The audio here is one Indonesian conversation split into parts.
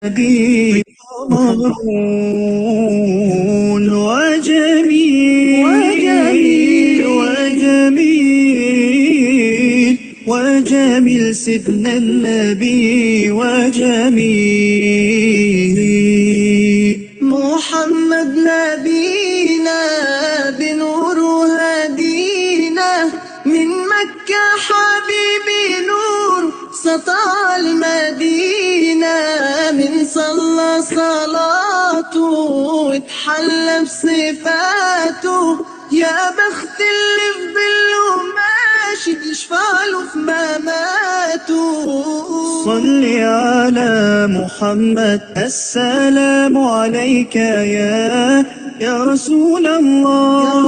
نبي مغرون وجميل سيدنا النبي وجميل محمد نبينا بنور هدينا من مكة حبيبي نور سطع المدينة من صلى صلاته واتحلى بصفاته يا بخت اللي في ظله ماشي يشفعله في مماته صل على محمد السلام عليك يا رسول الله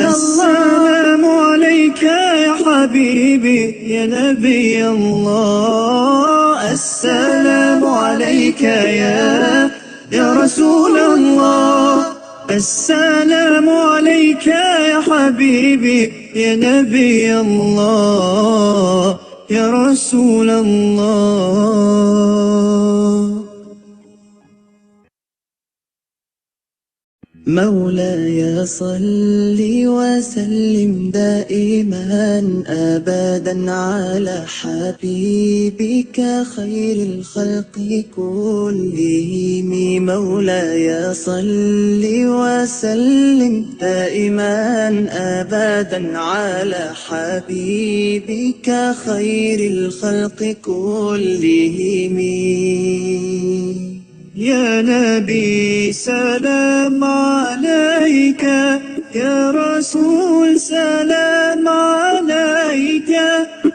السلام عليك يا حبيبي يا نبي الله السلام عليك يا رسول الله السلام عليك يا حبيبي يا نبي الله يا رسول الله مولاي صل وسلم دائما أبدا على حبيبك خير الخلق كلهم مولاي صل وسلم دائما أبدا على حبيبك خير الخلق كلهم يا نبي سلام عليك يا رسول سلام عليك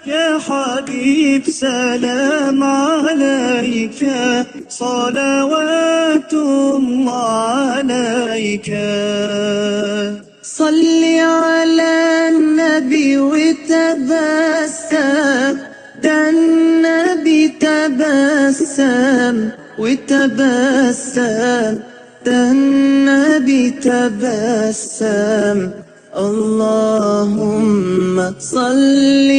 يا حبيب سلام عليك صلوات الله عليك صل على النبي وتبسم ده النبي تبسم وتبسم ده النبي تبسم اللهم صل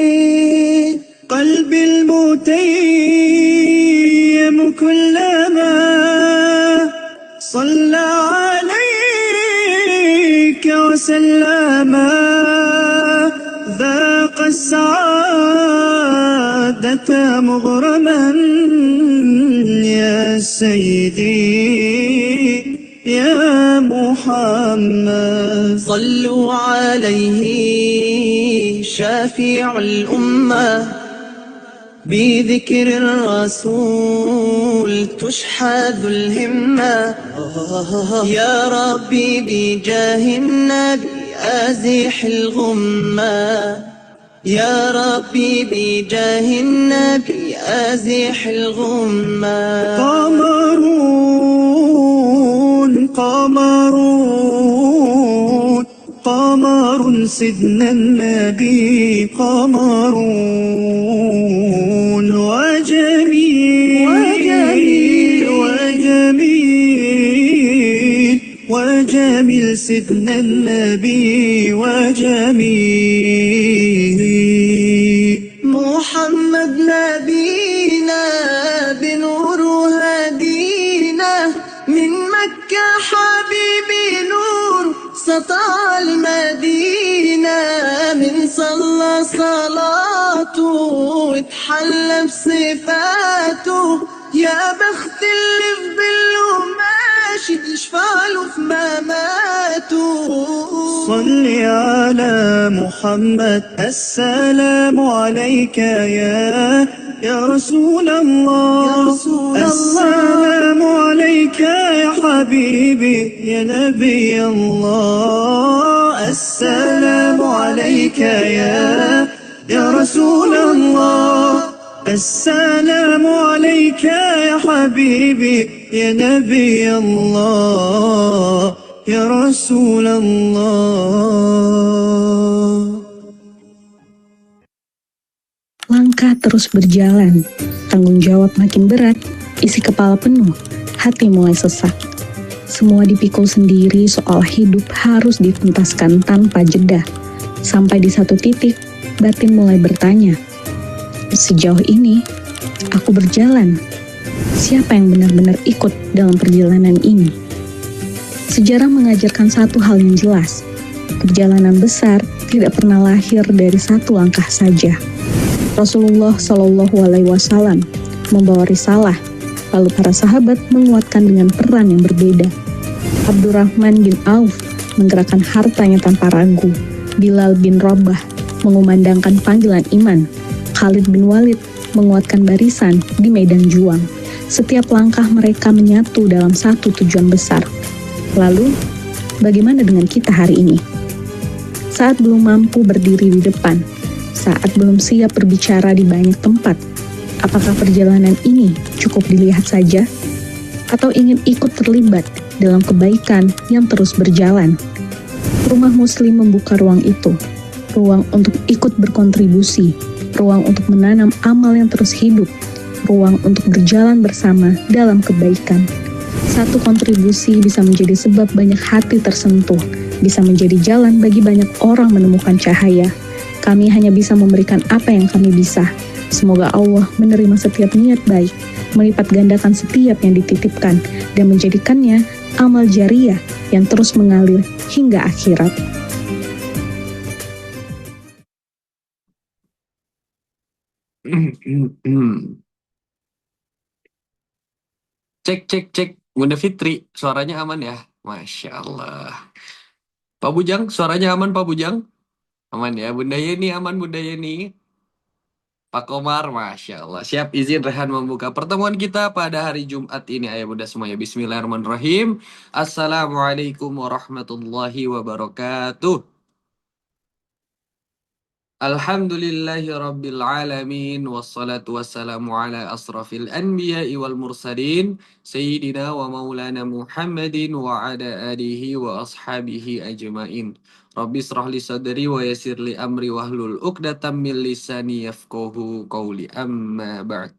عليه قلبي المتيم كلما صلى عليك وسلم ذاق السعادة مغرما يا سيدي يا محمد صلوا عليه شافع الأمة بذكر الرسول تشحذ الهمة يا ربي بجاه النبي أزح الغمة يا ربي بجاه النبي أزح الغمة قمر سيدنا النبي قمرون وجميل سيدنا النبي وجميل محمد نبينا بنور هدينا من مكة حبيبي نور سطع المدينة من صلى صلاته واتحلى بصفاته يا بخت اللي في ظله ماشي يشفعله في مماته صل على محمد السلام عليك يا رسول الله السلام عليك يا حبيبي يا نبي الله السلام عليك يا رسول الله السلام عليك يا حبيبي يا نبي الله يا رسول الله Langkah terus berjalan, tanggung jawab makin berat, isi kepala penuh, hati mulai sesak. Semua dipikul sendiri soal hidup harus dituntaskan tanpa jeda. Sampai di satu titik, batin mulai bertanya, Sejauh ini, aku berjalan. Siapa yang benar-benar ikut dalam perjalanan ini? Sejarah mengajarkan satu hal yang jelas. Perjalanan besar tidak pernah lahir dari satu langkah saja. Rasulullah Shallallahu Alaihi Wasallam membawa risalah, lalu para sahabat menguatkan dengan peran yang berbeda. Abdurrahman bin Auf menggerakkan hartanya tanpa ragu. Bilal bin Rabah mengumandangkan panggilan iman. Khalid bin Walid menguatkan barisan di medan juang. Setiap langkah mereka menyatu dalam satu tujuan besar. Lalu, bagaimana dengan kita hari ini? Saat belum mampu berdiri di depan, saat belum siap berbicara di banyak tempat, apakah perjalanan ini cukup dilihat saja? Atau ingin ikut terlibat dalam kebaikan yang terus berjalan? Rumah Muslim membuka ruang itu, ruang untuk ikut berkontribusi, ruang untuk menanam amal yang terus hidup, ruang untuk berjalan bersama dalam kebaikan. Satu kontribusi bisa menjadi sebab banyak hati tersentuh, bisa menjadi jalan bagi banyak orang menemukan cahaya. Kami hanya bisa memberikan apa yang kami bisa. Semoga Allah menerima setiap niat baik, melipat gandakan setiap yang dititipkan, dan menjadikannya amal jariah yang terus mengalir hingga akhirat. Cek, cek, cek. Bunda Fitri, suaranya aman ya? Masya Allah. Pak Bujang, suaranya aman Pak Bujang? Aman ya? Bunda Yeni aman Bunda Yeni? Pak Komar, Masya Allah. Siap izin Rehan membuka pertemuan kita pada hari Jumat ini. Ayah Bunda semuanya. Bismillahirrahmanirrahim. Assalamualaikum warahmatullahi wabarakatuh. Alhamdulillahi Rabbil Alamin. Wassalatu wassalamu ala asrafil anbiya'i wal mursalin. Sayyidina wa maulana Muhammadin wa ala alihi wa ashabihi ajma'in. Rabbi israh li sadri wa yassir li amri wahlul uqdatam min lisani yafqahu qawli amma ba'd.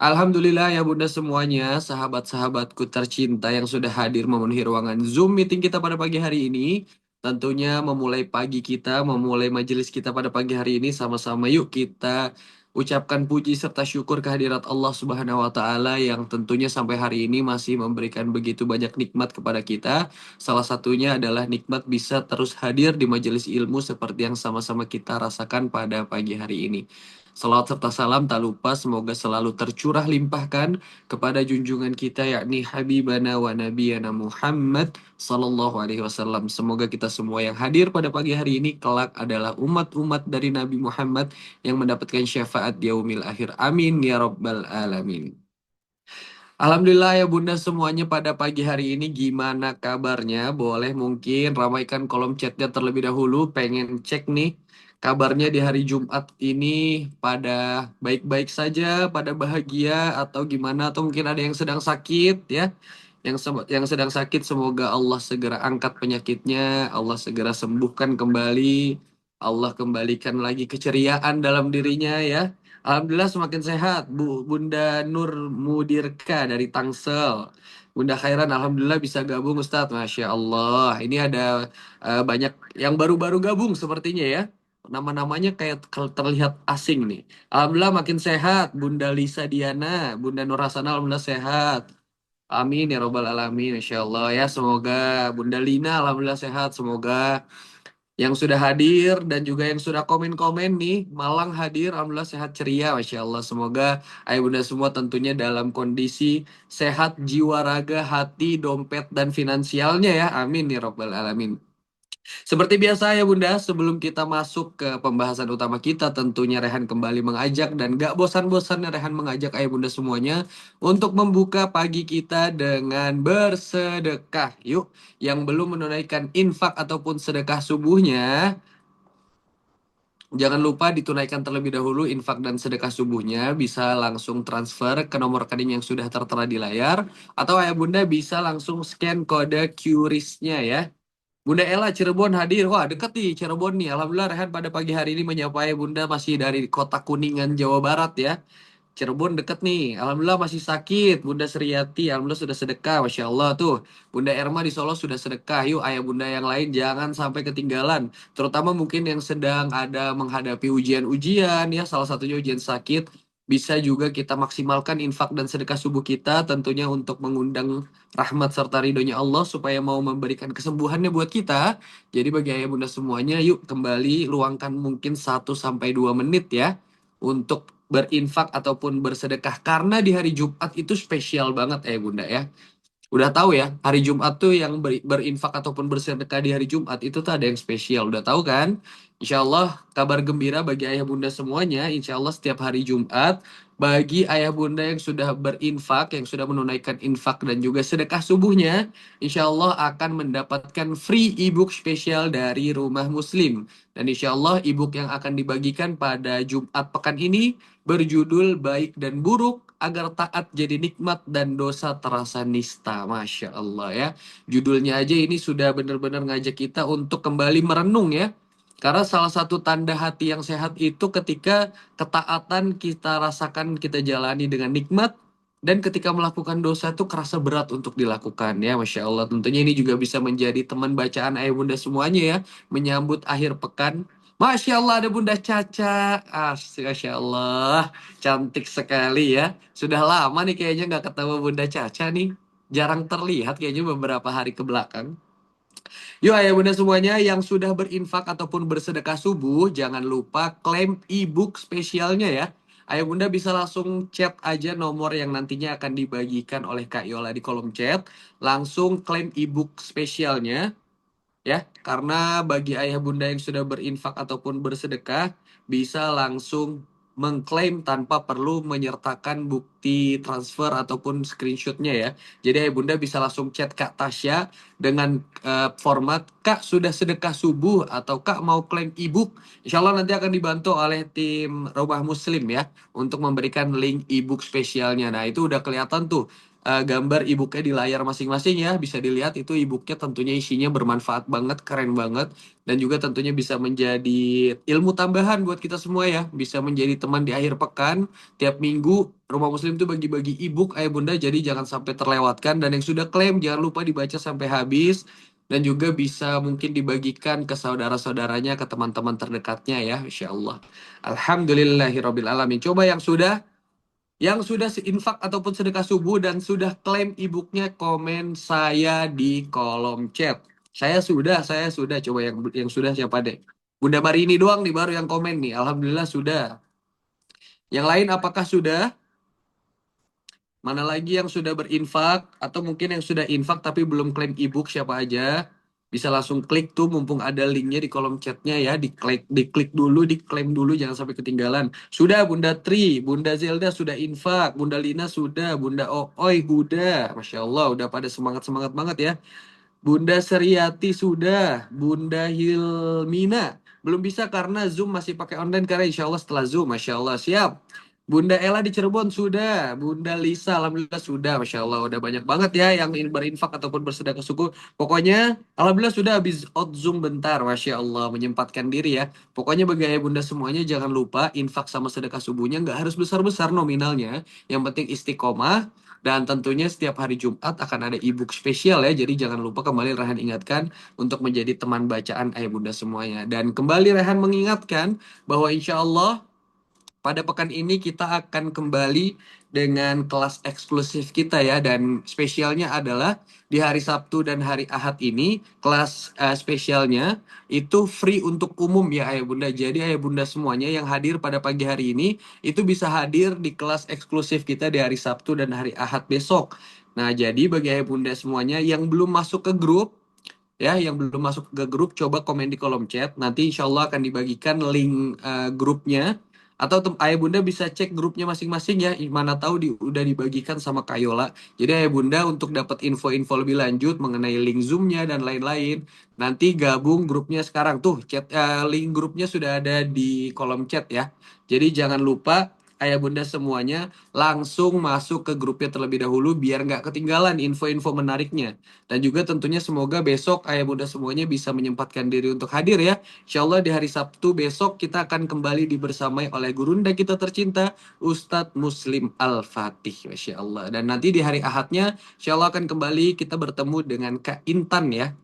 Alhamdulillah ya Bunda semuanya, sahabat-sahabatku tercinta yang sudah hadir memenuhi ruangan Zoom meeting kita pada pagi hari ini. Tentunya memulai pagi kita, memulai majelis kita pada pagi hari ini sama-sama yuk kita ucapkan puji serta syukur kehadirat Allah Subhanahu wa taala yang tentunya sampai hari ini masih memberikan begitu banyak nikmat kepada kita. Salah satunya adalah nikmat bisa terus hadir di majelis ilmu seperti yang sama-sama kita rasakan pada pagi hari ini. Salawat serta salam tak lupa semoga selalu tercurah limpahkan kepada junjungan kita yakni Habibana wa Nabiyana Muhammad Sallallahu Alaihi Wasallam. Semoga kita semua yang hadir pada pagi hari ini kelak adalah umat-umat dari Nabi Muhammad yang mendapatkan syafaat di yaumil akhir. Amin ya rabbal alamin. Alhamdulillah ya Bunda semuanya pada pagi hari ini gimana kabarnya? Boleh mungkin ramaikan kolom chatnya terlebih dahulu. Pengen cek nih kabarnya di hari Jumat ini pada baik-baik saja, pada bahagia atau gimana? Atau mungkin ada yang sedang sakit ya? Yang sedang sakit semoga Allah segera angkat penyakitnya, Allah segera sembuhkan kembali, Allah kembalikan lagi keceriaan dalam dirinya ya. Alhamdulillah semakin sehat, Bunda Nur Mudirka dari Tangsel. Bunda Khairan, Alhamdulillah bisa gabung Ustadz, Masya Allah. Ini ada banyak yang baru-baru gabung sepertinya ya. Nama-namanya kayak terlihat asing nih. Alhamdulillah makin sehat, Bunda Lisa Diana, Bunda Nur Hasana, Alhamdulillah sehat. Amin ya robbal alamin, Insya Allah ya. Semoga Bunda Lina, Alhamdulillah sehat. Semoga yang sudah hadir dan juga yang sudah komen-komen nih, Malang hadir, Alhamdulillah sehat ceria, Masya Allah. Semoga ayah bunda semua tentunya dalam kondisi sehat jiwa, raga, hati, dompet, dan finansialnya ya. Amin ya Rabbal Alamin. Seperti biasa ya Bunda, sebelum kita masuk ke pembahasan utama kita, tentunya Rehan kembali mengajak dan gak bosan-bosannya Rehan mengajak ayah Bunda semuanya untuk membuka pagi kita dengan bersedekah. Yuk, yang belum menunaikan infak ataupun sedekah subuhnya, jangan lupa ditunaikan terlebih dahulu infak dan sedekah subuhnya. Bisa langsung transfer ke nomor rekening yang sudah tertera di layar. Atau ayah bunda bisa langsung scan kode QRIS-nya ya. Bunda Ella Cirebon hadir. Wah deket nih Cirebon nih. Alhamdulillah Rehan pada pagi hari ini menyapa ayah bunda masih dari kota Kuningan Jawa Barat ya. Cirebon deket nih. Alhamdulillah masih sakit. Bunda Seriati, alhamdulillah sudah sedekah. Masya Allah tuh. Bunda Erma di Solo sudah sedekah. Yuk ayah bunda yang lain jangan sampai ketinggalan. Terutama mungkin yang sedang ada menghadapi ujian-ujian ya. Salah satunya ujian sakit. Bisa juga kita maksimalkan infak dan sedekah subuh kita. Tentunya untuk mengundang rahmat serta ridhonya Allah. Supaya mau memberikan kesembuhannya buat kita. Jadi bagi ayah bunda semuanya yuk kembali luangkan mungkin 1 sampai 2 menit ya untuk berinfak ataupun bersedekah karena di hari Jumat itu spesial banget ya Bunda ya. Udah tahu ya, hari Jumat tuh yang berinfak ataupun bersedekah di hari Jumat itu tuh ada yang spesial. Udah tahu kan? Insya Allah kabar gembira bagi ayah bunda semuanya. Insya Allah setiap hari Jumat bagi ayah bunda yang sudah berinfak, yang sudah menunaikan infak dan juga sedekah subuhnya, insya Allah akan mendapatkan free ebook spesial dari Rumah Muslim. Dan insya Allah ebook yang akan dibagikan pada Jumat pekan ini berjudul Baik dan Buruk agar taat jadi nikmat dan dosa terasa nista. Masya Allah ya. Judulnya aja ini sudah benar-benar ngajak kita untuk kembali merenung ya. Karena salah satu tanda hati yang sehat itu ketika ketaatan kita rasakan, kita jalani dengan nikmat, dan ketika melakukan dosa itu kerasa berat untuk dilakukan ya. Masya Allah. Tentunya ini juga bisa menjadi teman bacaan ayah bunda semuanya ya. Menyambut akhir pekan. Masya Allah ada Bunda Caca. Masya Allah. Cantik sekali ya. Sudah lama nih kayaknya nggak ketemu Bunda Caca nih. Jarang terlihat kayaknya beberapa hari ke belakang. Yuk ayah bunda semuanya yang sudah berinfak ataupun bersedekah subuh, jangan lupa klaim ebook spesialnya ya. Ayah bunda bisa langsung chat aja nomor yang nantinya akan dibagikan oleh Kak Yola di kolom chat. Langsung klaim ebook spesialnya ya, karena bagi ayah bunda yang sudah berinfak ataupun bersedekah bisa langsung mengklaim tanpa perlu menyertakan bukti transfer ataupun screenshotnya ya. Jadi ayah bunda bisa langsung chat Kak Tasya dengan format Kak sudah sedekah subuh atau Kak mau klaim ebook. Insya Allah nanti akan dibantu oleh tim Rumah Muslim ya untuk memberikan link ebook spesialnya. Nah itu udah kelihatan tuh gambar e-booknya di layar masing-masing ya. Bisa dilihat itu e-booknya tentunya isinya bermanfaat banget, keren banget. Dan juga tentunya bisa menjadi ilmu tambahan buat kita semua ya. Bisa menjadi teman di akhir pekan. Tiap minggu Rumah Muslim tuh bagi-bagi e-book ayah bunda. Jadi jangan sampai terlewatkan. Dan yang sudah klaim jangan lupa dibaca sampai habis. Dan juga bisa mungkin dibagikan ke saudara-saudaranya, ke teman-teman terdekatnya ya. Insya Allah. Alhamdulillahirrabbil alamin. Coba yang sudah infak ataupun sedekah subuh dan sudah klaim e-booknya komen saya di kolom chat. Saya sudah. Coba yang sudah siapa deh? Bunda Marini doang nih baru yang komen nih. Alhamdulillah sudah. Yang lain apakah sudah? Mana lagi yang sudah berinfak atau mungkin yang sudah infak tapi belum klaim e-book siapa aja? Bisa langsung klik tuh mumpung ada linknya di kolom chatnya ya. Diklik dulu, diklaim dulu jangan sampai ketinggalan. Sudah Bunda Tri, Bunda Zelda sudah infak, Bunda Lina sudah, Bunda Ooi udah. Masya Allah udah pada semangat-semangat banget ya. Bunda Seriati sudah, Bunda Hilmina belum bisa karena Zoom masih pakai online karena insya Allah setelah Zoom, Masya Allah siap. Bunda Ella di Cirebon sudah, Bunda Lisa alhamdulillah sudah, Masya Allah udah banyak banget ya yang ingin berinfak ataupun bersedekah suku. Pokoknya alhamdulillah sudah habis out Zoom bentar, Masya Allah menyempatkan diri ya. Pokoknya bagi ayah bunda semuanya jangan lupa infak sama sedekah subuhnya nggak harus besar-besar nominalnya, yang penting istiqomah. Dan tentunya setiap hari Jumat akan ada e-book spesial ya. Jadi jangan lupa kembali Rehan ingatkan untuk menjadi teman bacaan ayah bunda semuanya. Dan kembali Rehan mengingatkan bahwa insya Allah pada pekan ini kita akan kembali dengan kelas eksklusif kita ya. Dan spesialnya adalah di hari Sabtu dan hari Ahad ini kelas spesialnya itu free untuk umum ya ayah bunda. Jadi ayah bunda semuanya yang hadir pada pagi hari ini itu bisa hadir di kelas eksklusif kita di hari Sabtu dan hari Ahad besok. Nah jadi bagi ayah bunda semuanya yang belum masuk ke grup ya, yang belum masuk ke grup coba komen di kolom chat. Nanti insya Allah akan dibagikan link grupnya. Atau ayah bunda bisa cek grupnya masing-masing ya. Mana tahu udah dibagikan sama Kak Yola. Jadi ayah bunda untuk dapat info-info lebih lanjut mengenai link Zoom-nya dan lain-lain. Nanti gabung grupnya sekarang tuh. Link grupnya sudah ada di kolom chat ya. Jadi jangan lupa ayah bunda semuanya langsung masuk ke grupnya terlebih dahulu biar nggak ketinggalan info-info menariknya. Dan juga tentunya semoga besok ayah bunda semuanya bisa menyempatkan diri untuk hadir ya. Insya Allah di hari Sabtu besok kita akan kembali dibersamai oleh gurunda kita tercinta Ustadz Muslim Al-Fatih. Masya Allah. Dan nanti di hari Ahadnya Insya Allah akan kembali kita bertemu dengan Kak Intan ya.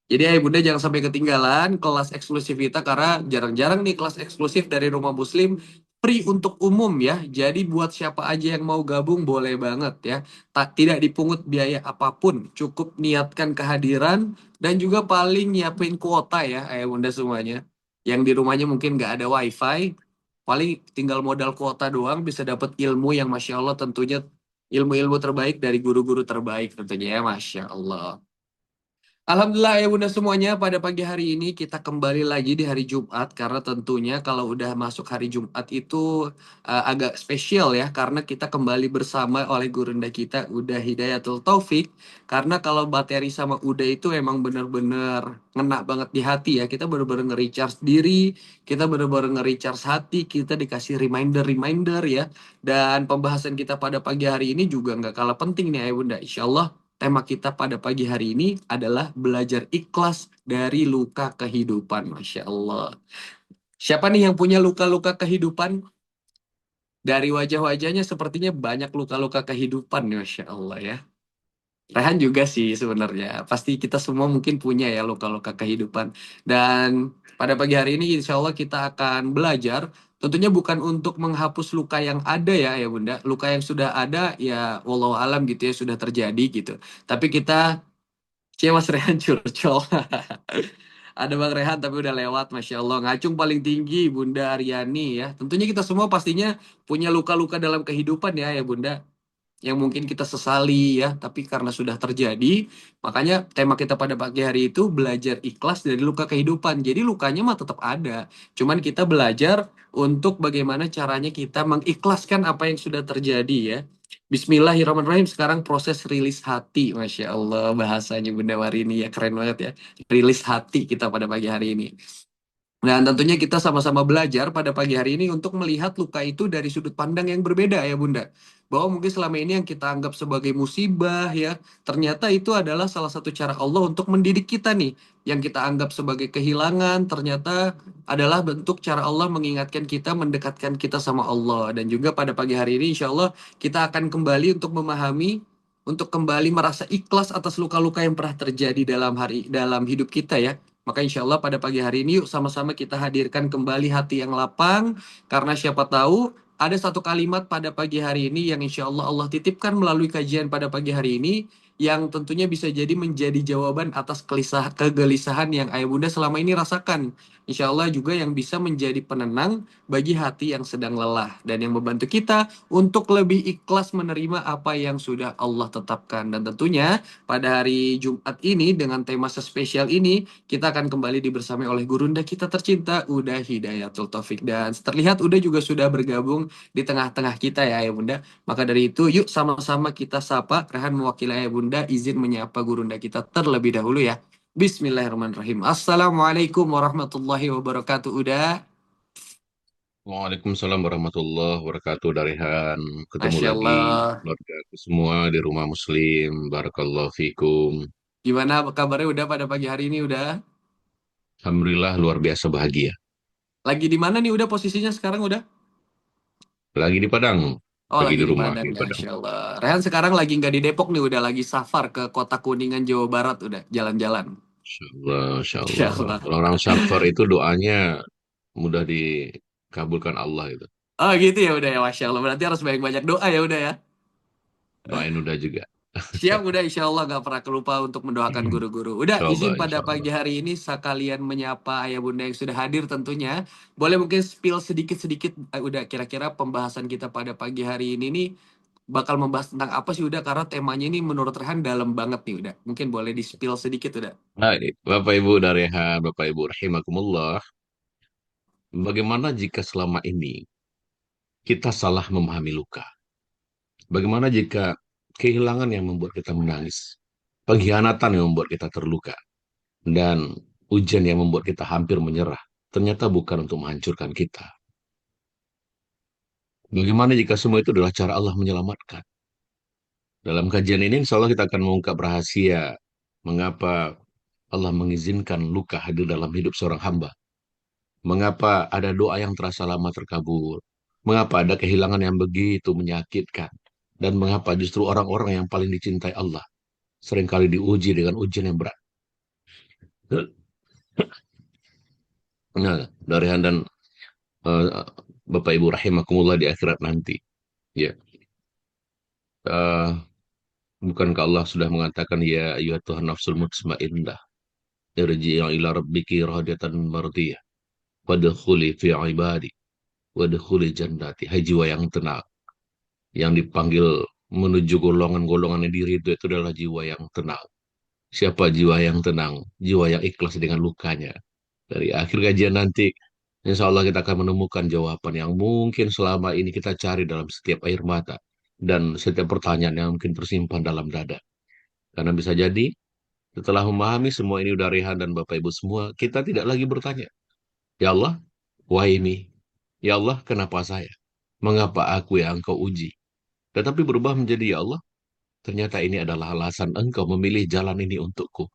Jadi ayah bunda jangan sampai ketinggalan kelas eksklusif kita karena jarang-jarang nih kelas eksklusif dari Rumah Muslim free untuk umum ya. Jadi buat siapa aja yang mau gabung boleh banget ya. Tak tidak dipungut biaya apapun, cukup niatkan kehadiran dan juga paling nyiapin kuota ya ayah bunda semuanya. Yang di rumahnya mungkin nggak ada wifi, paling tinggal modal kuota doang bisa dapat ilmu yang masya Allah tentunya ilmu-ilmu terbaik dari guru-guru terbaik tentunya ya masya Allah. Alhamdulillah ya bunda semuanya pada pagi hari ini kita kembali lagi di hari Jumat karena tentunya kalau udah masuk hari Jumat itu agak spesial ya karena kita kembali bersama oleh gurunda kita Uda Hidayatul Taufik karena kalau materi sama Uda itu emang bener-bener ngena banget di hati ya kita bener-bener nge-recharge diri kita bener-bener nge-recharge hati kita dikasih reminder-reminder ya dan pembahasan kita pada pagi hari ini juga nggak kalah penting nih ya bunda Insya Allah tema kita pada pagi hari ini adalah belajar ikhlas dari luka kehidupan. Masya Allah. Siapa nih yang punya luka-luka kehidupan? Dari wajah-wajahnya sepertinya banyak luka-luka kehidupan. Masya Allah ya. Rehan juga sih sebenarnya. Pasti kita semua mungkin punya ya luka-luka kehidupan. Dan pada pagi hari ini insya Allah kita akan belajar. Tentunya bukan untuk menghapus luka yang ada ya Bunda. Luka yang sudah ada ya wallahu alam gitu ya sudah terjadi gitu. Tapi kita Cie Mas Rehan curcol. Ada Bang Rehan tapi udah lewat, Masya Allah. Ngacung paling tinggi, Bunda Aryani ya. Tentunya kita semua pastinya punya luka-luka dalam kehidupan ya Bunda yang mungkin kita sesali ya, tapi karena sudah terjadi, makanya tema kita pada pagi hari itu belajar ikhlas dari luka kehidupan. Jadi lukanya mah tetap ada, cuman kita belajar untuk bagaimana caranya kita mengikhlaskan apa yang sudah terjadi ya. Bismillahirrahmanirrahim. Sekarang proses rilis hati, Masya Allah bahasanya Bunda Warini ya keren banget ya. Rilis hati kita pada pagi hari ini. Dan tentunya kita sama-sama belajar pada pagi hari ini untuk melihat luka itu dari sudut pandang yang berbeda ya Bunda. Bahwa mungkin selama ini yang kita anggap sebagai musibah ya, ternyata itu adalah salah satu cara Allah untuk mendidik kita nih. Yang kita anggap sebagai kehilangan ternyata adalah bentuk cara Allah mengingatkan kita, mendekatkan kita sama Allah. Dan juga pada pagi hari ini insya Allah kita akan kembali untuk memahami, untuk kembali merasa ikhlas atas luka-luka yang pernah terjadi dalam hidup kita ya. Maka insya Allah pada pagi hari ini yuk sama-sama kita hadirkan kembali hati yang lapang. Karena siapa tahu ada satu kalimat pada pagi hari ini yang insya Allah Allah titipkan melalui kajian pada pagi hari ini. Yang tentunya bisa jadi menjadi jawaban atas kegelisahan yang ayah bunda selama ini rasakan. Insya Allah juga yang bisa menjadi penenang bagi hati yang sedang lelah. Dan yang membantu kita untuk lebih ikhlas menerima apa yang sudah Allah tetapkan. Dan tentunya pada hari Jumat ini dengan tema sespesial ini kita akan kembali dibersamai oleh gurunda kita tercinta Uda Hidayatul Taufik dan terlihat Uda juga sudah bergabung di tengah-tengah kita ya Ayah Bunda. Maka dari itu yuk sama-sama kita sapa Rehan mewakili Ayah Bunda izin menyapa gurunda kita terlebih dahulu ya. Bismillahirrahmanirrahim. Assalamualaikum warahmatullahi wabarakatuh Uda. Waalaikumsalam warahmatullahi wabarakatuh Darihan. Ketemu Masya lagi Allah. keluarga semua di rumah Muslim. Barakallahu fikum. Gimana kabarnya Uda pada pagi hari ini Uda? Alhamdulillah luar biasa bahagia. Lagi di mana nih Uda posisinya sekarang Uda? Lagi di Padang, Oh lagi lagi di di rumah Padang di ya, Padang. Masya Allah. Rehan sekarang lagi nggak di Depok nih, udah lagi safar ke kota Kuningan, Jawa Barat, udah jalan-jalan. Insya Allah, Insya Masya Allah. Allah. Kalau orang safar itu doanya mudah dikabulkan Allah itu. Oh gitu ya udah ya, Masya Allah. Berarti harus banyak-banyak doa ya udah ya. Doain udah juga. Siap udah Insya Allah nggak pernah kelupa untuk mendoakan guru-guru. Udah Insya izin Allah, pada Insya pagi Allah. hari ini sekalian menyapa ayah bunda yang sudah hadir tentunya. Boleh mungkin spill sedikit-sedikit udah kira-kira pembahasan kita pada pagi hari ini nih bakal membahas tentang apa sih udah karena temanya ini menurut Rehan dalam banget nih udah. Mungkin boleh di spill sedikit udah. Baik, Bapak Ibu Darihan, Bapak Ibu rahimakumullah. Bagaimana jika selama ini kita salah memahami luka? Bagaimana jika kehilangan yang membuat kita menangis, pengkhianatan yang membuat kita terluka, dan ujian yang membuat kita hampir menyerah, ternyata bukan untuk menghancurkan kita, Bagaimana jika semua itu adalah cara Allah menyelamatkan? Dalam kajian ini, insya Allah kita akan mengungkap rahasia mengapa Allah mengizinkan luka hadir dalam hidup seorang hamba. Mengapa ada doa yang terasa lama terkabul. Mengapa ada kehilangan yang begitu menyakitkan. Dan mengapa justru orang-orang yang paling dicintai Allah seringkali diuji dengan ujian yang berat. Nah, dari dan eh, Bapak Ibu rahimakumullah di akhirat nanti. Ya, eh, bukankah Allah sudah mengatakan ya ayyuhatuhan nafsul mutmainnah irji'i ila rabbiki radiyatan mardiyah wadkhuli fi ibadi wadkhuli jannati. Hai jiwa yang tenang, yang dipanggil menuju golongan-golongan diri itu adalah jiwa yang tenang. Siapa jiwa yang tenang? Jiwa yang ikhlas dengan lukanya. Dari akhir kajian nanti, insya Allah kita akan menemukan jawaban yang mungkin selama ini kita cari dalam setiap air mata dan setiap pertanyaan yang mungkin tersimpan dalam dada. Karena bisa jadi setelah memahami semua ini dari Rehan dan Bapak Ibu semua, kita tidak lagi bertanya, ya Allah, why me? Ya Allah, kenapa saya? Mengapa aku yang engkau uji? Tetapi berubah menjadi, ya Allah, ternyata ini adalah alasan engkau memilih jalan ini untukku.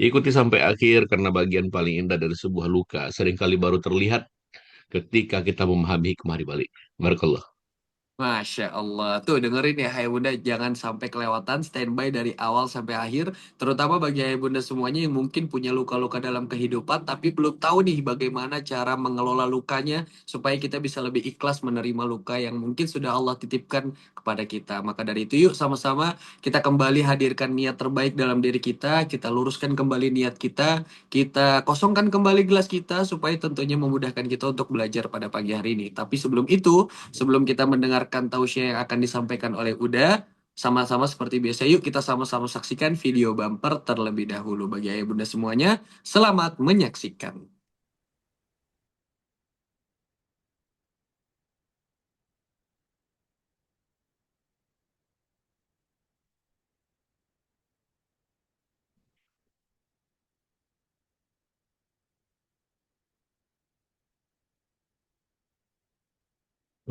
Ikuti sampai akhir karena bagian paling indah dari sebuah luka seringkali baru terlihat ketika kita memahami hikmah di balik. Barakallah. Masya Allah. Tuh dengerin ya Hai Bunda, jangan sampai kelewatan standby dari awal sampai akhir. Terutama bagi Hai Bunda semuanya yang mungkin punya luka-luka dalam kehidupan tapi belum tahu nih bagaimana cara mengelola lukanya supaya kita bisa lebih ikhlas menerima luka yang mungkin sudah Allah titipkan kepada kita. Maka dari itu yuk sama-sama kita kembali hadirkan niat terbaik dalam diri kita luruskan kembali niat kita kosongkan kembali gelas kita supaya tentunya memudahkan kita untuk belajar pada pagi hari ini. Tapi sebelum itu, sebelum kita mendengarkan tausiah yang akan disampaikan oleh Uda, sama-sama seperti biasa yuk kita sama-sama saksikan video bumper terlebih dahulu. Bagi ayah bunda semuanya, selamat menyaksikan.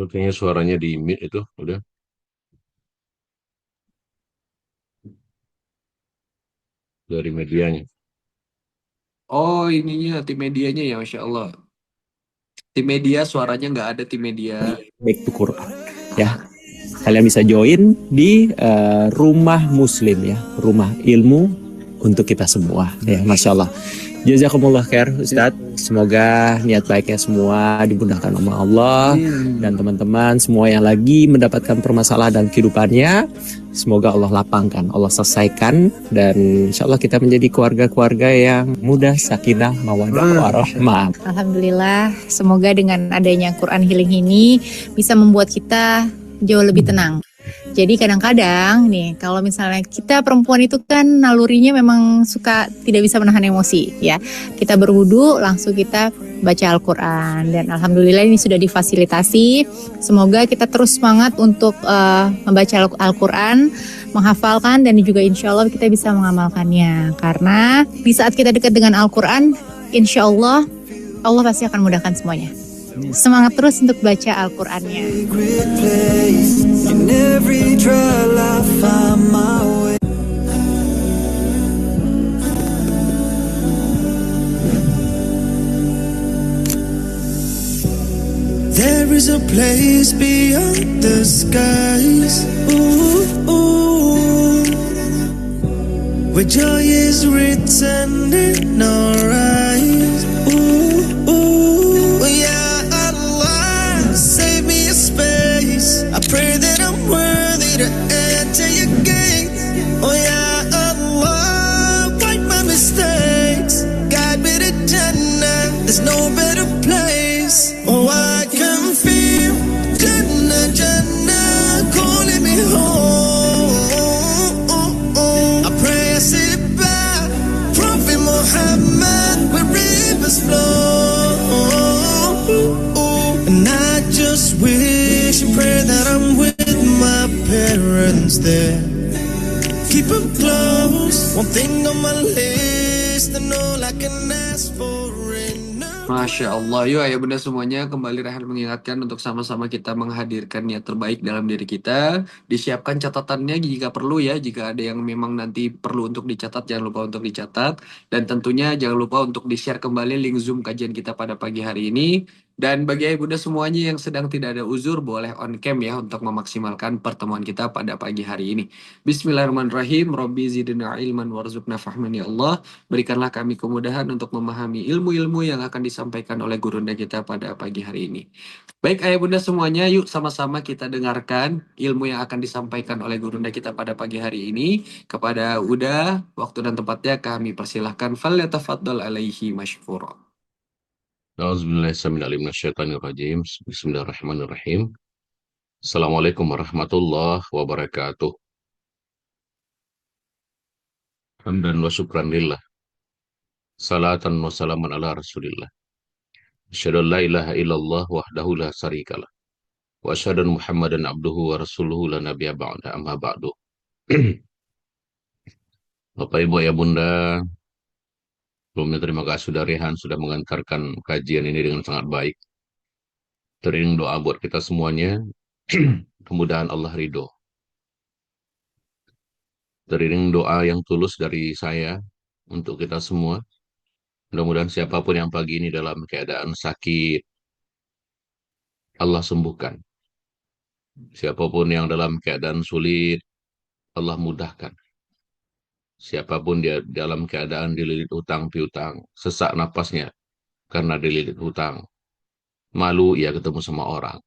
Kayaknya suaranya di mute itu udah dari medianya. Oh ininya tim medianya ya Masya Allah. Tim media suaranya nggak ada tim media. Back to Quran ya. Kalian bisa join di rumah muslim ya, rumah ilmu untuk kita semua ya. Masya Allah. Jazakumullah khair Ustadz. Semoga niat baiknya semua dimudahkan sama Allah. Dan teman-teman semua yang lagi mendapatkan permasalahan dalam kehidupannya, semoga Allah lapangkan, Allah selesaikan. Dan insya Allah kita menjadi keluarga-keluarga yang mudah, sakinah, mawaddah, warahmah. Alhamdulillah, semoga dengan adanya Quran Healing ini bisa membuat kita jauh lebih tenang. Jadi kadang-kadang nih, kalau misalnya kita perempuan itu kan nalurinya memang suka tidak bisa menahan emosi ya. Kita berwudu, langsung kita baca Al-Quran. Dan Alhamdulillah ini sudah difasilitasi. Semoga kita terus semangat untuk membaca Al-Quran, menghafalkan, dan juga insya Allah kita bisa mengamalkannya. Karena di saat kita dekat dengan Al-Quran, insya Allah, Allah pasti akan mudahkan semuanya. Semangat terus untuk baca Al-Qur'annya. There is a place beyond the skies, ooh, ooh, where joy is written in our eyes, ooh, ooh, yeah, Allah, save me a space. I pray that I'm worthy to enter your gates. Oh yeah, Allah, wipe my mistakes, guide me to Jannah. There's no better place. Oh, I can feel Jannah, Jannah calling me home. I pray I sit by Prophet Muhammad where rivers flow. And I just wish and pray that I'm with my parents there. Keep them close. One thing on my list and all I can ask for enough. Masya Allah, yuk ayah bunda semuanya kembali Rehan mengingatkan untuk sama-sama kita menghadirkan niat terbaik dalam diri kita. Disiapkan catatannya jika perlu ya, jika ada yang memang nanti perlu untuk dicatat, jangan lupa untuk dicatat. Dan tentunya jangan lupa untuk di-share kembali link Zoom kajian kita pada pagi hari ini. Dan bagi ayah bunda semuanya yang sedang tidak ada uzur, boleh on cam ya untuk memaksimalkan pertemuan kita pada pagi hari ini. Bismillahirrahmanirrahim. Robbi zidna ilman warzuqna fahman ya Allah. Berikanlah kami kemudahan untuk memahami ilmu-ilmu yang akan disampaikan oleh gurunda kita pada pagi hari ini. Baik ayah bunda semuanya, yuk sama-sama kita dengarkan ilmu yang akan disampaikan oleh gurunda kita pada pagi hari ini. Kepada Uda, waktu dan tempatnya kami persilahkan. Falyatafaddal alaihi masyfura. Auzubillahi Bismillahirrahmanirrahim. Assalamualaikum warahmatullahi wabarakatuh. Hamdan wa syukran lillah. Salatan wa salaman ala rasulillah. Asyhadu an la ilaha illallah wahdahu la syarikalah. Wa asyhadu anna Muhammadan abduhu wa rasuluhu la nabiyya ba'da amma ba'du. Bapak Ibu ya Bunda, sebelumnya terima kasih sudah Rehan sudah mengantarkan kajian ini dengan sangat baik. Teriring doa buat kita semuanya. Kemudahan Allah ridho. Teriring doa yang tulus dari saya untuk kita semua. Mudah-mudahan siapapun yang pagi ini dalam keadaan sakit, Allah sembuhkan. Siapapun yang dalam keadaan sulit, Allah mudahkan. Siapapun dia dalam keadaan dililit hutang piutang, sesak napasnya karena dililit hutang, malu ia ketemu sama orang,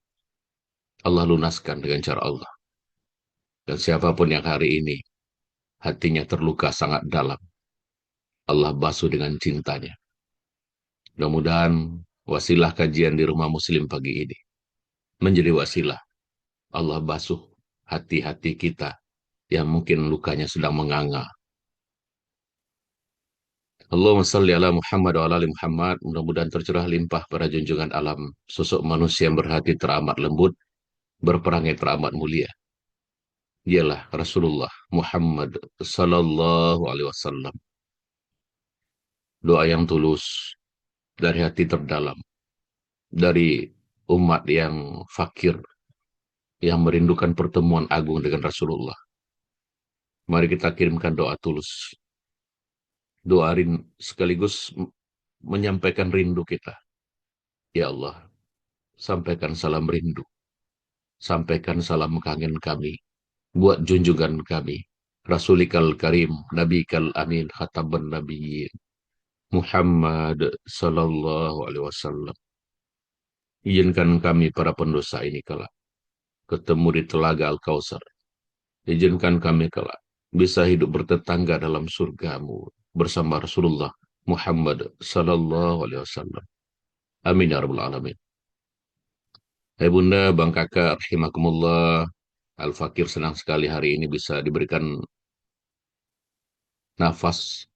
Allah lunaskan dengan cara Allah. Dan siapapun yang hari ini hatinya terluka sangat dalam, Allah basuh dengan cintanya. Mudah-mudahan wasilah kajian di rumah muslim pagi ini menjadi wasilah Allah basuh hati-hati kita yang mungkin lukanya sedang menganga. Allahumma salli ala Muhammad wa ala ali Muhammad. Mudah-mudahan tercurah limpah pada junjungan alam, sosok manusia yang berhati teramat lembut, berperangai teramat mulia. Dialah Rasulullah Muhammad sallallahu alaihi wasallam. Doa yang tulus dari hati terdalam, dari umat yang fakir, yang merindukan pertemuan agung dengan Rasulullah. Mari kita kirimkan doa tulus. Doa sekaligus menyampaikan rindu kita. Ya Allah, sampaikan salam rindu. Sampaikan salam kangen kami. Buat junjungan kami. Rasulikal Karim, Nabikal Amin, Khataban Nabiyyin. Muhammad sallallahu alaihi wasallam. Izinkan kami para pendosa ini kelak ketemu di telaga Al-Kautsar. Izinkan kami kelak bisa hidup bertetangga dalam surgamu bersama Rasulullah Muhammad sallallahu alaihi wasallam. Amin ya rabbal alamin. Hai Bunda, Bang Kakak, rahimakumullah. Al-Fakir senang sekali hari ini bisa diberikan nafas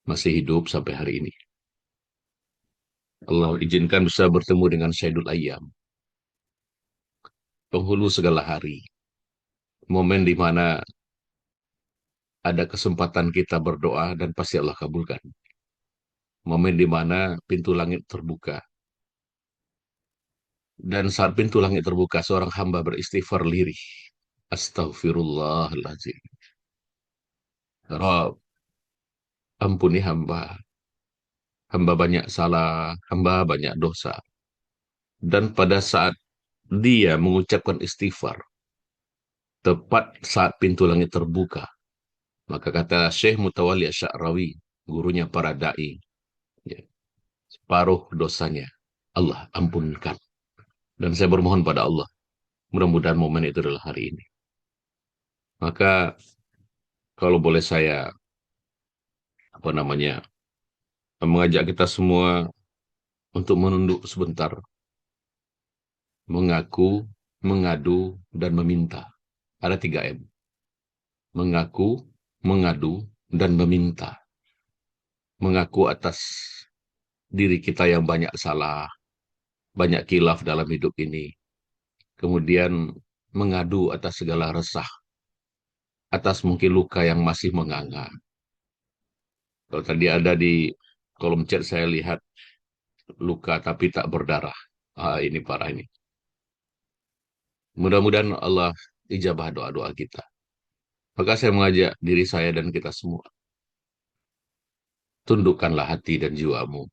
masih hidup sampai hari ini. Allah izinkan bisa bertemu dengan Syaidul Ayyam, penghulu segala hari. Momen di mana ada kesempatan kita berdoa dan pasti Allah kabulkan. Momen di mana pintu langit terbuka. Dan saat pintu langit terbuka, seorang hamba beristighfar lirih. Astaghfirullahaladzim. Rabb, ampuni hamba. Hamba banyak salah, hamba banyak dosa. Dan pada saat dia mengucapkan istighfar, tepat saat pintu langit terbuka, maka kata Syekh Mutawalli Asy'arawi, gurunya para da'i, ya, separuh dosanya Allah ampunkan. Dan saya bermohon pada Allah, mudah-mudahan momen itu adalah hari ini. Maka kalau boleh saya mengajak kita semua untuk menunduk sebentar, mengaku, mengadu, dan meminta. Ada 3 M. Mengaku, mengadu, dan meminta. Mengaku atas diri kita yang banyak salah, banyak kilaf dalam hidup ini. Kemudian mengadu atas segala resah, atas mungkin luka yang masih menganga. Kalau tadi ada di kolom chat saya lihat luka tapi tak berdarah. Ini parah ini. Mudah-mudahan Allah ijabah doa-doa kita. Maka saya mengajak diri saya dan kita semua. Tundukkanlah hati dan jiwamu.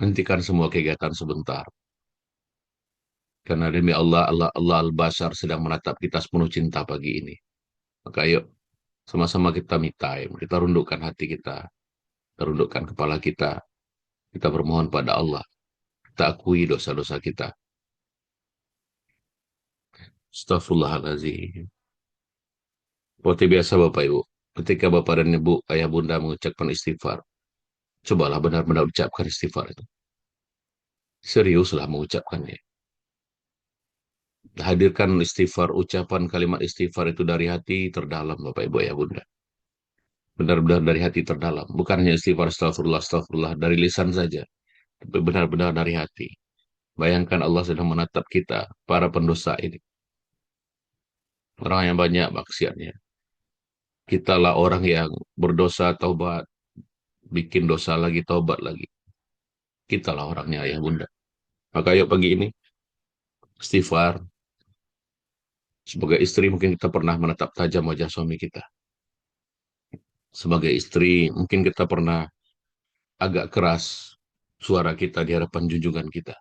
Hentikan semua kegiatan sebentar. Karena demi Allah, Allah Al-Basar sedang menatap kita sepenuh cinta pagi ini. Maka yuk, sama-sama kita me time. Kita rundukkan hati kita. Kita rundukkan kepala kita. Kita bermohon pada Allah. Kita akui dosa-dosa kita. Astaghfirullahaladzim. Seperti biasa Bapak Ibu. Ketika Bapak dan Ibu, Ayah Bunda mengucapkan istighfar. Cobalah benar-benar ucapkan istighfar itu. Seriuslah mengucapkannya. Hadirkan istighfar, ucapan kalimat istighfar itu dari hati terdalam Bapak Ibu Ayah Bunda. Benar-benar dari hati terdalam. Bukan hanya istighfar astagfirullah, astagfirullah dari lisan saja. Tapi benar-benar dari hati. Bayangkan Allah sedang menatap kita, para pendosa ini. Orang yang banyak maksiatnya. Kitalah orang yang berdosa taubat, bikin dosa lagi, taubat lagi. Kitalah orangnya Ayah Bunda. Maka yuk pagi ini, istighfar. Sebagai istri mungkin kita pernah menatap tajam wajah suami kita. Sebagai istri mungkin kita pernah agak keras suara kita di hadapan junjungan kita.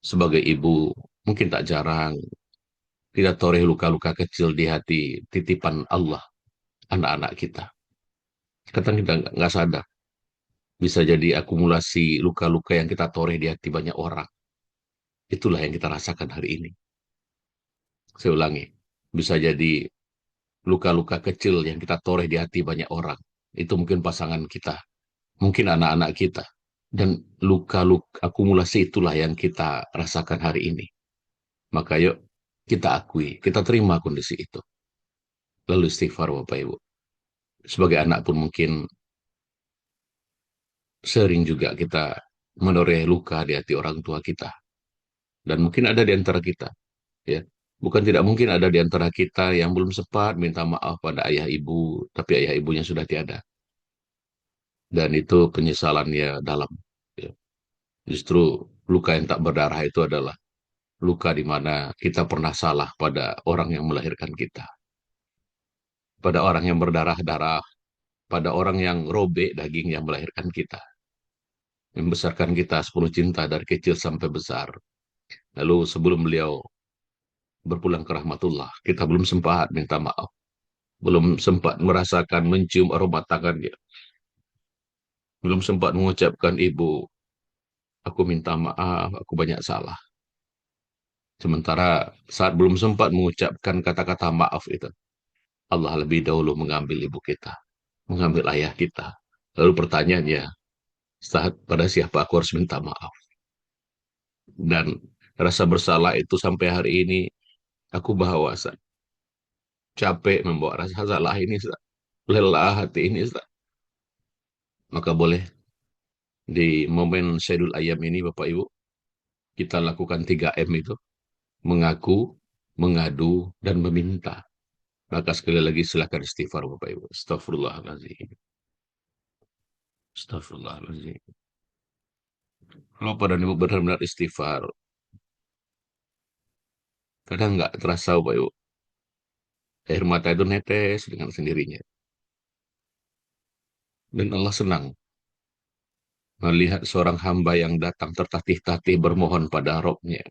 Sebagai ibu, mungkin tak jarang kita toreh luka-luka kecil di hati titipan Allah, anak-anak kita. Kadang kita nggak sadar. Bisa jadi akumulasi luka-luka yang kita toreh di hati banyak orang. Itulah yang kita rasakan hari ini. Saya ulangi, bisa jadi luka-luka kecil yang kita toreh di hati banyak orang. Itu mungkin pasangan kita, mungkin anak-anak kita. Dan luka-luka akumulasi itulah yang kita rasakan hari ini. Maka yuk kita akui, kita terima kondisi itu. Lalu istighfar Bapak Ibu. Sebagai anak pun mungkin sering juga kita menoreh luka di hati orang tua kita. Dan mungkin ada di antara kita, ya. Bukan tidak mungkin ada di antara kita yang belum sempat minta maaf pada ayah ibu, tapi ayah ibunya sudah tiada. Dan itu penyesalannya dalam. Ya. Justru luka yang tak berdarah itu adalah luka di mana kita pernah salah pada orang yang melahirkan kita. Pada orang yang berdarah-darah, pada orang yang robek daging yang melahirkan kita. Membesarkan kita sepenuh cinta dari kecil sampai besar. Lalu sebelum beliau berpulang ke rahmatullah, kita belum sempat minta maaf. Belum sempat merasakan mencium aroma tangannya. Belum sempat mengucapkan, ibu, aku minta maaf, aku banyak salah. Sementara saat belum sempat mengucapkan kata-kata maaf itu, Allah lebih dahulu mengambil ibu kita, mengambil ayah kita. Lalu pertanyaannya, saat pada siapa aku harus minta maaf? Dan rasa bersalah itu sampai hari ini aku bawa, Ustaz. Capek membawa rasa salah ini, Ustaz. Lelah hati ini, Ustaz. Maka boleh di momen Syedul Ayam ini Bapak Ibu, kita lakukan 3M itu. Mengaku, mengadu, dan meminta. Maka sekali lagi silakan istighfar Bapak Ibu. Astagfirullahaladzim. Astagfirullahaladzim. Kalau pada Ibu benar-benar istighfar, kadang nggak terasa Bapak Ibu. Air mata itu netes dengan sendirinya. Dan Allah senang melihat seorang hamba yang datang tertatih-tatih bermohon pada Robnya.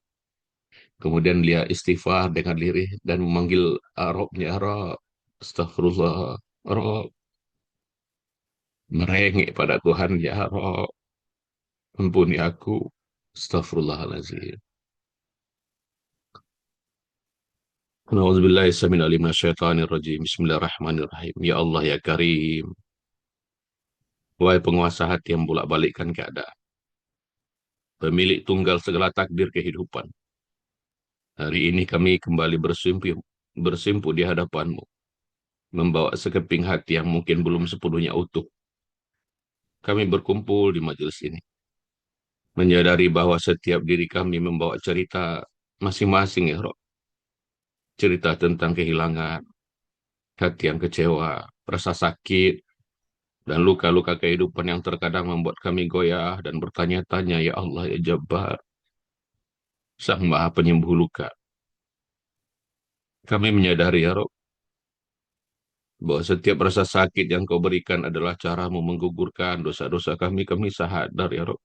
Kemudian dia istighfar dengan lirih dan memanggil Robnya, Rob, astagfirullah, Rob. Merengek pada Tuhan, ya Rob, ampuni aku. Astagfirullahaladzim. Nauzubillahi samin alim minasyaitonir rajim. Bismillahirrahmanirrahim. Ya Allah ya Karim. Wahai penguasa hati yang bolak-balikkan keadaan. Pemilik tunggal segala takdir kehidupan. Hari ini kami kembali bersimpu di hadapanmu. Membawa sekeping hati yang mungkin belum sepenuhnya utuh. Kami berkumpul di majelis ini. Menyadari bahwa setiap diri kami membawa cerita masing-masing ya Rob. Cerita tentang kehilangan, hati yang kecewa, rasa sakit, dan luka-luka kehidupan yang terkadang membuat kami goyah dan bertanya-tanya, ya Allah, ya Jabbar, Sang Maha Penyembuh luka. Kami menyadari, ya Rob, bahwa setiap rasa sakit yang kau berikan adalah caramu menggugurkan dosa-dosa kami. Kami sadar, ya Rob.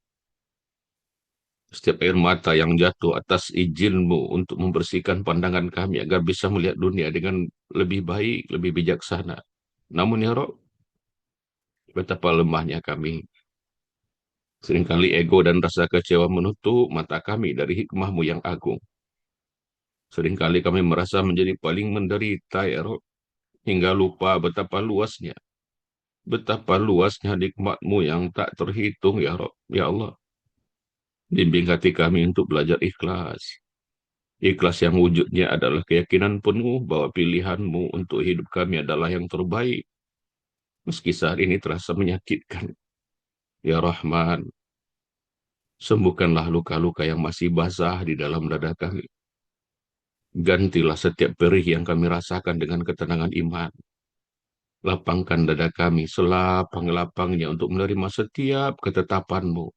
Setiap air mata yang jatuh atas izinmu untuk membersihkan pandangan kami agar bisa melihat dunia dengan lebih baik, lebih bijaksana. Namun, ya Rob, betapa lemahnya kami. Seringkali ego dan rasa kecewa menutup mata kami dari hikmahmu yang agung. Seringkali kami merasa menjadi paling menderita, ya Rob, hingga lupa betapa luasnya nikmatmu yang tak terhitung, ya Rob, ya Allah. Bimbing hati kami untuk belajar ikhlas. Ikhlas yang wujudnya adalah keyakinan penuh bahwa pilihanmu untuk hidup kami adalah yang terbaik. Meski saat ini terasa menyakitkan. Ya Rahman, sembuhkanlah luka-luka yang masih basah di dalam dada kami. Gantilah setiap perih yang kami rasakan dengan ketenangan iman. Lapangkan dada kami selapang-lapangnya untuk menerima setiap ketetapanmu,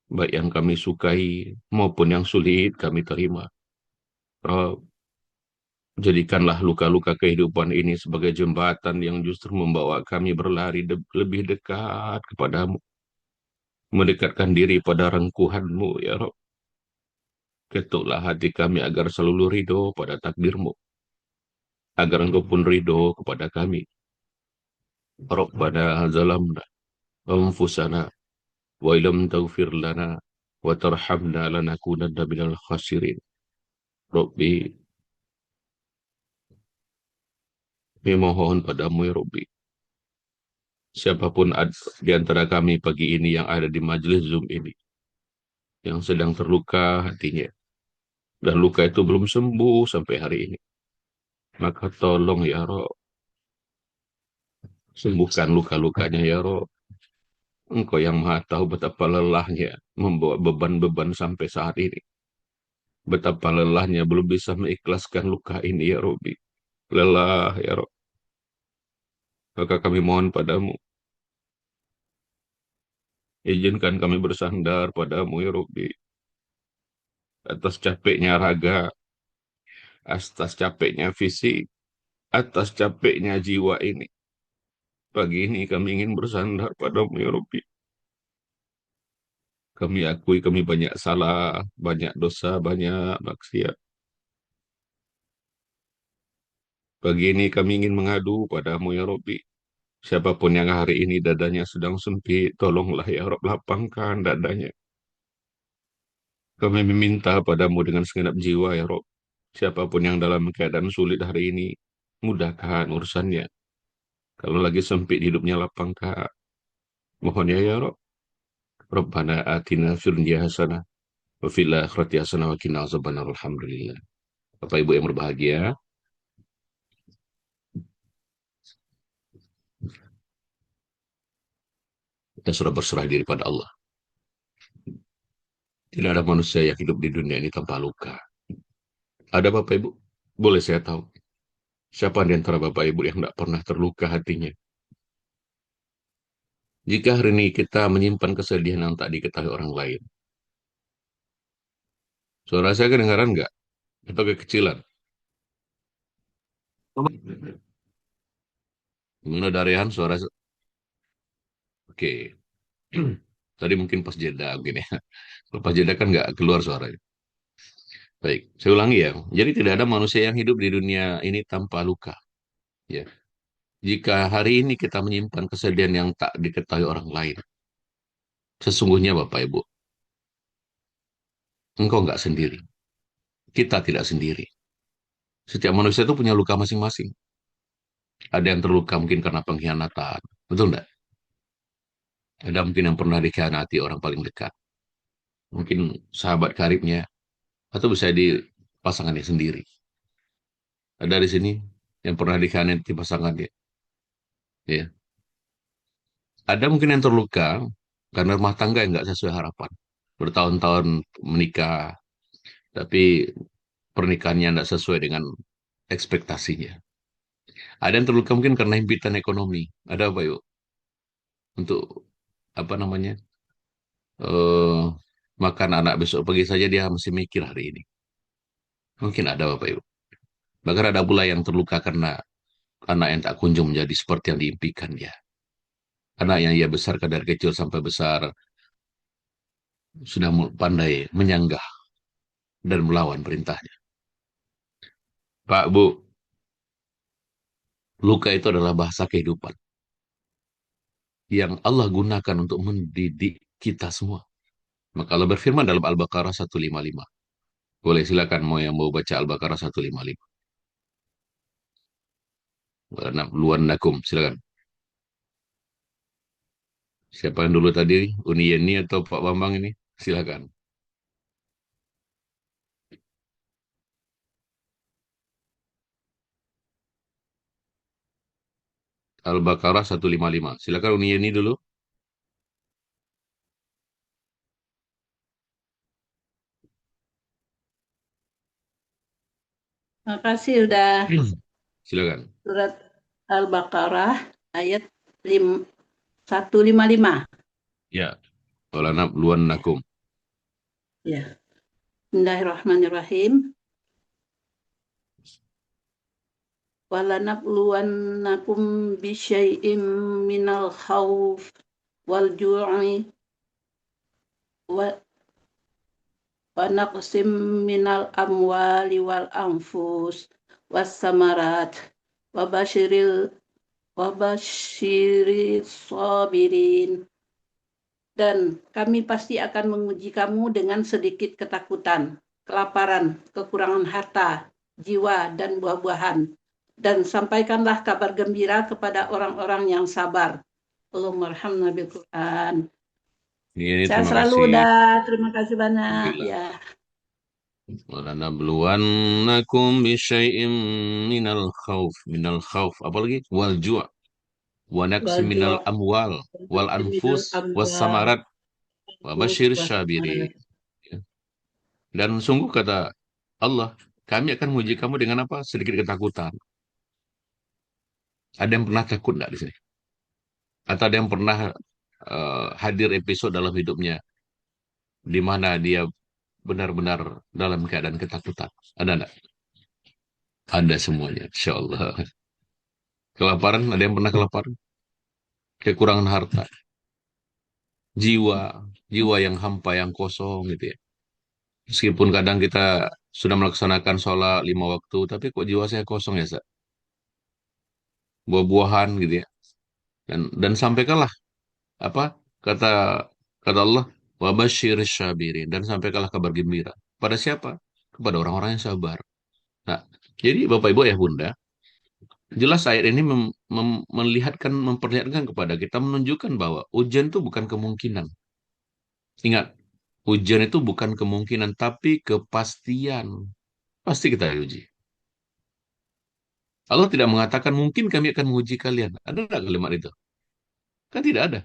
baik yang kami sukai maupun yang sulit kami terima. Rob, jadikanlah luka-luka kehidupan ini sebagai jembatan yang justru membawa kami berlari lebih dekat kepadamu, mendekatkan diri pada rengkuhanmu, ya Rob. Ketuklah hati kami agar selalu ridho pada takdirmu, agar engkau pun ridho kepada kami. Rabbana zalamna anfusana wa ilam taghfir lana wa tarhamna lanakunanna minal khasirin. Rabbi, kami mohon padamu, ya Rabbi. Siapapun di antara kami pagi ini yang ada di majelis Zoom ini, yang sedang terluka hatinya, dan luka itu belum sembuh sampai hari ini, maka tolong, ya Rob, sembuhkan luka-lukanya, ya Rob. Engkau yang maha tahu betapa lelahnya membawa beban-beban sampai saat ini. Betapa lelahnya belum bisa mengikhlaskan luka ini, ya Rabbi. Lelah, ya Rob. Maka kami mohon padamu, izinkan kami bersandar padamu, ya Rabbi. Atas capeknya raga, atas capeknya fisik, atas capeknya jiwa ini. Pagi ini kami ingin bersandar padamu, ya Rabbi. Kami akui kami banyak salah, banyak dosa, banyak maksiat. Pagi ini kami ingin mengadu padamu, ya Rabbi. Siapapun yang hari ini dadanya sedang sempit, tolonglah, ya Rob, lapangkan dadanya. Kami meminta padamu dengan segenap jiwa, ya Rob. Siapapun yang dalam keadaan sulit hari ini, mudahkan urusannya. Kalau lagi sempit hidupnya, lapangkan. Mohon ya Rob. Rabbana atina fid dunya hasanah wa fil akhirati hasanah wa qina azabannar. Alhamdulillah. Bapak Ibu yang berbahagia, kita sudah berserah diri pada Allah. Tidak ada manusia yang hidup di dunia ini tanpa luka. Ada Bapak Ibu? Boleh saya tahu? Siapa di antara Bapak Ibu yang tidak pernah terluka hatinya? Jika hari ini kita menyimpan kesedihan yang tak diketahui orang lain. Suara saya kedengaran nggak? Atau kekecilan? Gimana Darian? Suara... Oke. Tadi mungkin pas jeda begini. Kalau pas jeda kan nggak keluar suaranya. Baik, saya ulangi ya. Jadi tidak ada manusia yang hidup di dunia ini tanpa luka. Ya. Jika hari ini kita menyimpan kesedihan yang tak diketahui orang lain, sesungguhnya Bapak Ibu, engkau nggak sendiri. Kita tidak sendiri. Setiap manusia itu punya luka masing-masing. Ada yang terluka mungkin karena pengkhianatan. Betul nggak? Ada mungkin yang pernah dikhianati orang paling dekat. Mungkin sahabat karibnya. Atau bisa di pasangannya sendiri. Ada di sini yang pernah dikhianati pasangannya. Ya. Ada mungkin yang terluka karena rumah tangga yang nggak sesuai harapan. Bertahun-tahun menikah, tapi pernikahannya nggak sesuai dengan ekspektasinya. Ada yang terluka mungkin karena himpitan ekonomi. Ada apa yuk? untuk apa namanya eh makan anak besok pagi saja dia masih mikir hari ini. Mungkin ada Bapak Ibu. Bahkan ada pula yang terluka karena anak yang tak kunjung menjadi seperti yang diimpikan dia. Anak yang ia besarkan dari kecil sampai besar sudah pandai menyanggah dan melawan perintahnya. Pak, Bu, luka itu adalah bahasa kehidupan yang Allah gunakan untuk mendidik kita semua. Maka Allah berfirman dalam Al-Baqarah 155. Boleh silakan mau yang mau baca Al-Baqarah 155. Nabluwannakum, silakan. Siapa yang dulu tadi? Uni Yeni atau Pak Bambang ini? Silakan. Al-Baqarah 155. Silakan Uni Yeni dulu. Makasih udah Silakan. surat Al-Baqarah ayat 155. Ya. Wala nabluwannakum. Ya. Bismillahirrahmanirrahim. Walanabluwannakum bisyai'im minal khawf wal ju'i wa naqsim minal amwali wal anfus was samarat wa basyiri sabirin. Dan kami pasti akan menguji kamu dengan sedikit ketakutan, kelaparan, kekurangan harta, jiwa, dan buah-buahan. Dan sampaikanlah kabar gembira kepada orang-orang yang sabar. Allahumma arhamna bil Quran. Ini Saya terima selalu kasih. udah terima kasih banyak. Alhamdulillah. Ya. Walanabluwannakum bisyai'im minal khawf. Apa lagi? Wal ju' wa naqsim minal amwal wal anfus was samarat wa basyir syabirin. Dan sungguh kata Allah, kami akan menguji kamu dengan apa? Sedikit ketakutan. Ada yang pernah takut enggak di sini? Atau ada yang pernah hadir episode dalam hidupnya di mana dia benar-benar dalam keadaan ketakutan? Ada enggak? Ada semuanya, insya Allah. Kelaparan, ada yang pernah kelaparan? Kekurangan harta, jiwa yang hampa, yang kosong gitu ya. Meskipun kadang kita sudah melaksanakan sholat 5 waktu, tapi kok jiwa saya kosong ya, Sa? Buah-buahan gitu ya. Dan sampaikanlah apa kata kata Allah, wabasyir syabirin, dan sampaikanlah kabar gembira. Pada siapa? Kepada orang-orang yang sabar. Nah, jadi Bapak Ibu ya Bunda, jelas ayat ini memperlihatkan kepada kita, menunjukkan bahwa ujian itu bukan kemungkinan. Ingat, ujian itu bukan kemungkinan, tapi kepastian. Pasti kita diuji. Allah tidak mengatakan mungkin kami akan menguji kalian. Ada nggak kalimat itu? Kan tidak ada.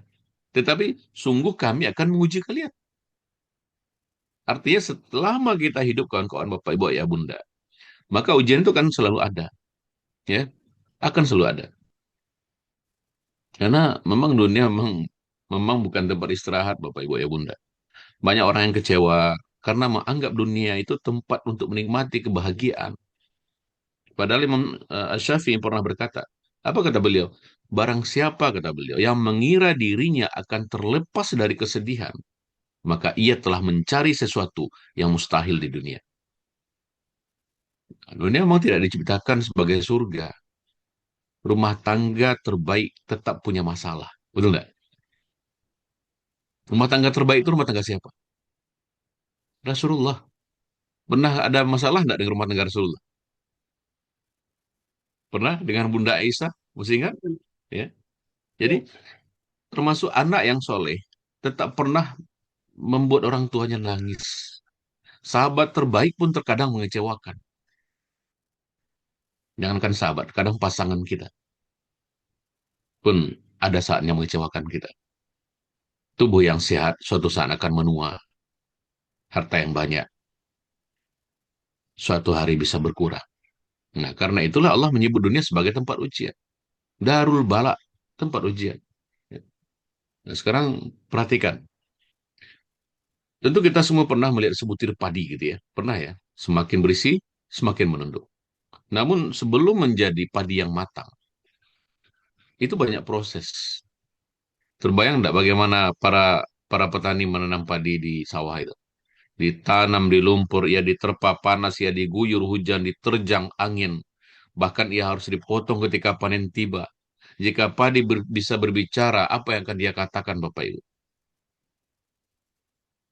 Tetapi sungguh kami akan menguji kalian. Artinya selama kita hidup kawan-kawan Bapak Ibu ya Bunda, maka ujian itu kan selalu ada. Ya, akan selalu ada. Karena memang dunia memang bukan tempat istirahat Bapak Ibu ya Bunda. Banyak orang yang kecewa karena menganggap dunia itu tempat untuk menikmati kebahagiaan. Padahal Imam Syafi'i pernah berkata, apa kata beliau? Barang siapa, kata beliau, yang mengira dirinya akan terlepas dari kesedihan, maka ia telah mencari sesuatu yang mustahil di dunia. Dunia memang tidak diciptakan sebagai surga. Rumah tangga terbaik tetap punya masalah. Betul nggak? Rumah tangga terbaik itu rumah tangga siapa? Rasulullah. Pernah ada masalah nggak dengan rumah tangga Rasulullah? Pernah dengan Bunda Aisyah? Masih ingat? Ya. Jadi termasuk anak yang soleh tetap pernah membuat orang tuanya nangis. Sahabat terbaik pun terkadang mengecewakan. Jangankan sahabat, kadang pasangan kita pun ada saatnya mengecewakan kita. Tubuh yang sehat suatu saat akan menua. Harta yang banyak suatu hari bisa berkurang. Nah, karena itulah Allah menyebut dunia sebagai tempat ujian. Darul bala, tempat ujian. Nah, sekarang perhatikan. Tentu kita semua pernah melihat sebutir padi gitu ya. Pernah ya. Semakin berisi, semakin menunduk. Namun sebelum menjadi padi yang matang, itu banyak proses. Terbayang enggak bagaimana para para petani menanam padi di sawah itu? Ditanam di lumpur, ya diterpa panas, ya diguyur hujan, diterjang angin. Bahkan ia harus dipotong ketika panen tiba. Jika padi bisa berbicara, apa yang akan dia katakan, Bapak Ibu?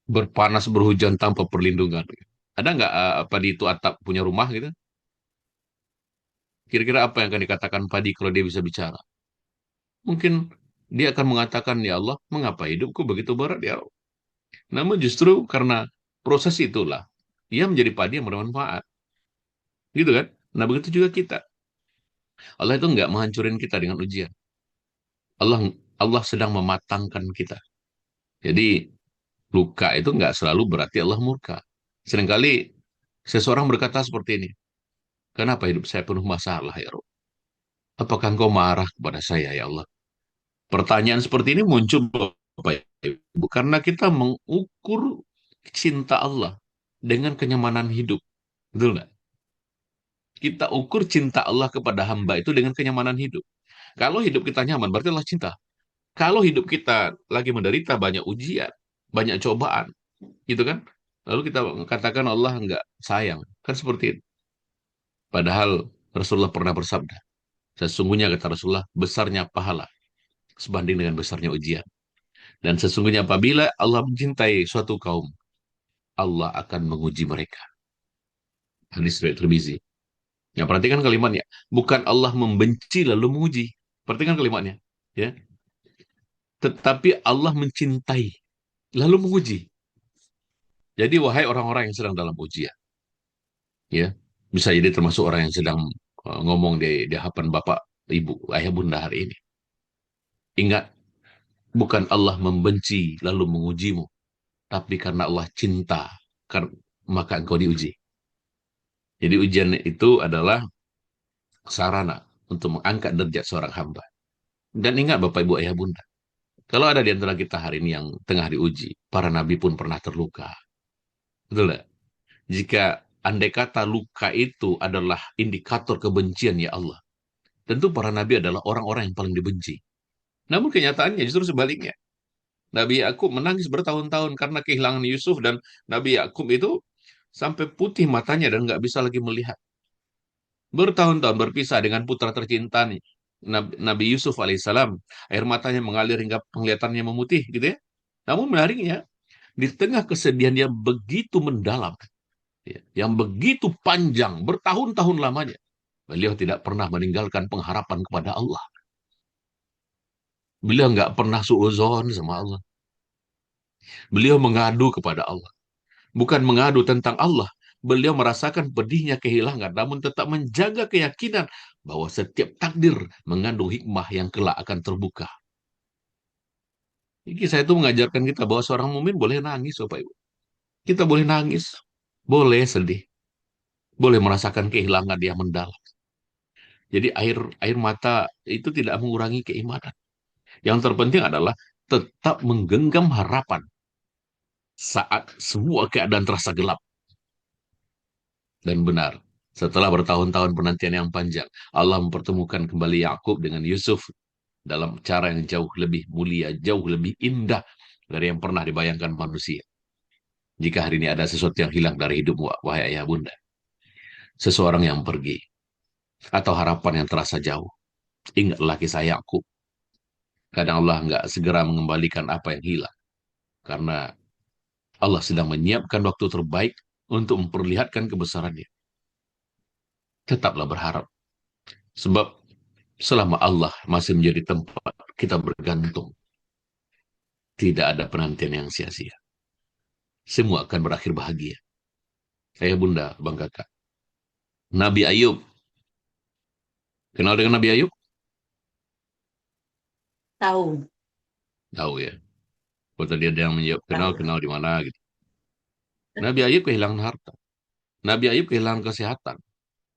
Berpanas, berhujan tanpa perlindungan. Ada nggak padi itu atap punya rumah gitu? Kira-kira apa yang akan dikatakan padi kalau dia bisa bicara? Mungkin dia akan mengatakan, ya Allah, mengapa hidupku begitu berat ya Allah? Namun justru karena proses itulah, ia menjadi padi yang bermanfaat. Gitu kan? Nah begitu juga kita. Allah itu nggak menghancurin kita dengan ujian. Allah Allah sedang mematangkan kita. Jadi luka itu nggak selalu berarti Allah murka. Seringkali seseorang berkata seperti ini, kenapa hidup saya penuh masalah ya Rob? Apakah engkau marah kepada saya ya Allah? Pertanyaan seperti ini muncul Bapak Ibu, karena kita mengukur cinta Allah dengan kenyamanan hidup. Betul nggak? Kita ukur cinta Allah kepada hamba itu dengan kenyamanan hidup. Kalau hidup kita nyaman, berarti Allah cinta. Kalau hidup kita lagi menderita banyak ujian, banyak cobaan, gitu kan? Lalu kita katakan Allah nggak sayang. Kan seperti itu. Padahal Rasulullah pernah bersabda, sesungguhnya kata Rasulullah, besarnya pahala sebanding dengan besarnya ujian. Dan sesungguhnya apabila Allah mencintai suatu kaum, Allah akan menguji mereka. Hadis riwayat Tirmizi. Ya, perhatikan kalimatnya. Bukan Allah membenci lalu menguji. Perhatikan kalimatnya. Ya. Tetapi Allah mencintai lalu menguji. Jadi wahai orang-orang yang sedang dalam ujian, ya, bisa jadi termasuk orang yang sedang ngomong di hadapan bapak, ibu, ayah, bunda hari ini. Ingat, bukan Allah membenci lalu mengujimu, tapi karena Allah cinta, maka engkau diuji. Jadi ujian itu adalah sarana untuk mengangkat derajat seorang hamba. Dan ingat Bapak Ibu Ayah Bunda, kalau ada di antara kita hari ini yang tengah diuji, para nabi pun pernah terluka. Betul nggak? Jika andai kata luka itu adalah indikator kebencian ya Allah, tentu para nabi adalah orang-orang yang paling dibenci. Namun kenyataannya justru sebaliknya. Nabi Yakub menangis bertahun-tahun karena kehilangan Yusuf, dan Nabi Yakub itu sampai putih matanya dan nggak bisa lagi melihat. Bertahun-tahun berpisah dengan putra tercintanya, Nabi Yusuf alaihissalam. Air matanya mengalir hingga penglihatannya memutih, gitu ya. Namun menariknya, di tengah kesedihan yang begitu mendalam, ya, yang begitu panjang, bertahun-tahun lamanya, beliau tidak pernah meninggalkan pengharapan kepada Allah. Beliau nggak pernah suuzon sama Allah. Beliau mengadu kepada Allah. Bukan mengadu tentang Allah. Beliau merasakan pedihnya kehilangan, namun tetap menjaga keyakinan bahwa setiap takdir mengandung hikmah yang kelak akan terbuka. Ini saya itu mengajarkan kita bahwa seorang mukmin boleh nangis, Bapak Ibu. Kita boleh nangis, boleh sedih, boleh merasakan kehilangan yang mendalam. Jadi air air mata itu tidak mengurangi keimanan. Yang terpenting adalah tetap menggenggam harapan saat semua keadaan terasa gelap. Dan benar, setelah bertahun-tahun penantian yang panjang, Allah mempertemukan kembali Yakub dengan Yusuf dalam cara yang jauh lebih mulia, jauh lebih indah dari yang pernah dibayangkan manusia. Jika hari ini ada sesuatu yang hilang dari hidupmu, wahai ayah bunda, seseorang yang pergi, atau harapan yang terasa jauh, ingatlah kisah Yakub. Kadang Allah nggak segera mengembalikan apa yang hilang, karena Allah sedang menyiapkan waktu terbaik untuk memperlihatkan kebesarannya. Tetaplah berharap. Sebab selama Allah masih menjadi tempat kita bergantung, tidak ada penantian yang sia-sia. Semua akan berakhir bahagia. Saya bunda, bang kakak. Nabi Ayub. Kenal dengan Nabi Ayub? Tahu. Tahu ya. Kalau tadi ada yang menjawab, kenal Tahu. di mana gitu. Nabi Ayub kehilangan harta. Nabi Ayub kehilangan kesehatan.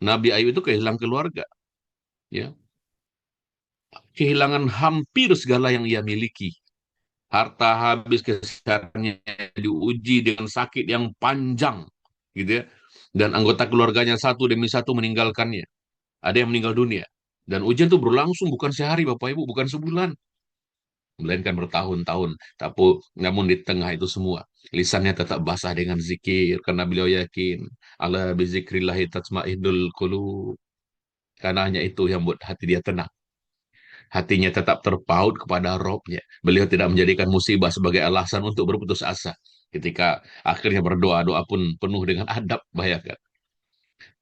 Nabi Ayub itu kehilangan keluarga. Ya. Kehilangan hampir segala yang ia miliki. harta habis, kesehatannya diuji dengan sakit yang panjang, gitu ya. Dan anggota keluarganya satu demi satu meninggalkannya. Ada yang meninggal dunia. Dan ujian itu berlangsung bukan sehari, Bapak Ibu, bukan sebulan, melainkan bertahun-tahun. Tapi namun di tengah itu semua, lisannya tetap basah dengan zikir karena beliau yakin, ala bizikrillahi tatmainnul qulub. Karena hanya itu yang buat hati dia tenang. Hatinya tetap terpaut kepada Robnya. Beliau tidak menjadikan musibah sebagai alasan untuk berputus asa. Ketika akhirnya berdoa, doa pun penuh dengan adab, bayangkan.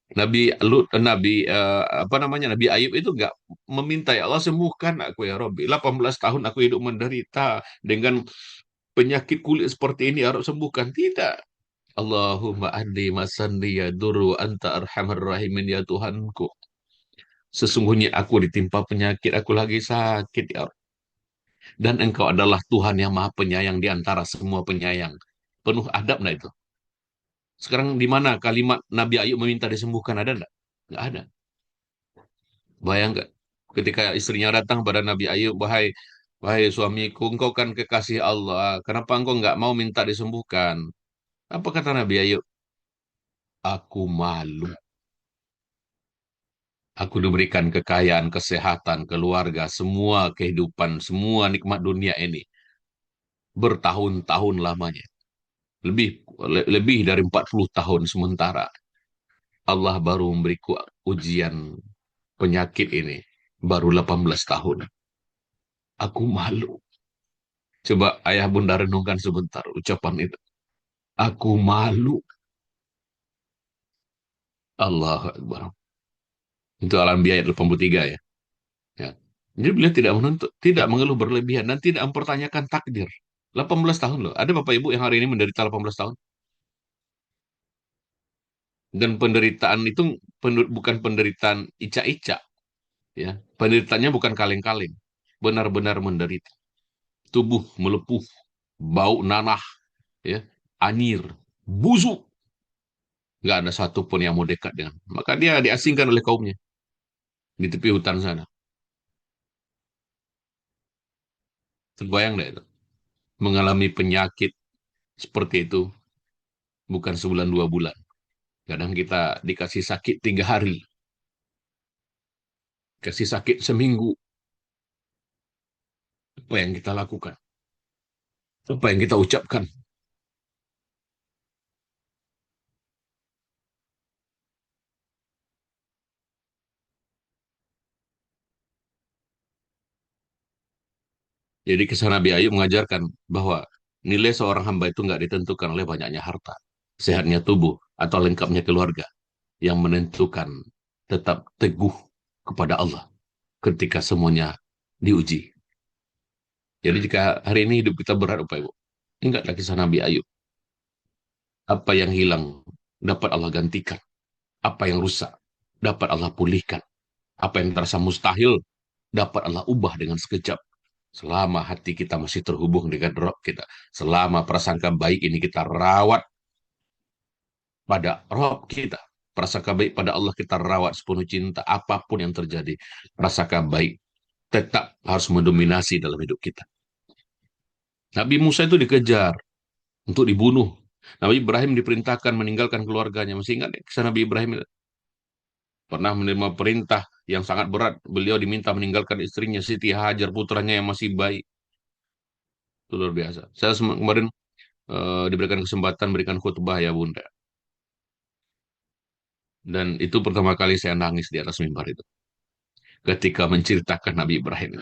Nabi Lut, apa namanya, Nabi Ayub itu nggak meminta, ya Allah sembuhkan aku ya Robbi. 18 tahun aku hidup menderita dengan penyakit kulit seperti ini, ya Rob sembuhkan. Tidak. Allahumma andi masandi ya duru anta arhamar rahimin ya Tuhanku. Sesungguhnya aku ditimpa penyakit, aku lagi sakit ya Rob. Dan engkau adalah Tuhan yang maha penyayang di antara semua penyayang. Penuh adab nah itu. Sekarang di mana kalimat Nabi Ayub meminta disembuhkan, ada enggak? Nggak ada. Bayang nggak? Ketika istrinya datang pada Nabi Ayub, wahai wahai suamiku, engkau kan kekasih Allah, kenapa engkau nggak mau minta disembuhkan? Apa kata Nabi Ayub? Aku malu. Aku diberikan kekayaan, kesehatan, keluarga, semua kehidupan, semua nikmat dunia ini. Bertahun-tahun lamanya. Lebih lebih dari 40 tahun sementara. Allah baru memberiku ujian penyakit ini. Baru 18 tahun. Aku malu. Coba ayah bunda renungkan sebentar ucapan itu. Aku malu. Allah Akbar. Itu Al-Anbiya ayat 83 ya. Ya. Jadi beliau tidak menuntut, tidak mengeluh berlebihan, dan tidak mempertanyakan takdir. 18 tahun loh. Ada Bapak Ibu yang hari ini menderita 18 tahun. Dan penderitaan itu bukan penderitaan ica-ica. Ya. Penderitaannya bukan kaleng-kaleng. Benar-benar menderita. Tubuh melepuh, bau nanah, ya, anir, busuk. Nggak ada satupun yang mau dekat dengan. Maka dia diasingkan oleh kaumnya di tepi hutan sana. Terbayang deh itu. Mengalami penyakit seperti itu bukan sebulan 2 bulan. Kadang kita dikasih sakit 3 hari, kasih sakit seminggu. Apa yang kita lakukan? Apa yang kita ucapkan? Jadi kisah Nabi Ayub mengajarkan bahwa nilai seorang hamba itu nggak ditentukan oleh banyaknya harta, sehatnya tubuh, atau lengkapnya keluarga. Yang menentukan tetap teguh kepada Allah ketika semuanya diuji. Jadi jika hari ini hidup kita berat, Bapak Ibu, ingatlah kisah Nabi Ayub. Apa yang hilang dapat Allah gantikan. Apa yang rusak dapat Allah pulihkan. Apa yang terasa mustahil dapat Allah ubah dengan sekejap. Selama hati kita masih terhubung dengan Rabb kita. Selama prasangka baik ini kita rawat pada Rabb kita. Prasangka baik pada Allah kita rawat sepenuh cinta. Apapun yang terjadi, prasangka baik tetap harus mendominasi dalam hidup kita. Nabi Musa itu dikejar untuk dibunuh. Nabi Ibrahim diperintahkan meninggalkan keluarganya. Masih ingat ya, kisah Nabi Ibrahim itu? Pernah menerima perintah yang sangat berat. Beliau diminta meninggalkan istrinya Siti Hajar, putranya yang masih bayi. Itu luar biasa. Saya kemarin diberikan kesempatan berikan khutbah ya Bunda. Dan itu pertama kali saya nangis di atas mimbar itu. Ketika menceritakan Nabi Ibrahim.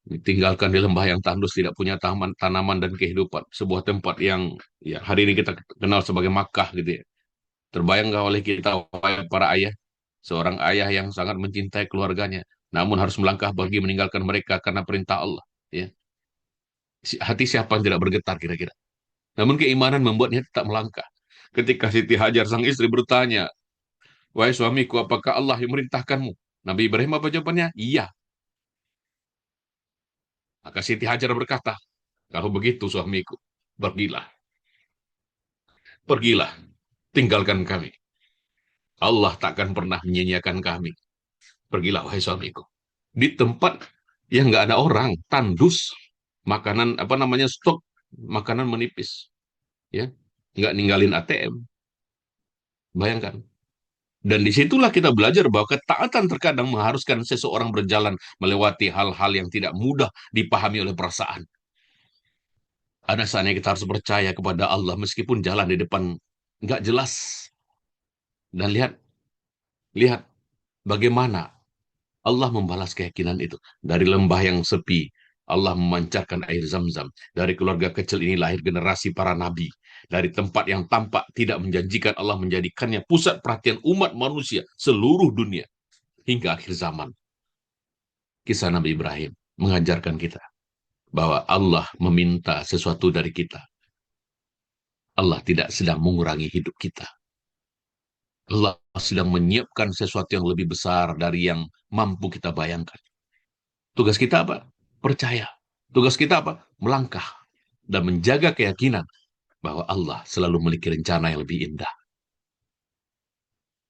Ditinggalkan di lembah yang tandus, tidak punya tanaman dan kehidupan. Sebuah tempat yang ya, hari ini kita kenal sebagai Makkah gitu ya. Terbayang nggak oleh kita para ayah? Seorang ayah yang sangat mencintai keluarganya, namun harus melangkah pergi meninggalkan mereka karena perintah Allah. Ya. Hati siapa yang tidak bergetar kira-kira? Namun keimanan membuatnya tetap melangkah. Ketika Siti Hajar sang istri bertanya, wahai suamiku, apakah Allah yang merintahkanmu? Nabi Ibrahim apa jawabannya? Iya. Maka Siti Hajar berkata, kalau begitu suamiku, pergilah. Pergilah, tinggalkan kami. Allah takkan pernah menyanyiakan kami. Pergilah wahai suamiku. Di tempat Ya nggak ada orang, tandus, makanan apa namanya stok makanan menipis, ya nggak ninggalin ATM. Bayangkan. Dan disitulah kita belajar bahwa ketaatan terkadang mengharuskan seseorang berjalan melewati hal-hal yang tidak mudah dipahami oleh perasaan. Ada saatnya kita harus percaya kepada Allah meskipun jalan di depan nggak jelas. Dan lihat, lihat bagaimana Allah membalas keyakinan itu. Dari lembah yang sepi, Allah memancarkan air zam-zam. Dari keluarga kecil ini lahir generasi para nabi. Dari tempat yang tampak tidak menjanjikan, Allah menjadikannya pusat perhatian umat manusia seluruh dunia. Hingga akhir zaman. Kisah Nabi Ibrahim mengajarkan kita bahwa Allah meminta sesuatu dari kita. Allah tidak sedang mengurangi hidup kita. Allah sedang menyiapkan sesuatu yang lebih besar dari yang mampu kita bayangkan. Tugas kita apa? Percaya. Tugas kita apa? Melangkah dan menjaga keyakinan bahwa Allah selalu memiliki rencana yang lebih indah.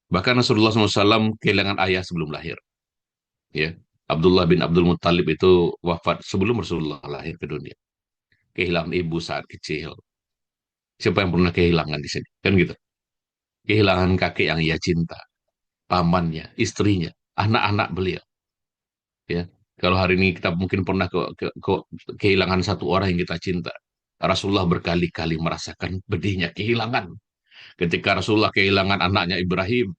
Bahkan Rasulullah SAW kehilangan ayah sebelum lahir. Ya, Abdullah bin Abdul Muttalib itu wafat sebelum Rasulullah lahir ke dunia. Kehilangan ibu saat kecil. Siapa yang pernah kehilangan di sini? Kan gitu. Kehilangan kakek yang ia cinta, pamannya, istrinya, anak-anak beliau. Ya, kalau hari ini kita mungkin pernah kehilangan satu orang yang kita cinta. Rasulullah berkali-kali merasakan pedihnya kehilangan. Ketika Rasulullah kehilangan anaknya Ibrahim,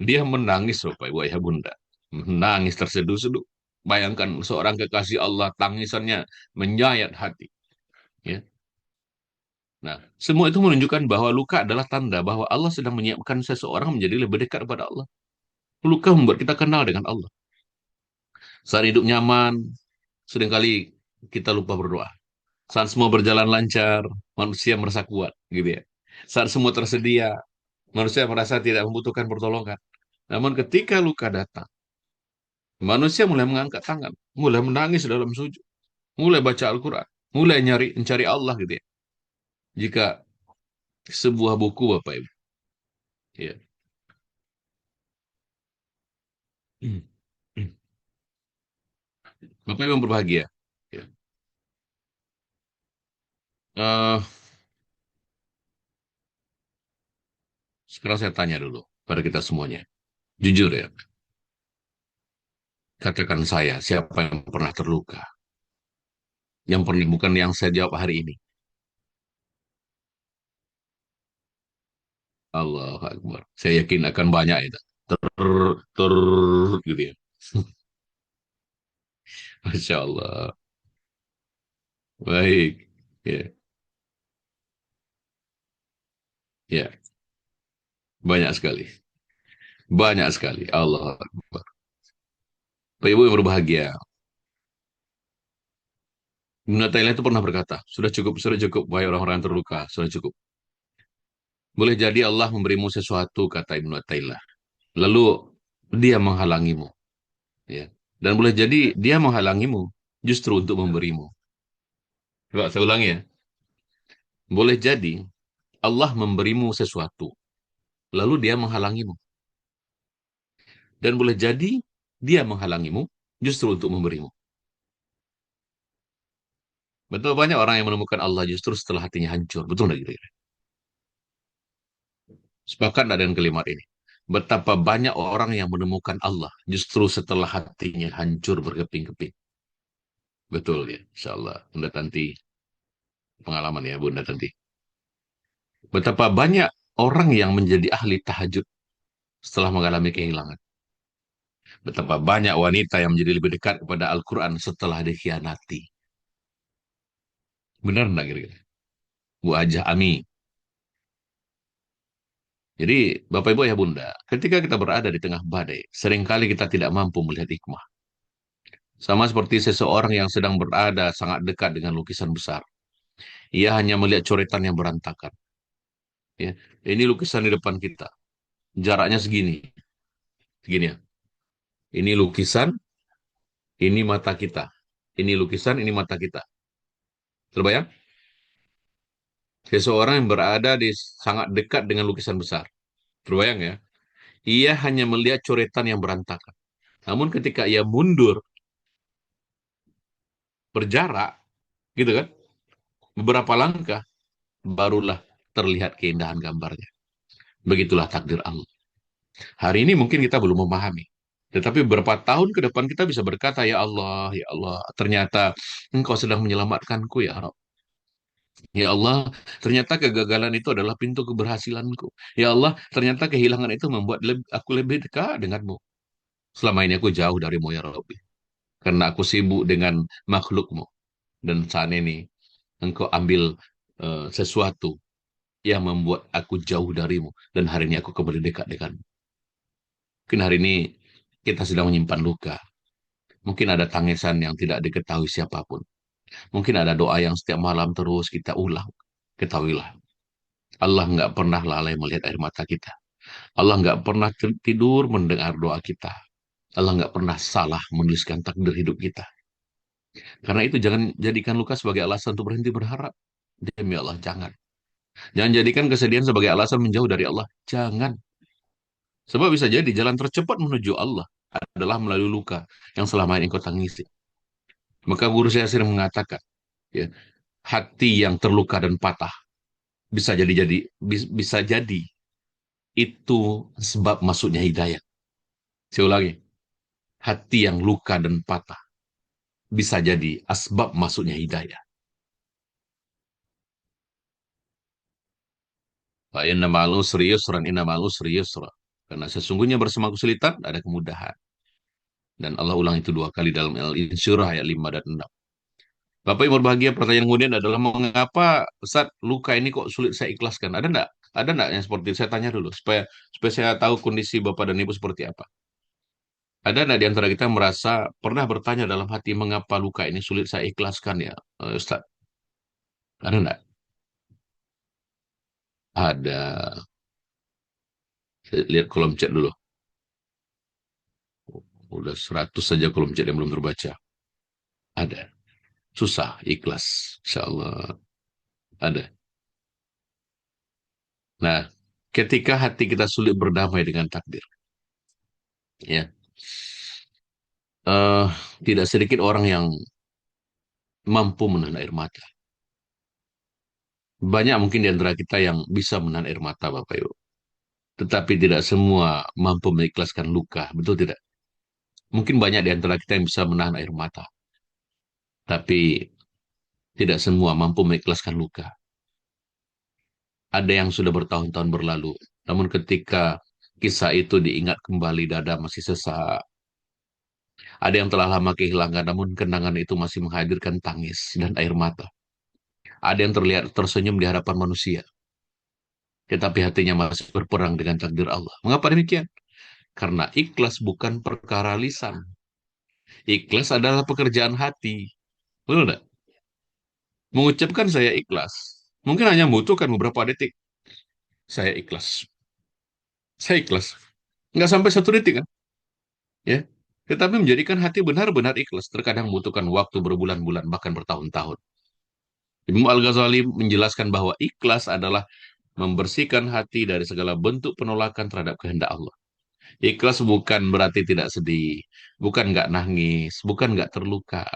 dia menangis, Bapak Ibu Ayah Bunda. Menangis terseduh-seduh. Bayangkan seorang kekasih Allah, tangisannya menyayat hati. Ya. Nah, semua itu menunjukkan bahwa luka adalah tanda bahwa Allah sedang menyiapkan seseorang menjadi lebih dekat kepada Allah. Luka membuat kita kenal dengan Allah. Saat hidup nyaman, seringkali kita lupa berdoa. Saat semua berjalan lancar, manusia merasa kuat, gitu ya. Saat semua tersedia, manusia merasa tidak membutuhkan pertolongan. Namun ketika luka datang, manusia mulai mengangkat tangan, mulai menangis dalam sujud, mulai baca Al-Quran, mulai mencari Allah, gitu ya. Jika sebuah buku, Bapak Ibu, ya. Bapak Ibu yang berbahagia, ya. Eh, Sekarang saya tanya dulu pada kita semuanya. Jujur ya, katakan saya, siapa yang pernah terluka? Yang pernah, bukan yang saya jawab hari ini. Allah Akbar. Saya yakin akan banyak itu. Ter, gitu ya. Masya Allah. Baik. Ya, ya. Banyak sekali. Banyak sekali. Allah Akbar. Bapak Ibu yang berbahagia. Ibnu Taimiyah itu pernah berkata, sudah cukup, wahai orang-orang yang terluka, sudah cukup. Boleh jadi Allah memberimu sesuatu, kata Ibnu Taimiyah. Lalu dia menghalangimu. Ya. Dan boleh jadi dia menghalangimu justru untuk memberimu. Coba saya ulangi ya. Boleh jadi Allah memberimu sesuatu, lalu dia menghalangimu. Dan boleh jadi dia menghalangimu justru untuk memberimu. Betul, banyak orang yang menemukan Allah justru setelah hatinya hancur. Betul nggak gitu? Sepakat nggak dengan kalimat ini? Betapa banyak orang yang menemukan Allah justru setelah hatinya hancur berkeping-keping. Betul ya, insya Allah. Bunda Tanti, pengalaman ya Bunda Tanti. Betapa banyak orang yang menjadi ahli tahajud setelah mengalami kehilangan. Betapa banyak wanita yang menjadi lebih dekat kepada Al-Quran setelah dikhianati. Benar enggak kira-kira? Bu Ajah Ami. Jadi, Bapak Ibu ya Bunda, ketika kita berada di tengah badai, seringkali kita tidak mampu melihat hikmah. Sama seperti seseorang yang sedang berada sangat dekat dengan lukisan besar. Ia hanya melihat coretan yang berantakan. Ya, ini lukisan di depan kita. Jaraknya segini. Segini ya. Ini lukisan, ini mata kita. Ini lukisan, ini mata kita. Terbayang? Seseorang yang berada di sangat dekat dengan lukisan besar. Terbayang ya? Ia hanya melihat coretan yang berantakan. Namun ketika ia mundur, berjarak, gitu kan? Beberapa langkah, barulah terlihat keindahan gambarnya. Begitulah takdir Allah. Hari ini mungkin kita belum memahami. Tetapi beberapa tahun ke depan kita bisa berkata, ya Allah, ternyata Engkau sedang menyelamatkanku ya Rabb. Ya Allah, ternyata kegagalan itu adalah pintu keberhasilanku. Ya Allah, ternyata kehilangan itu membuat aku lebih dekat denganmu. Selama ini aku jauh darimu ya Rabbi. Karena aku sibuk dengan makhlukmu. Dan saat ini engkau ambil sesuatu yang membuat aku jauh darimu. Dan hari ini aku kembali dekat denganmu. Mungkin hari ini kita sedang menyimpan luka. Mungkin ada tangisan yang tidak diketahui siapapun. Mungkin ada doa yang setiap malam terus kita ulang. Ketahuilah, Allah nggak pernah lalai melihat air mata kita. Allah nggak pernah tidur mendengar doa kita. Allah nggak pernah salah menuliskan takdir hidup kita. Karena itu jangan jadikan luka sebagai alasan untuk berhenti berharap. Demi Allah, jangan. Jangan jadikan kesedihan sebagai alasan menjauh dari Allah. Jangan. Sebab bisa jadi jalan tercepat menuju Allah adalah melalui luka yang selama ini engkau tangisi. Maka guru saya sering mengatakan, ya, hati yang terluka dan patah bisa jadi itu sebab masuknya hidayah. Saya ulangi, hati yang luka dan patah bisa jadi asbab masuknya hidayah. Fa inna ma'al usri yusran, inna ma'al usri yusra. Karena sesungguhnya bersama kesulitan ada kemudahan. Dan Allah ulang itu 2 kali dalam Al-Insyirah ayat 5 dan 6. Bapak yang berbahagia, pertanyaan kemudian adalah mengapa Ustaz luka ini kok sulit saya ikhlaskan? Ada enggak? Ada enggak yang seperti itu? Saya tanya dulu supaya saya tahu kondisi Bapak dan Ibu seperti apa. Ada enggak di antara kita merasa pernah bertanya dalam hati mengapa luka ini sulit saya ikhlaskan ya, Ustaz? Ada enggak? Ada. Saya lihat kolom chat dulu. Udah 100 saja kolom chat yang belum terbaca. Ada. Susah, ikhlas. Insya Allah. Ada. Nah, ketika hati kita sulit berdamai dengan takdir, ya, eh, tidak sedikit orang yang mampu menahan air mata. Banyak mungkin di antara kita yang bisa menahan air mata, Bapak Ibu. Tetapi tidak semua mampu mengikhlaskan luka, betul tidak? Mungkin banyak di antara kita yang bisa menahan air mata, tapi tidak semua mampu mengikhlaskan luka. Ada yang sudah bertahun-tahun berlalu, namun ketika kisah itu diingat kembali, dada masih sesak. Ada yang telah lama kehilangan, namun kenangan itu masih menghadirkan tangis dan air mata. Ada yang terlihat tersenyum di hadapan manusia, tetapi hatinya masih berperang dengan takdir Allah. Mengapa demikian? Karena ikhlas bukan perkara lisan. Ikhlas adalah pekerjaan hati. Betul tidak? Mengucapkan saya ikhlas, mungkin hanya membutuhkan beberapa detik. Saya ikhlas. Saya ikhlas. Nggak sampai 1 detik kan? Ya. Tetapi menjadikan hati benar-benar ikhlas terkadang membutuhkan waktu berbulan-bulan, bahkan bertahun-tahun. Imam Al-Ghazali menjelaskan bahwa ikhlas adalah membersihkan hati dari segala bentuk penolakan terhadap kehendak Allah. Ikhlas bukan berarti tidak sedih, bukan nggak nangis, bukan nggak terluka.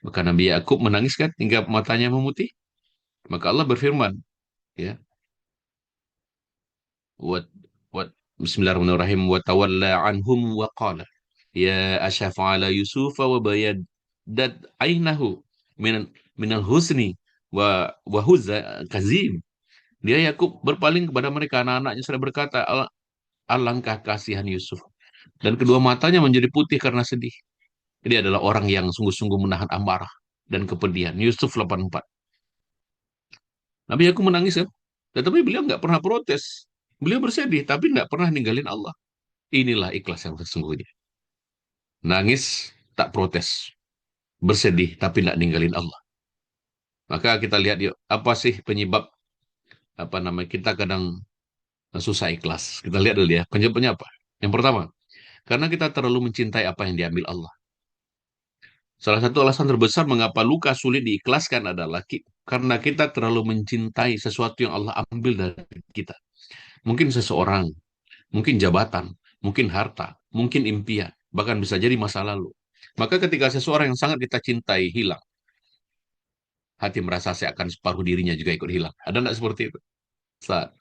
Maka Nabi Yakub menangis kan hingga matanya memutih. Maka Allah berfirman, ya, wa wa Bismillahirrahmanirrahim, wa tawalla anhum wa qala ya asyafa ala yusufa wa bayaddat ainahu min minal husni wa huzza kazim. Dia Yakub berpaling kepada mereka, anak-anaknya sudah berkata, alangkah kasihan Yusuf. Dan kedua matanya menjadi putih karena sedih. Dia adalah orang yang sungguh-sungguh menahan amarah dan kepedihan. Yusuf 84. Nabi Yakub menangis kan? Tetapi beliau nggak pernah protes. Beliau bersedih, tapi nggak pernah ninggalin Allah. Inilah ikhlas yang sesungguhnya. Nangis, tak protes. Bersedih, tapi nggak ninggalin Allah. Maka kita lihat yuk, apa sih penyebab kita kadang susah ikhlas. Kita lihat dulu ya, penyebabnya apa? Yang pertama, karena kita terlalu mencintai apa yang diambil Allah. Salah satu alasan terbesar mengapa luka sulit diikhlaskan adalah karena kita terlalu mencintai sesuatu yang Allah ambil dari kita. Mungkin seseorang, mungkin jabatan, mungkin harta, mungkin impian, bahkan bisa jadi masa lalu. Maka ketika seseorang yang sangat kita cintai hilang, hati merasa seakan separuh dirinya juga ikut hilang. Ada nggak seperti itu? Saat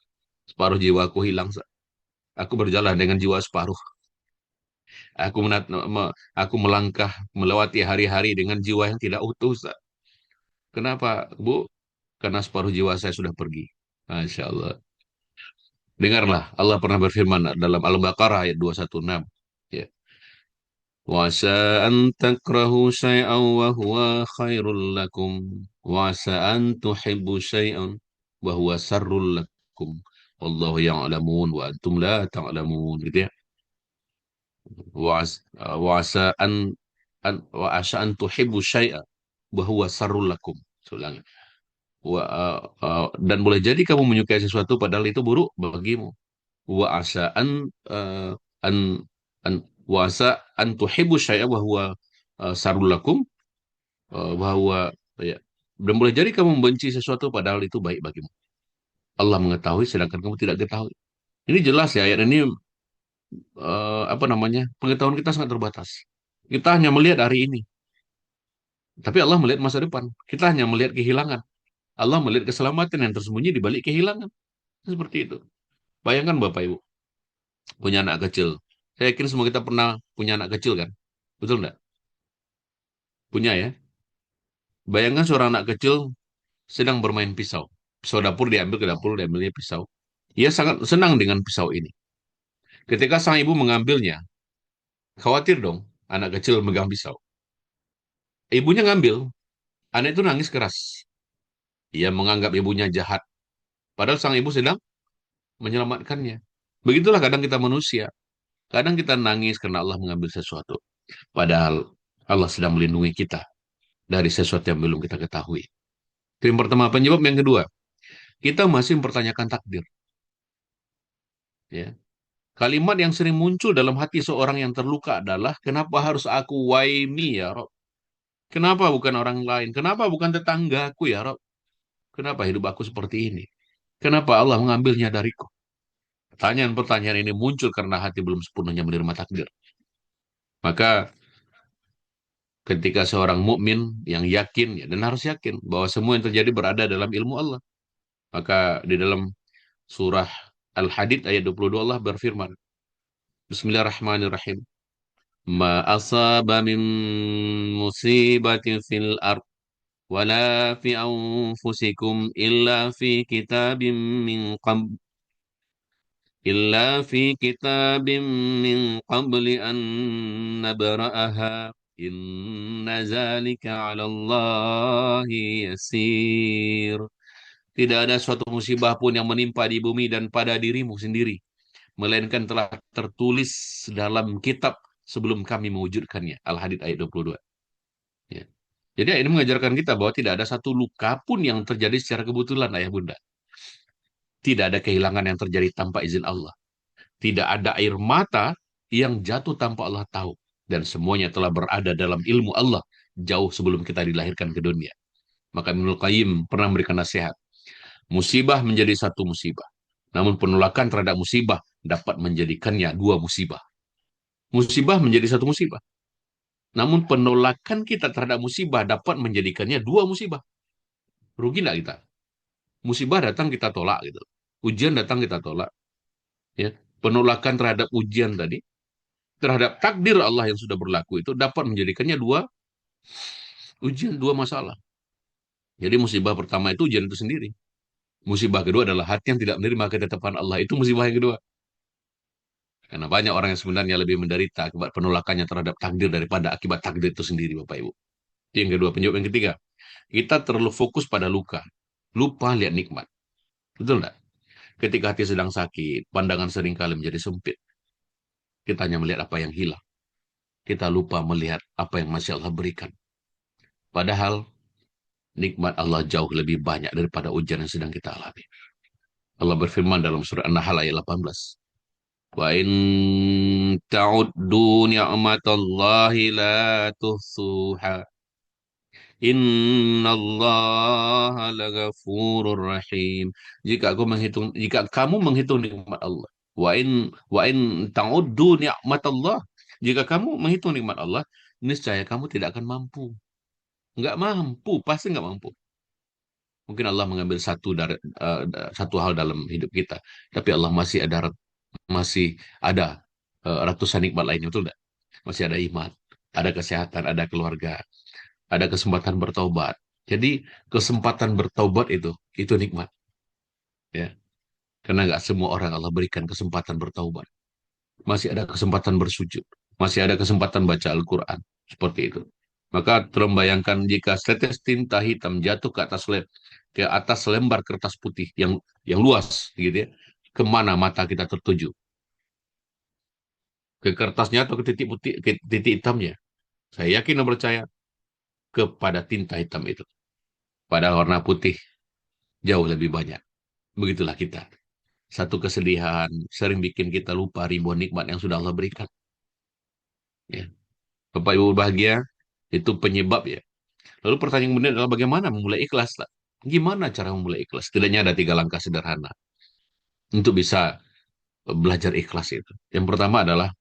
separuh jiwaku hilang, aku berjalan dengan jiwa separuh. Aku aku melangkah melewati hari-hari dengan jiwa yang tidak utuh. Kenapa, Bu? Karena separuh jiwa saya sudah pergi. Masya Allah. Dengarlah, Allah pernah berfirman dalam Al-Baqarah ayat 216. Ya. Wasa an takrahu syai'an wa huwa khairul lakum. Wasa an tuhibbu syai'an wa huwa sarrul lakum. Wallahu ya'lamun wa antum la ta'lamun. Gitu ya. Wasa wa asa an tuhibbu syai'an wa huwa sarrul lakum. Ulangi. Dan boleh jadi kamu menyukai sesuatu padahal itu buruk bagimu. Wa asa an an wa asa an tuhibbu syai'a wa huwa sarrul lakum wa huwa ya. Dan boleh jadi kamu membenci sesuatu padahal itu baik bagimu. Allah mengetahui sedangkan kamu tidak ketahui. Ini jelas ya ayat ini apa namanya? Pengetahuan kita sangat terbatas. Kita hanya melihat hari ini, tapi Allah melihat masa depan. Kita hanya melihat kehilangan. Allah melihat keselamatan yang tersembunyi di balik kehilangan. Seperti itu. Bayangkan Bapak Ibu, punya anak kecil. Saya yakin semua kita pernah punya anak kecil kan? Betul nggak? Punya ya? Bayangkan seorang anak kecil sedang bermain pisau. Pisau dapur diambil ke dapur, diambilnya pisau. Ia sangat senang dengan pisau ini. Ketika sang ibu mengambilnya, khawatir dong anak kecil megang pisau. Ibunya ngambil, anak itu nangis keras. Ia menganggap ibunya jahat. Padahal sang ibu sedang menyelamatkannya. Begitulah kadang kita manusia. Kadang kita nangis karena Allah mengambil sesuatu. Padahal Allah sedang melindungi kita dari sesuatu yang belum kita ketahui. Itu yang pertama. Penyebab yang kedua, kita masih mempertanyakan takdir. Ya. Kalimat yang sering muncul dalam hati seorang yang terluka adalah, kenapa harus aku, why me ya Rob? Kenapa bukan orang lain? Kenapa bukan tetanggaku ya Rob? Kenapa hidup aku seperti ini? Kenapa Allah mengambilnya dariku? Pertanyaan-pertanyaan ini muncul karena hati belum sepenuhnya menerima takdir. Maka ketika seorang mukmin yang yakin ya, dan harus yakin bahwa semua yang terjadi berada dalam ilmu Allah. Maka di dalam surah Al-Hadid ayat 22 Allah berfirman, Bismillahirrahmanirrahim. Ma asaba min musibatin fil ard wala fi anfusikum illa fi kitabim min qabli an nabra'aha inna zalika 'ala Allahi yasir. Tidak ada suatu musibah pun yang menimpa di bumi dan pada dirimu sendiri, melainkan telah tertulis dalam kitab sebelum kami mewujudkannya. Al-Hadid ayat 22. Ya. Jadi ini mengajarkan kita bahwa tidak ada satu luka pun yang terjadi secara kebetulan, ayah bunda. Tidak ada kehilangan yang terjadi tanpa izin Allah. Tidak ada air mata yang jatuh tanpa Allah tahu. Dan semuanya telah berada dalam ilmu Allah jauh sebelum kita dilahirkan ke dunia. Maka Ibnul Qayyim pernah memberikan nasihat. Musibah menjadi satu musibah. Namun penolakan terhadap musibah dapat menjadikannya dua musibah. Musibah menjadi satu musibah. Namun penolakan kita terhadap musibah dapat menjadikannya dua musibah. Rugi nggak kita? Musibah datang kita tolak gitu. Ujian datang kita tolak. Ya. Penolakan terhadap ujian tadi, terhadap takdir Allah yang sudah berlaku itu dapat menjadikannya dua ujian, dua masalah. Jadi musibah pertama itu ujian itu sendiri. Musibah kedua adalah hati yang tidak menerima ketetapan Allah. Itu musibah yang kedua. Karena banyak orang yang sebenarnya lebih menderita akibat penolakannya terhadap takdir daripada akibat takdir itu sendiri, Bapak Ibu. Itu yang kedua. Penyebab yang ketiga, kita terlalu fokus pada luka. Lupa lihat nikmat. Betul nggak? Ketika hati sedang sakit, pandangan seringkali menjadi sempit. Kita hanya melihat apa yang hilang. Kita lupa melihat apa yang masih Allah berikan. Padahal nikmat Allah jauh lebih banyak daripada ujian yang sedang kita alami. Allah berfirman dalam surah An-Nahl ayat 18. Wa in ta'uddu ni'matallahi la tuhsuha. Innallaha laghafurur rahim. Jika kamu menghitung nikmat Allah, wa in ta'uddu ni'matallah. Jika kamu menghitung nikmat Allah, niscaya kamu tidak akan mampu. Enggak mampu, pasti enggak mampu. Mungkin Allah mengambil satu hal dalam hidup kita, tapi Allah masih ada ratusan nikmat lainnya, betul nggak? Masih ada iman, ada kesehatan, ada keluarga, ada kesempatan bertobat. Jadi kesempatan bertobat itu nikmat, ya. Karena nggak semua orang Allah berikan kesempatan bertaubat. Masih ada kesempatan bersujud, masih ada kesempatan baca Al-Quran, seperti itu. Maka tolong bayangkan jika setetes tinta hitam jatuh ke atas lembar kertas putih yang luas, gitu ya, kemana mata kita tertuju? Ke kertasnya atau ke titik putih, ke titik hitamnya? Saya yakin dan percaya kepada tinta hitam itu. Pada warna putih jauh lebih banyak. Begitulah kita. Satu kesedihan sering bikin kita lupa ribuan nikmat yang sudah Allah berikan. Ya. Bapak Ibu bahagia, itu penyebab ya. Lalu pertanyaan kemudian adalah bagaimana memulai ikhlas, lah? Gimana cara memulai ikhlas? Setidaknya ada 3 langkah sederhana untuk bisa belajar ikhlas itu. Yang pertama adalah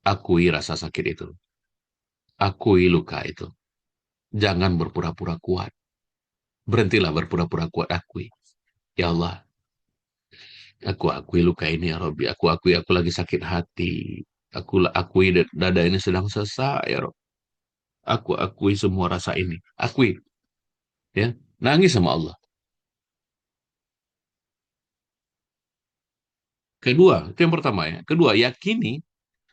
akui rasa sakit itu. Akui luka itu. Jangan berpura-pura kuat. Berhentilah berpura-pura kuat, akui. Ya Allah, aku akui luka ini ya Rabbi. Aku akui aku lagi sakit hati. Aku akui dada ini sedang sesak ya Rabbi. Aku akui semua rasa ini. Akui. Ya. Nangis sama Allah. Kedua, itu yang pertama ya. Kedua, yakini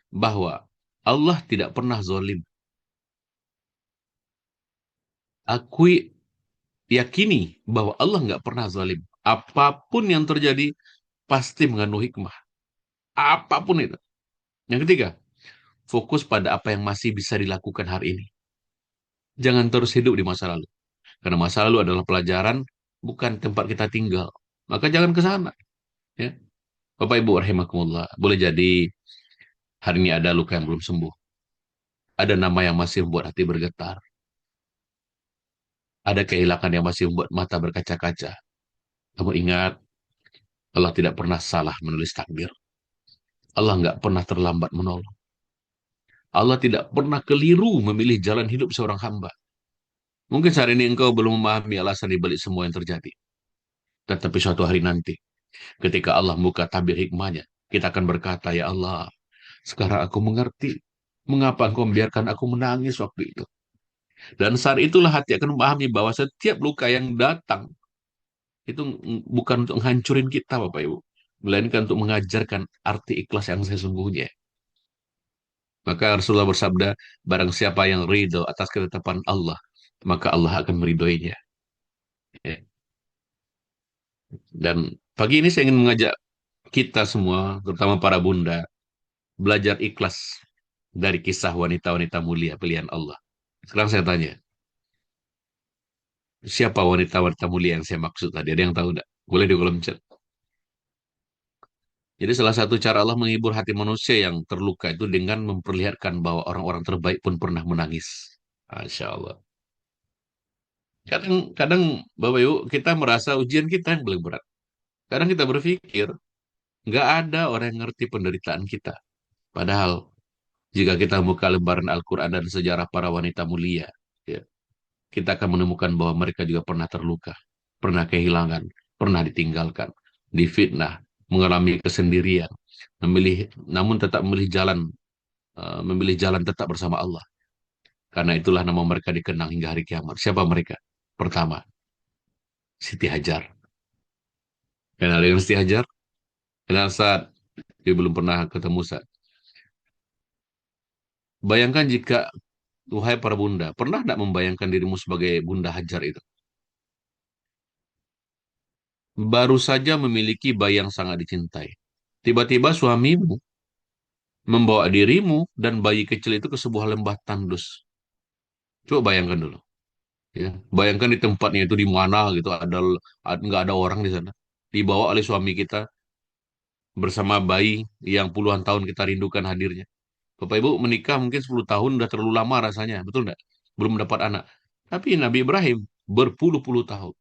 bahwa Allah tidak pernah zalim. Akui, yakini bahwa Allah nggak pernah zalim. Apapun yang terjadi pasti mengandung hikmah. Apapun itu. Yang ketiga, fokus pada apa yang masih bisa dilakukan hari ini. Jangan terus hidup di masa lalu. Karena masa lalu adalah pelajaran, bukan tempat kita tinggal. Maka jangan ke sana. Ya. Bapak Ibu rahimakumullah. Boleh jadi hari ini ada luka yang belum sembuh. Ada nama yang masih membuat hati bergetar. Ada kehilangan yang masih membuat mata berkaca-kaca. Kamu ingat, Allah tidak pernah salah menulis takdir. Allah nggak pernah terlambat menolong. Allah tidak pernah keliru memilih jalan hidup seorang hamba. Mungkin saat ini engkau belum memahami alasan di balik semua yang terjadi. Tetapi suatu hari nanti, ketika Allah membuka tabir hikmahnya, kita akan berkata, ya Allah, sekarang aku mengerti mengapa engkau membiarkan aku menangis waktu itu. Dan saat itulah hati akan memahami bahwa setiap luka yang datang, itu bukan untuk menghancurin kita, Bapak Ibu. Melainkan untuk mengajarkan arti ikhlas yang sesungguhnya. Maka Rasulullah bersabda, barang siapa yang ridho atas ketetapan Allah, maka Allah akan meridhoinya. Ya. Dan pagi ini saya ingin mengajak kita semua, terutama para bunda, belajar ikhlas dari kisah wanita-wanita mulia pilihan Allah. Sekarang saya tanya, siapa wanita-wanita mulia yang saya maksud tadi? Ada yang tahu enggak? Boleh di kolom chat. Jadi salah satu cara Allah menghibur hati manusia yang terluka itu dengan memperlihatkan bahwa orang-orang terbaik pun pernah menangis. Masya Allah. Kadang Bapak Ibu, kita merasa ujian kita yang paling berat. Kadang kita berpikir, nggak ada orang yang ngerti penderitaan kita. Padahal, jika kita buka lembaran Al-Quran dan sejarah para wanita mulia, ya, kita akan menemukan bahwa mereka juga pernah terluka, pernah kehilangan, pernah ditinggalkan, difitnah, mengalami kesendirian, namun tetap memilih jalan tetap bersama Allah. Karena itulah nama mereka dikenang hingga hari kiamat. Siapa mereka? Pertama, Siti Hajar. Kenal dengan Siti Hajar? Kenal saat dia belum pernah ketemu saat. Bayangkan jika, wahai para bunda, pernah tidak membayangkan dirimu sebagai Bunda Hajar itu? Baru saja memiliki bayi yang sangat dicintai. Tiba-tiba suamimu membawa dirimu dan bayi kecil itu ke sebuah lembah tandus. Coba bayangkan dulu. Ya, bayangkan di tempatnya itu di mana gitu, nggak ada orang di sana. Dibawa oleh suami kita bersama bayi yang puluhan tahun kita rindukan hadirnya. Bapak Ibu menikah mungkin 10 tahun udah terlalu lama rasanya, betul nggak? Belum mendapat anak. Tapi Nabi Ibrahim berpuluh-puluh tahun.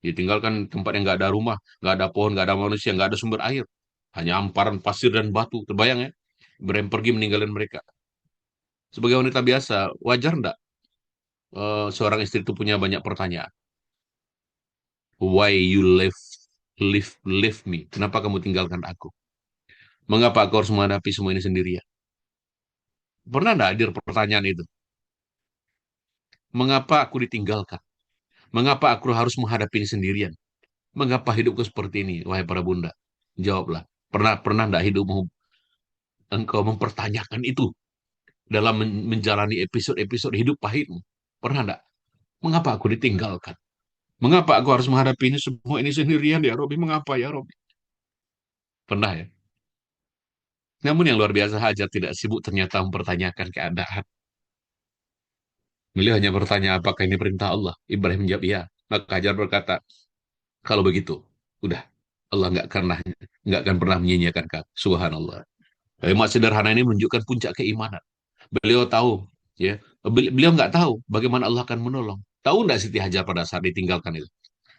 Ditinggalkan tempat yang nggak ada rumah, nggak ada pohon, nggak ada manusia, nggak ada sumber air. Hanya hamparan pasir dan batu. Terbayang ya? Ibrahim pergi meninggalkan mereka. Sebagai wanita biasa, wajar nggak seorang istri itu punya banyak pertanyaan? Why you leave me? Kenapa kamu tinggalkan aku? Mengapa aku harus menghadapi semua ini sendirian? Pernah nggak hadir pertanyaan itu? Mengapa aku ditinggalkan? Mengapa aku harus menghadapi ini sendirian? Mengapa hidupku seperti ini, wahai para bunda? Jawablah. Pernah nggak hidupmu engkau mempertanyakan itu dalam menjalani episode-episode hidup pahitmu? Pernah nggak? Mengapa aku ditinggalkan? Mengapa aku harus menghadapi ini semua ini sendirian, ya Robi? Mengapa ya Robi? Pernah ya? Namun yang luar biasa, Hajar tidak sibuk ternyata mempertanyakan keadaan. Beliau hanya bertanya, apakah ini perintah Allah? Ibrahim menjawab, iya. Maka Hajar berkata, kalau begitu, udah. Allah nggak akan pernah menyia-nyiakan kamu. Subhanallah. Kalimat sederhana ini menunjukkan puncak keimanan. Beliau tahu, ya. Beliau nggak tahu bagaimana Allah akan menolong. Tahu nggak Siti Hajar pada saat ditinggalkan itu?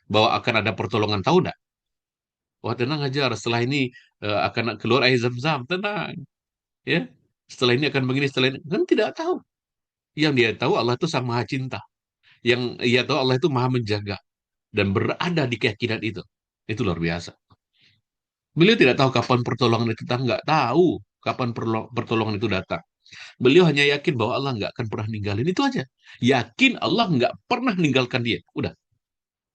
Bahwa akan ada pertolongan, tahu nggak? Wah tenang Hajar, setelah ini akan keluar air zam-zam, tenang. Ya, setelah ini akan begini, setelah ini. Kan tidak tahu. Yang dia tahu Allah itu sang maha cinta. Yang ia tahu Allah itu maha menjaga. Dan berada di keyakinan itu. Itu luar biasa. Beliau tidak tahu kapan pertolongan itu datang, nggak tahu kapan pertolongan itu datang. Beliau hanya yakin bahwa Allah nggak akan pernah ninggalin, itu aja. Yakin Allah nggak pernah ninggalkan dia. Udah.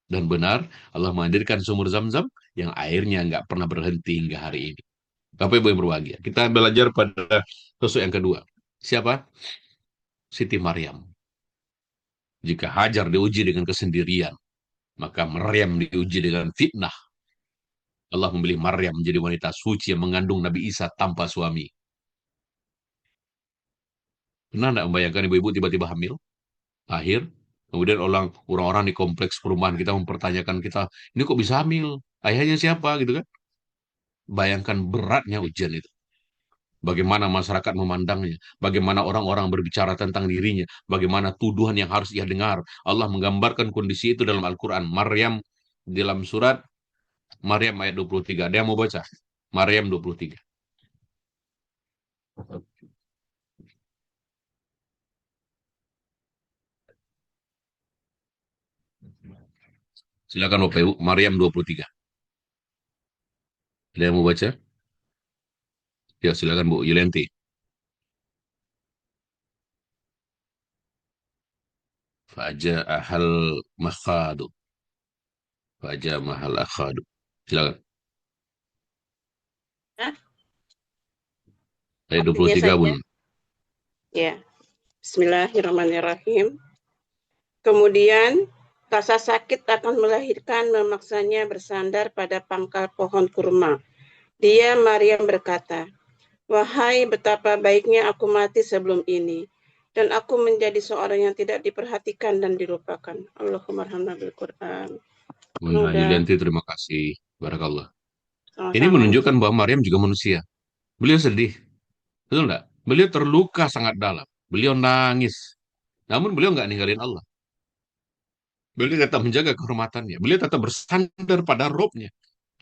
Dan benar, Allah menghadirkan sumur Zam-Zam yang airnya nggak pernah berhenti hingga hari ini. Bapak Ibu yang berbahagia. Kita belajar pada sosok yang kedua. Siapa? Siti Maryam. Jika Hajar diuji dengan kesendirian, maka Maryam diuji dengan fitnah. Allah memilih Maryam menjadi wanita suci yang mengandung Nabi Isa tanpa suami. Pernah tidak membayangkan ibu-ibu tiba-tiba hamil, lahir, kemudian orang-orang di kompleks perumahan kita mempertanyakan kita, ini kok bisa hamil? Ayahnya siapa gitu kan? Bayangkan beratnya ujian itu. Bagaimana masyarakat memandangnya, bagaimana orang-orang berbicara tentang dirinya, bagaimana tuduhan yang harus ia dengar. Allah menggambarkan kondisi itu dalam Al-Quran. Maryam dalam surat Maryam ayat 23. Ada yang mau baca? Maryam 23. Silakan Bapak Ibu, Maryam 23. Ada yang mau baca? Ya, silakan Bu Yulenti. Faja'ahal makhadu. Faja'ahal akhadu. Silakan. Hah? Ayat Artinya 23, saja. Bun. Ya. Bismillahirrahmanirrahim. Kemudian rasa sakit akan melahirkan memaksanya bersandar pada pangkal pohon kurma. Dia Maryam berkata, "Wahai betapa baiknya aku mati sebelum ini, dan aku menjadi seorang yang tidak diperhatikan dan dilupakan." Allahumma arhamna bil Quran. Bunda Udah. Yulianti, terima kasih. Barakallah. Sama-sama. Ini menunjukkan bahwa Maryam juga manusia. Beliau sedih. Betul enggak? Beliau terluka sangat dalam. Beliau nangis. Namun beliau nggak ninggalin Allah. Beliau tetap menjaga kehormatannya. Beliau tetap bersandar pada Robnya.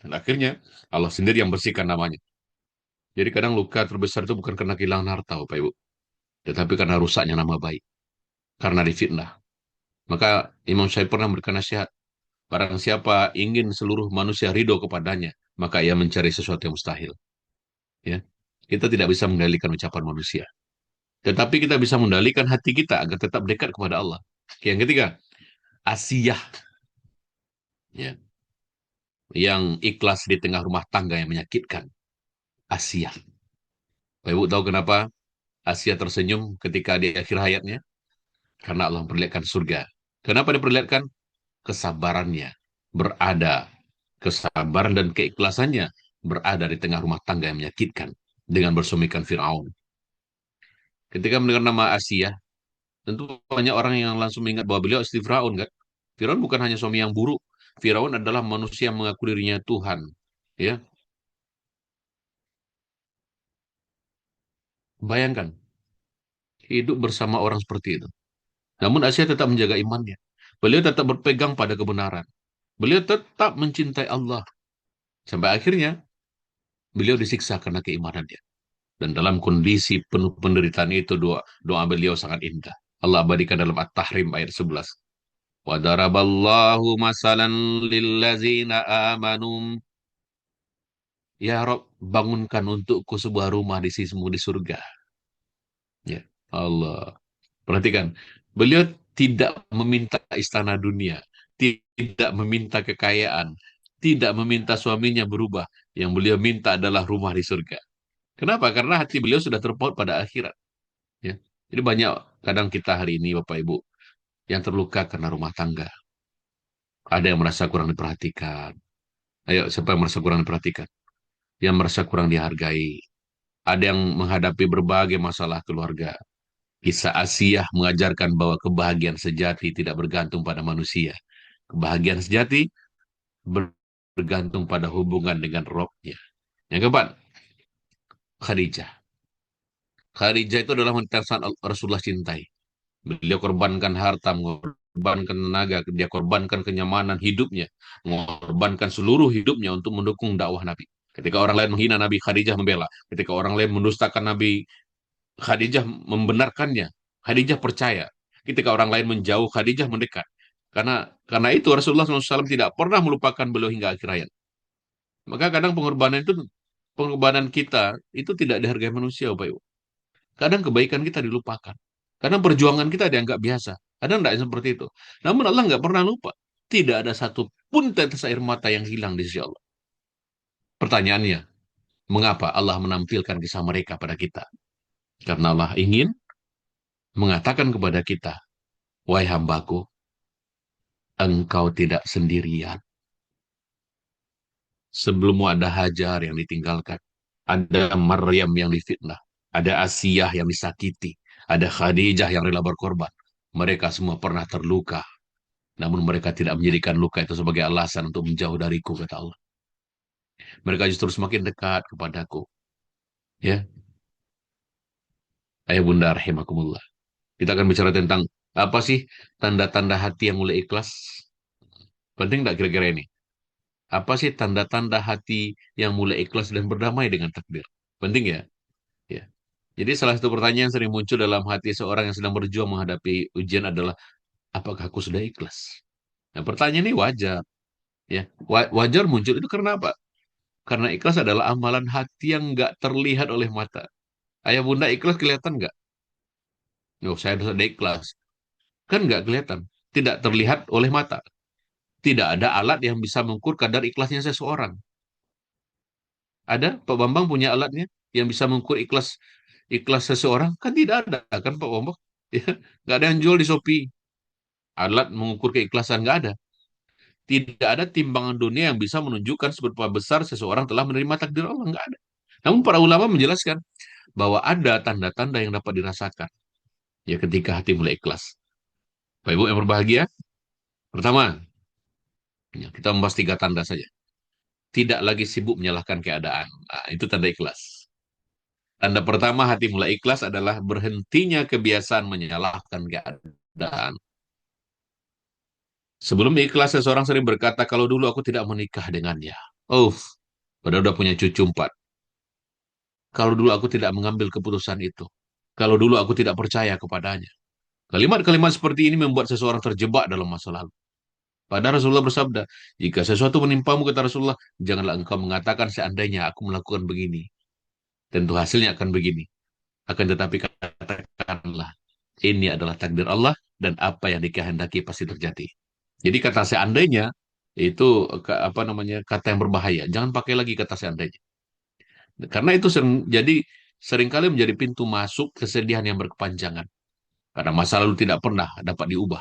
Dan akhirnya Allah sendiri yang bersihkan namanya. Jadi kadang luka terbesar itu bukan karena kehilangan harta, Bapak Ibu. Tetapi karena rusaknya nama baik. Karena difitnah. Maka Imam Syafi'i pernah memberikan nasihat. Barang siapa ingin seluruh manusia ridho kepadanya, maka ia mencari sesuatu yang mustahil. Ya, kita tidak bisa mengendalikan ucapan manusia. Tetapi kita bisa mengendalikan hati kita agar tetap dekat kepada Allah. Yang ketiga, Asiyah. Ya, yang ikhlas di tengah rumah tangga yang menyakitkan. Asiyah. Bapak Ibu tahu kenapa Asiyah tersenyum ketika di akhir hayatnya? Karena Allah memperlihatkan surga. Kenapa diperlihatkan? Kesabarannya berada, kesabaran dan keikhlasannya berada di tengah rumah tangga yang menyakitkan dengan bersuamikan Fir'aun. Ketika mendengar nama Asiyah, tentu banyak orang yang langsung mengingat bahwa beliau istri Fir'aun kan. Fir'aun bukan hanya suami yang buruk. Fir'aun adalah manusia yang mengaku dirinya Tuhan. Ya, bayangkan hidup bersama orang seperti itu. Namun Asiyah tetap menjaga imannya. Beliau tetap berpegang pada kebenaran. Beliau tetap mencintai Allah. Sampai akhirnya beliau disiksa karena keimanannya. Dan dalam kondisi penuh penderitaan itu doa beliau sangat indah. Allah abadikan dalam At-Tahrim ayat 11. Wa daraballahu masalan lillazina amanu. Ya Rob, bangunkan untukku sebuah rumah di sisimu di surga. Ya, Allah. Perhatikan, beliau tidak meminta istana dunia, tidak meminta kekayaan, tidak meminta suaminya berubah. Yang beliau minta adalah rumah di surga. Kenapa? Karena hati beliau sudah terpaut pada akhirat. Ya. Jadi banyak kadang kita hari ini, Bapak Ibu, yang terluka karena rumah tangga. Ada yang merasa kurang diperhatikan. Ayo, siapa yang merasa kurang diperhatikan? Yang merasa kurang dihargai. Ada yang menghadapi berbagai masalah keluarga. Kisah Asiyah mengajarkan bahwa kebahagiaan sejati tidak bergantung pada manusia. Kebahagiaan sejati bergantung pada hubungan dengan Rohnya. Yang keempat, Khadijah. Khadijah itu adalah wanita yang sangat Rasulullah cintai. Beliau korbankan harta, mengorbankan tenaga, dia korbankan kenyamanan hidupnya, mengorbankan seluruh hidupnya untuk mendukung dakwah Nabi. Ketika orang lain menghina Nabi, Khadijah membela. Ketika orang lain mendustakan Nabi, Khadijah membenarkannya. Khadijah percaya. Ketika orang lain menjauh, Khadijah mendekat. Karena itu Rasulullah SAW tidak pernah melupakan beliau hingga akhir hayat. Maka kadang pengorbanan kita itu tidak dihargai manusia, Bapak Ibu. Kadang kebaikan kita dilupakan. Kadang perjuangan kita dianggap biasa. Kadang tidak seperti itu. Namun Allah nggak pernah lupa. Tidak ada satu pun tetes air mata yang hilang di sisi Allah. Pertanyaannya, mengapa Allah menampilkan kisah mereka pada kita? Karena Allah ingin mengatakan kepada kita, wahai hambaku, engkau tidak sendirian. Sebelummu ada Hajar yang ditinggalkan. Ada Maryam yang difitnah. Ada Asiyah yang disakiti. Ada Khadijah yang rela berkorban. Mereka semua pernah terluka. Namun mereka tidak menjadikan luka itu sebagai alasan untuk menjauh dariku, kata Allah. Mereka justru semakin dekat kepadaku. Ya, ayah bunda rahimakumullah. Kita akan bicara tentang apa sih tanda-tanda hati yang mulai ikhlas? Penting nggak kira-kira ini? Apa sih tanda-tanda hati yang mulai ikhlas dan berdamai dengan takdir? Penting ya? Ya. Jadi salah satu pertanyaan yang sering muncul dalam hati seorang yang sedang berjuang menghadapi ujian adalah, apakah aku sudah ikhlas? Nah, pertanyaan ini wajar. Ya, wajar muncul itu karena apa? Karena ikhlas adalah amalan hati yang nggak terlihat oleh mata. Ayah bunda ikhlas kelihatan nggak? Oh, saya sudah ikhlas. Kan nggak kelihatan. Tidak terlihat oleh mata. Tidak ada alat yang bisa mengukur kadar ikhlasnya seseorang. Ada? Pak Bambang punya alatnya yang bisa mengukur ikhlas ikhlas seseorang? Kan tidak ada, kan Pak Bambang? Ya, nggak ada yang jual di Shopee. Alat mengukur keikhlasan nggak ada. Tidak ada timbangan dunia yang bisa menunjukkan seberapa besar seseorang telah menerima takdir Allah. Nggak ada. Namun para ulama menjelaskan bahwa ada tanda-tanda yang dapat dirasakan. Ya ketika hati mulai ikhlas. Bapak Ibu yang berbahagia. Pertama, ya, kita membahas 3 tanda saja. Tidak lagi sibuk menyalahkan keadaan. Nah, itu tanda ikhlas. Tanda pertama hati mulai ikhlas adalah berhentinya kebiasaan menyalahkan keadaan. Sebelum ikhlas, seseorang sering berkata, kalau dulu aku tidak menikah dengannya. Oh, padahal udah punya cucu 4. Kalau dulu aku tidak mengambil keputusan itu. Kalau dulu aku tidak percaya kepadanya. Kalimat-kalimat seperti ini membuat seseorang terjebak dalam masa lalu. Padahal Rasulullah bersabda, jika sesuatu menimpamu, kata Rasulullah, janganlah engkau mengatakan seandainya aku melakukan begini. Tentu hasilnya akan begini. Akan tetapi katakanlah, ini adalah takdir Allah dan apa yang dikehendaki pasti terjadi. Jadi kata seandainya itu kata yang berbahaya. Jangan pakai lagi kata seandainya. Karena itu seringkali menjadi pintu masuk kesedihan yang berkepanjangan. Karena masa lalu tidak pernah dapat diubah.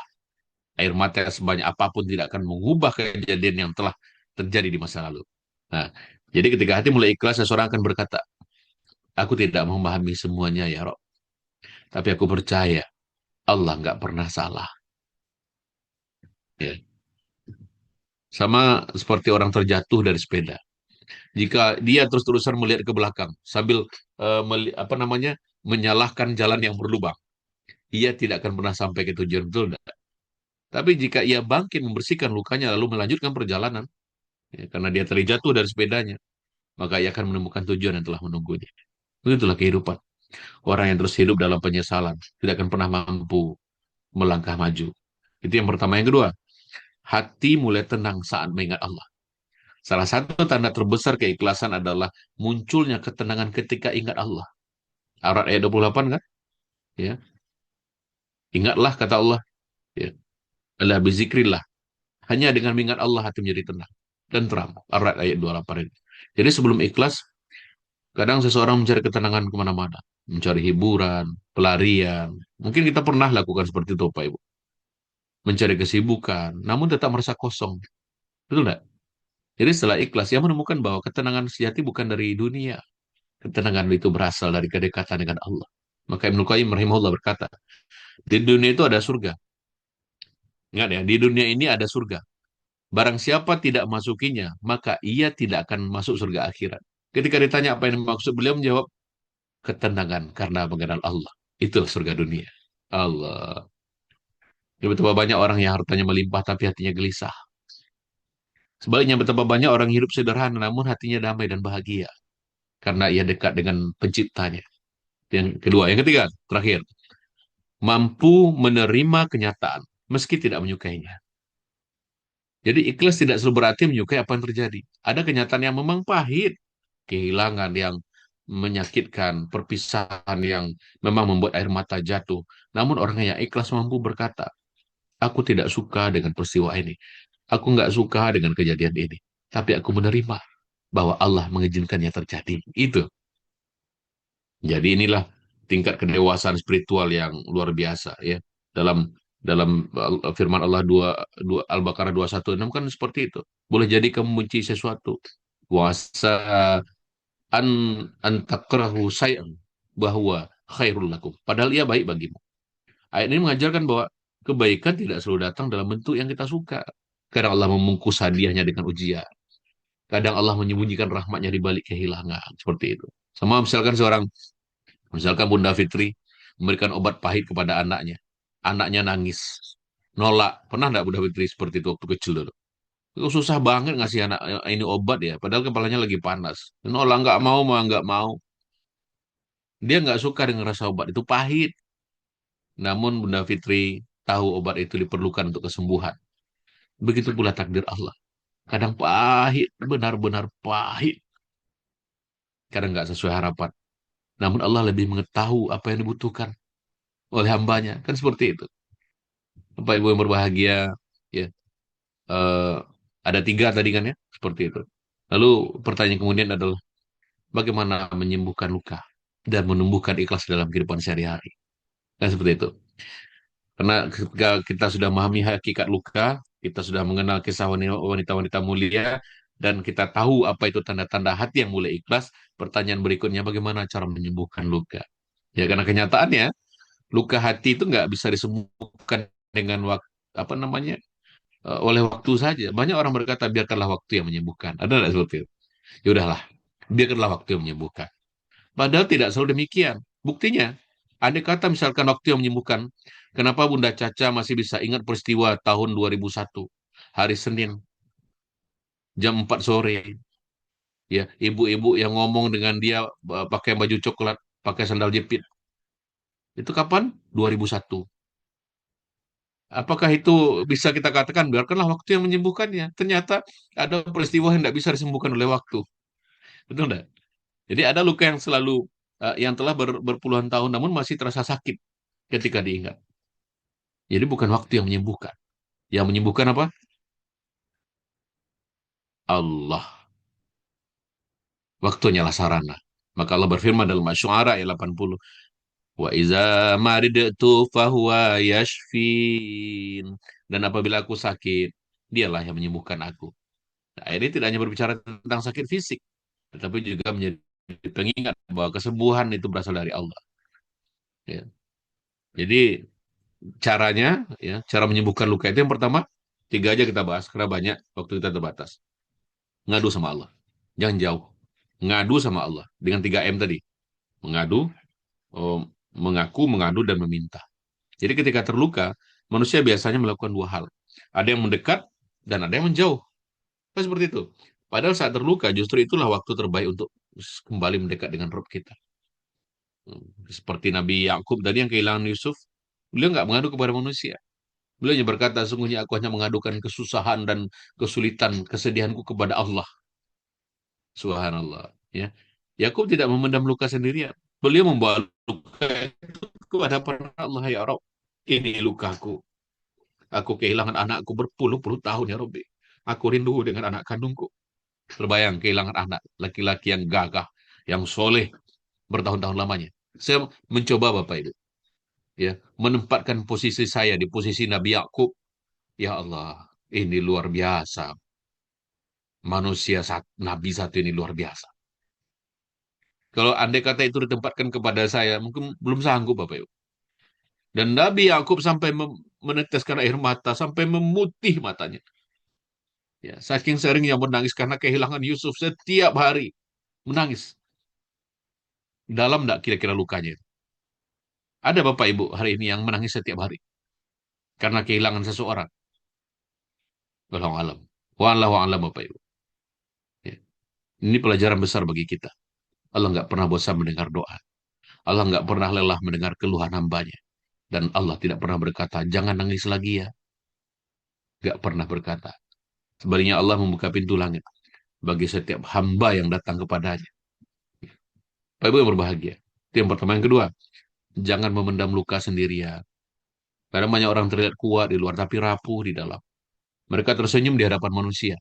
Air mata sebanyak apapun tidak akan mengubah kejadian yang telah terjadi di masa lalu. Nah, jadi ketika hati mulai ikhlas, seseorang akan berkata, aku tidak memahami semuanya ya Rob. Tapi aku percaya Allah nggak pernah salah. Ya. Sama seperti orang terjatuh dari sepeda. Jika dia terus-terusan melihat ke belakang sambil menyalahkan jalan yang berlubang, ia tidak akan pernah sampai ke tujuan, betul enggak? Tapi jika ia bangkit membersihkan lukanya lalu melanjutkan perjalanan, ya, karena dia terjatuh dari sepedanya, maka ia akan menemukan tujuan yang telah menunggunya. Begitulah kehidupan. Orang yang terus hidup dalam penyesalan tidak akan pernah mampu melangkah maju. Itu yang pertama. Yang kedua, hati mulai tenang saat mengingat Allah. Salah satu tanda terbesar keikhlasan adalah munculnya ketenangan ketika ingat Allah. Ar-Ra'd ayat 28 kan? Ya. Ingatlah kata Allah, ya. Allah bizikrillah. Hanya dengan mengingat Allah hati menjadi tenang dan terang. Ar-Ra'd ayat 28 ini. Jadi sebelum ikhlas, kadang seseorang mencari ketenangan kemana-mana. Mencari hiburan, pelarian. Mungkin kita pernah lakukan seperti itu, Pak Ibu. Mencari kesibukan, namun tetap merasa kosong. Betul nggak? Jadi setelah ikhlas, dia menemukan bahwa ketenangan sejati bukan dari dunia. Ketenangan itu berasal dari kedekatan dengan Allah. Maka Ibnu Qayyim rahimahullah berkata, di dunia itu ada surga. Ingat ya, di dunia ini ada surga. Barang siapa tidak masukinya, maka ia tidak akan masuk surga akhirat. Ketika ditanya apa yang dimaksud, beliau menjawab, ketenangan karena mengenal Allah. Itu surga dunia. Allah. Jadi betapa banyak orang yang hartanya melimpah tapi hatinya gelisah. Sebaliknya betapa banyak orang hidup sederhana namun hatinya damai dan bahagia. Karena ia dekat dengan penciptanya. Yang kedua. Yang ketiga, terakhir. Mampu menerima kenyataan meski tidak menyukainya. Jadi ikhlas tidak selalu berarti menyukai apa yang terjadi. Ada kenyataan yang memang pahit. Kehilangan yang menyakitkan, perpisahan yang memang membuat air mata jatuh. Namun orang yang ikhlas mampu berkata, aku tidak suka dengan peristiwa ini. Aku nggak suka dengan kejadian ini. Tapi aku menerima bahwa Allah mengizinkannya terjadi. Itu. Jadi inilah tingkat kedewasaan spiritual yang luar biasa ya. Dalam dalam firman Allah 2 Al-Baqarah 216 kan seperti itu. Boleh jadi kamu membenci sesuatu. Wasa an antakrahu say'an bahwa khairul lakum. Padahal ia baik bagimu. Ayat ini mengajarkan bahwa kebaikan tidak selalu datang dalam bentuk yang kita suka. Kadang Allah membungkus hadiahnya dengan ujian. Kadang Allah menyembunyikan rahmatnya di balik kehilangan. Seperti itu. Sama misalkan Bunda Fitri memberikan obat pahit kepada anaknya. Anaknya nangis. Nolak. Pernah nggak Bunda Fitri seperti itu waktu kecil dulu? Itu susah banget ngasih anak ini obat ya. Padahal kepalanya lagi panas. Nolak, nggak mau, mah nggak mau. Dia nggak suka dengan rasa obat. Itu pahit. Namun Bunda Fitri tahu obat itu diperlukan untuk kesembuhan. Begitu pula takdir Allah. Kadang pahit, benar-benar pahit. Kadang nggak sesuai harapan. Namun Allah lebih mengetahui apa yang dibutuhkan oleh hambanya. Kan seperti itu. Bapak Ibu yang berbahagia, ya. eh, ada 3 tadi kan ya, seperti itu. Lalu pertanyaan kemudian adalah bagaimana menyembuhkan luka dan menumbuhkan ikhlas dalam kehidupan sehari-hari. Kan seperti itu. Karena ketika kita sudah memahami hakikat luka, kita sudah mengenal kisah wanita-wanita mulia, dan kita tahu apa itu tanda-tanda hati yang mulai ikhlas, pertanyaan berikutnya bagaimana cara menyembuhkan luka. Ya karena kenyataannya, luka hati itu nggak bisa disembuhkan dengan waktu, apa namanya, oleh waktu saja. Banyak orang berkata, biarkanlah waktu yang menyembuhkan. Ada nggak seperti itu? Ya udahlah, biarkanlah waktu yang menyembuhkan. Padahal tidak selalu demikian. Buktinya, andai kata misalkan waktu yang menyembuhkan, kenapa Bunda Caca masih bisa ingat peristiwa tahun 2001, hari Senin, jam 4 sore, ya, ibu-ibu yang ngomong dengan dia pakai baju coklat, pakai sandal jepit. Itu kapan? 2001. Apakah itu bisa kita katakan, biarkanlah waktu yang menyembuhkannya? Ternyata ada peristiwa yang tidak bisa disembuhkan oleh waktu. Betul enggak? Jadi ada luka yang selalu, yang telah berpuluhan tahun, namun masih terasa sakit ketika diingat. Jadi bukan waktu yang menyembuhkan. Yang menyembuhkan apa? Allah. Waktunya lah sarana. Maka Allah berfirman dalam Asy-Syu'ara ayat 80. Wa iza maridtu fahuwa yashfin. Dan apabila aku sakit, dialah yang menyembuhkan aku. Nah, ini tidak hanya berbicara tentang sakit fisik, tetapi juga menjadi pengingat bahwa kesembuhan itu berasal dari Allah. Ya. Jadi caranya, ya, cara menyembuhkan luka itu yang pertama, 3 aja kita bahas karena banyak waktu kita terbatas. Ngadu sama Allah. Jangan jauh. Ngadu sama Allah. Dengan 3M tadi. Mengadu, oh, mengaku, mengadu, dan meminta. Jadi ketika terluka, manusia biasanya melakukan 2 hal. Ada yang mendekat dan ada yang menjauh. Kan seperti itu. Padahal saat terluka, justru itulah waktu terbaik untuk kembali mendekat dengan Rabb kita. Seperti Nabi Yakub tadi yang kehilangan Yusuf, beliau nggak mengadu kepada manusia. Beliau hanya berkata, sungguhnya aku hanya mengadukan kesusahan dan kesulitan, kesedihanku kepada Allah. Subhanallah. Ya. Yakub tidak memendam luka sendirian. Beliau membawa luka itu kepada Allah. Ya Rabb, ini lukaku. Aku kehilangan anakku berpuluh-puluh tahun, ya Rabbi. Aku rindu dengan anak kandungku. Terbayang kehilangan anak laki-laki yang gagah, yang soleh, bertahun-tahun lamanya. Saya mencoba Bapak Ibu, ya, menempatkan posisi saya di posisi Nabi Yakub. Ya Allah, ini luar biasa. Nabi satu ini luar biasa. Kalau andai kata itu ditempatkan kepada saya, mungkin belum sanggup Bapak Ibu. Dan Nabi Yakub sampai meneteskan air mata, sampai memutih matanya. Ya, saking seringnya menangis karena kehilangan Yusuf setiap hari. Menangis. Dalam enggak kira-kira lukanya itu? Ada Bapak Ibu hari ini yang menangis setiap hari. Karena kehilangan seseorang. Wallahu alam. Wallahu alam Bapak Ibu. Ya. Ini pelajaran besar bagi kita. Allah nggak pernah bosan mendengar doa. Allah nggak pernah lelah mendengar keluhan hambanya. Dan Allah tidak pernah berkata, jangan nangis lagi ya. Nggak pernah berkata. Sebaliknya Allah membuka pintu langit bagi setiap hamba yang datang kepadanya. Bapak Ibu yang berbahagia. Itu yang pertama. Yang kedua, jangan memendam luka sendirian. Karena banyak orang terlihat kuat di luar tapi rapuh di dalam. Mereka tersenyum di hadapan manusia,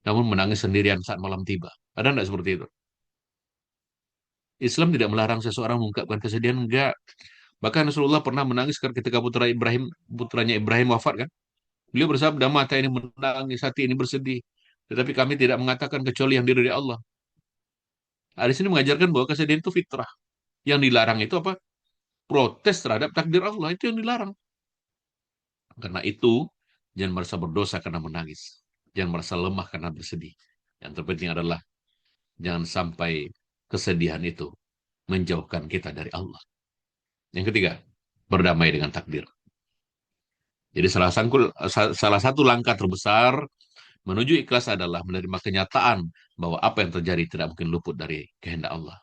namun menangis sendirian saat malam tiba. Ada enggak seperti itu? Islam tidak melarang seseorang mengungkapkan kesedihan, enggak. Bahkan Rasulullah pernah menangis ketika putranya Ibrahim wafat kan? Beliau bersabda, mata ini menangis, hati ini bersedih. Tetapi kami tidak mengatakan kecuali yang dari Allah. Hadis ini mengajarkan bahwa kesedihan itu fitrah. Yang dilarang itu apa? Protes terhadap takdir Allah, itu yang dilarang. Karena itu, jangan merasa berdosa karena menangis. Jangan merasa lemah karena bersedih. Yang terpenting adalah jangan sampai kesedihan itu menjauhkan kita dari Allah. Yang ketiga, berdamai dengan takdir. Jadi salah satu langkah terbesar menuju ikhlas adalah menerima kenyataan bahwa apa yang terjadi tidak mungkin luput dari kehendak Allah.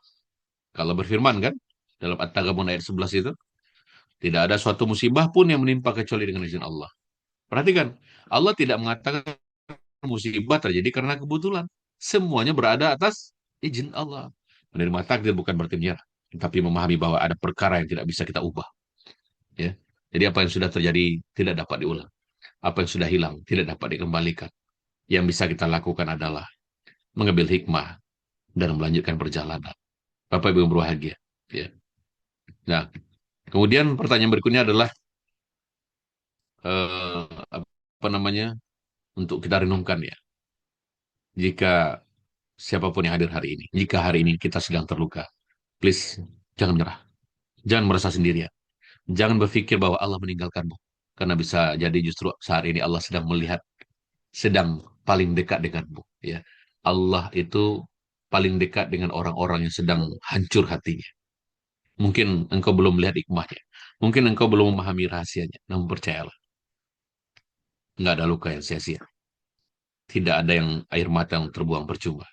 Kalau berfirman kan, dalam At-Taghabun ayat 11 itu, tidak ada suatu musibah pun yang menimpa kecuali dengan izin Allah. Perhatikan, Allah tidak mengatakan musibah terjadi karena kebetulan. Semuanya berada atas izin Allah. Menerima takdir bukan berarti menyerah, tapi memahami bahwa ada perkara yang tidak bisa kita ubah. Ya. Jadi apa yang sudah terjadi tidak dapat diulang. Apa yang sudah hilang tidak dapat dikembalikan. Yang bisa kita lakukan adalah mengambil hikmah dan melanjutkan perjalanan. Bapak Ibu yang berbahagia. Ya. Nah, kemudian pertanyaan berikutnya adalah apa namanya, untuk kita renungkan ya. Jika siapapun yang hadir hari ini, jika hari ini kita sedang terluka, please jangan menyerah, jangan merasa sendirian, jangan berpikir bahwa Allah meninggalkanmu, karena bisa jadi justru saat ini Allah sedang melihat, sedang paling dekat denganmu. Ya, Allah itu paling dekat dengan orang-orang yang sedang hancur hatinya. Mungkin engkau belum melihat hikmahnya, mungkin engkau belum memahami rahasianya, namun percayalah, nggak ada luka yang sia-sia, tidak ada yang air mata yang terbuang percuma.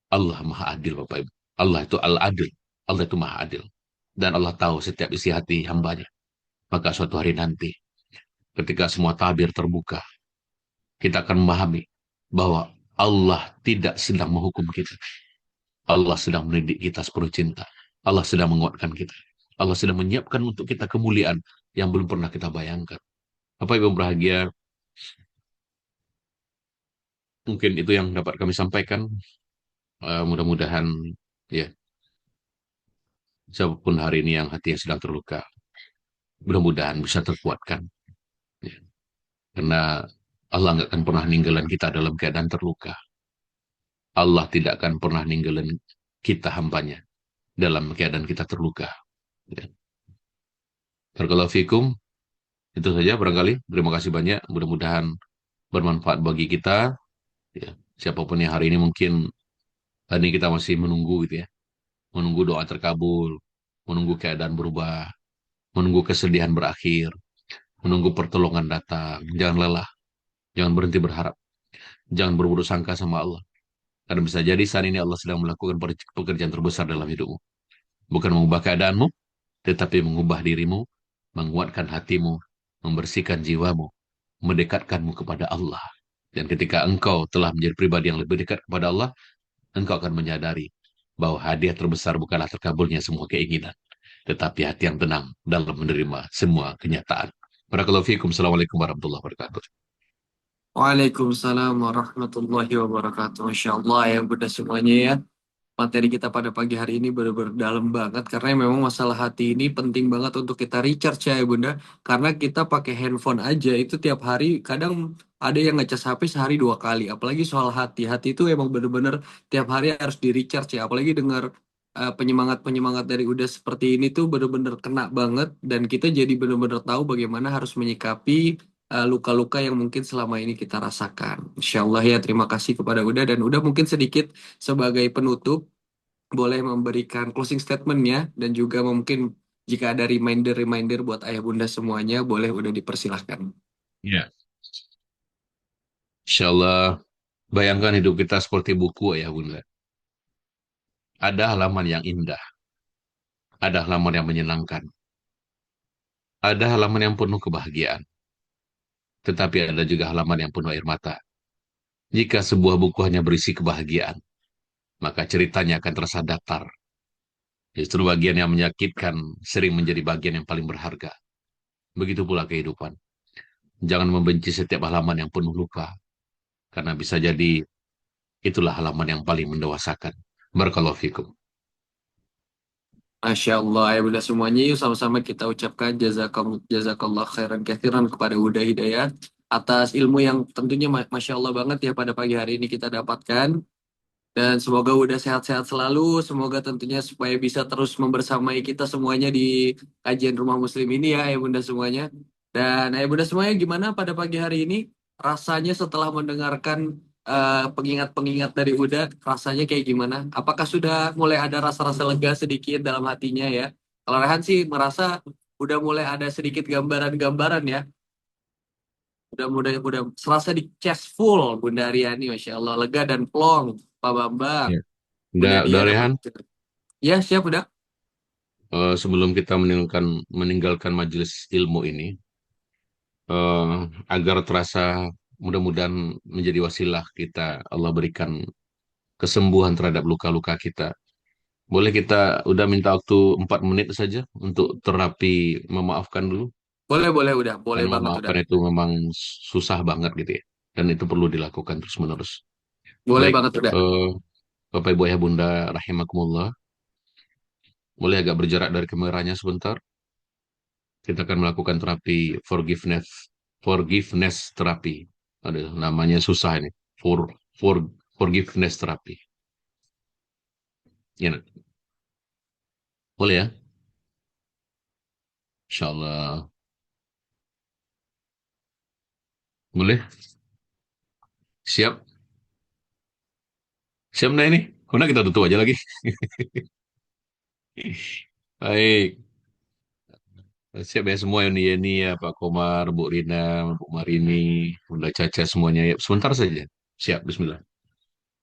Allah Maha Adil, Bapak Ibu. Allah itu Al-Adil. Allah itu Maha Adil. Dan Allah tahu setiap isi hati hambanya. Maka suatu hari nanti, ketika semua tabir terbuka, kita akan memahami bahwa Allah tidak sedang menghukum kita. Allah sedang mendidik kita sepenuh cinta. Allah sedang menguatkan kita. Allah sedang menyiapkan untuk kita kemuliaan yang belum pernah kita bayangkan. Bapak Ibu berbahagia, mungkin itu yang dapat kami sampaikan. Mudah-mudahan ya, siapapun hari ini yang hatinya sedang terluka, mudah-mudahan bisa terkuatkan. Ya. Karena Allah nggak akan pernah ninggalin kita dalam keadaan terluka. Allah tidak akan pernah ninggalin kita hambanya dalam keadaan kita terluka. Ya. Barakallahu fikum. Itu saja barangkali. Terima kasih banyak. Mudah-mudahan bermanfaat bagi kita. Ya. Siapapun yang hari ini mungkin hari ini kita masih menunggu gitu ya. Menunggu doa terkabul. Menunggu keadaan berubah. Menunggu kesedihan berakhir. Menunggu pertolongan datang. Jangan lelah. Jangan berhenti berharap. Jangan berburuk sangka sama Allah. Karena bisa jadi saat ini Allah sedang melakukan pekerjaan terbesar dalam hidupmu. Bukan mengubah keadaanmu, tetapi mengubah dirimu menguatkan hatimu, membersihkan jiwamu, mendekatkanmu kepada Allah. Dan ketika engkau telah menjadi pribadi yang lebih dekat kepada Allah, engkau akan menyadari bahwa hadiah terbesar bukanlah terkabulnya semua keinginan, tetapi hati yang tenang dalam menerima semua kenyataan. Barakallahu fiikum. Assalamualaikum warahmatullahi wabarakatuh. Waalaikumsalam warahmatullahi wabarakatuh. Masya Allah ya Bunda semuanya ya. Materi kita pada pagi hari ini benar-benar dalam banget karena memang masalah hati ini penting banget untuk kita recharge ya Bunda. Karena kita pakai handphone aja itu tiap hari kadang ada yang ngecas HP sehari 2 kali. Apalagi soal hati. Hati itu emang benar-benar tiap hari harus di recharge ya. Apalagi dengar penyemangat-penyemangat dari Uda seperti ini tuh benar-benar kena banget dan kita jadi benar-benar tahu bagaimana harus menyikapi luka-luka yang mungkin selama ini kita rasakan. Insya Allah ya terima kasih kepada Uda dan Uda mungkin sedikit sebagai penutup boleh memberikan closing statement-nya dan juga mungkin jika ada reminder-reminder buat ayah bunda semuanya boleh udah dipersilahkan. Ya, insya Allah, bayangkan hidup kita seperti buku ya Bunda. Ada halaman yang indah, ada halaman yang menyenangkan, ada halaman yang penuh kebahagiaan, tetapi ada juga halaman yang penuh air mata. Jika sebuah buku hanya berisi kebahagiaan, maka ceritanya akan terasa datar. Justru bagian yang menyakitkan sering menjadi bagian yang paling berharga. Begitu pula kehidupan. Jangan membenci setiap halaman yang penuh luka, karena bisa jadi itulah halaman yang paling mendewasakan. Barakallahu fikum. Masya Allah ya bunda semuanya yuk sama-sama kita ucapkan jazakallah khairan kathiran kepada Uda Hidayat atas ilmu yang tentunya Masya Allah banget ya pada pagi hari ini kita dapatkan. Dan semoga udah sehat-sehat selalu. Semoga tentunya supaya bisa terus membersamai kita semuanya di kajian Rumah Muslim ini ya, ayah bunda semuanya. Dan ayah bunda semuanya gimana pada pagi hari ini? Rasanya setelah mendengarkan pengingat-pengingat dari Uda, rasanya kayak gimana? Apakah sudah mulai ada rasa-rasa lega sedikit dalam hatinya ya? Kalau Rehan sih merasa udah mulai ada sedikit gambaran-gambaran ya. Udah serasa di chest full Bunda Ariani, Masya Allah. Lega dan plong, Pak Bambang. Ya. Bunda Dia Udah dapat. Rehan, Ya, siap udah. sebelum kita meninggalkan majelis ilmu ini, eh, agar terasa mudah-mudahan menjadi wasilah kita, Allah berikan kesembuhan terhadap luka-luka kita. Boleh kita udah minta waktu 4 menit saja untuk terapi memaafkan dulu. Boleh udah. Boleh Karena banget udah. memaafkan itu memang susah banget gitu ya. Dan itu perlu dilakukan terus-menerus. Boleh Baik, banget udah. Bapak Ibu Ayah Bunda rahimakumullah, boleh agak berjarak dari kameranya sebentar. Kita akan melakukan terapi forgiveness terapi. Ada namanya susah ini. For forgiveness terapi. Ya, nak? Boleh ya? Insya Allah. Boleh? Siap? Siap nah ini? Karena kita tutup aja lagi. Baik. Siap ya semua ini ya, ini ya Pak Komar, Bu Rina, Bu Marini, Bunda Caca semuanya ya. Sebentar saja. Siap, Bismillah.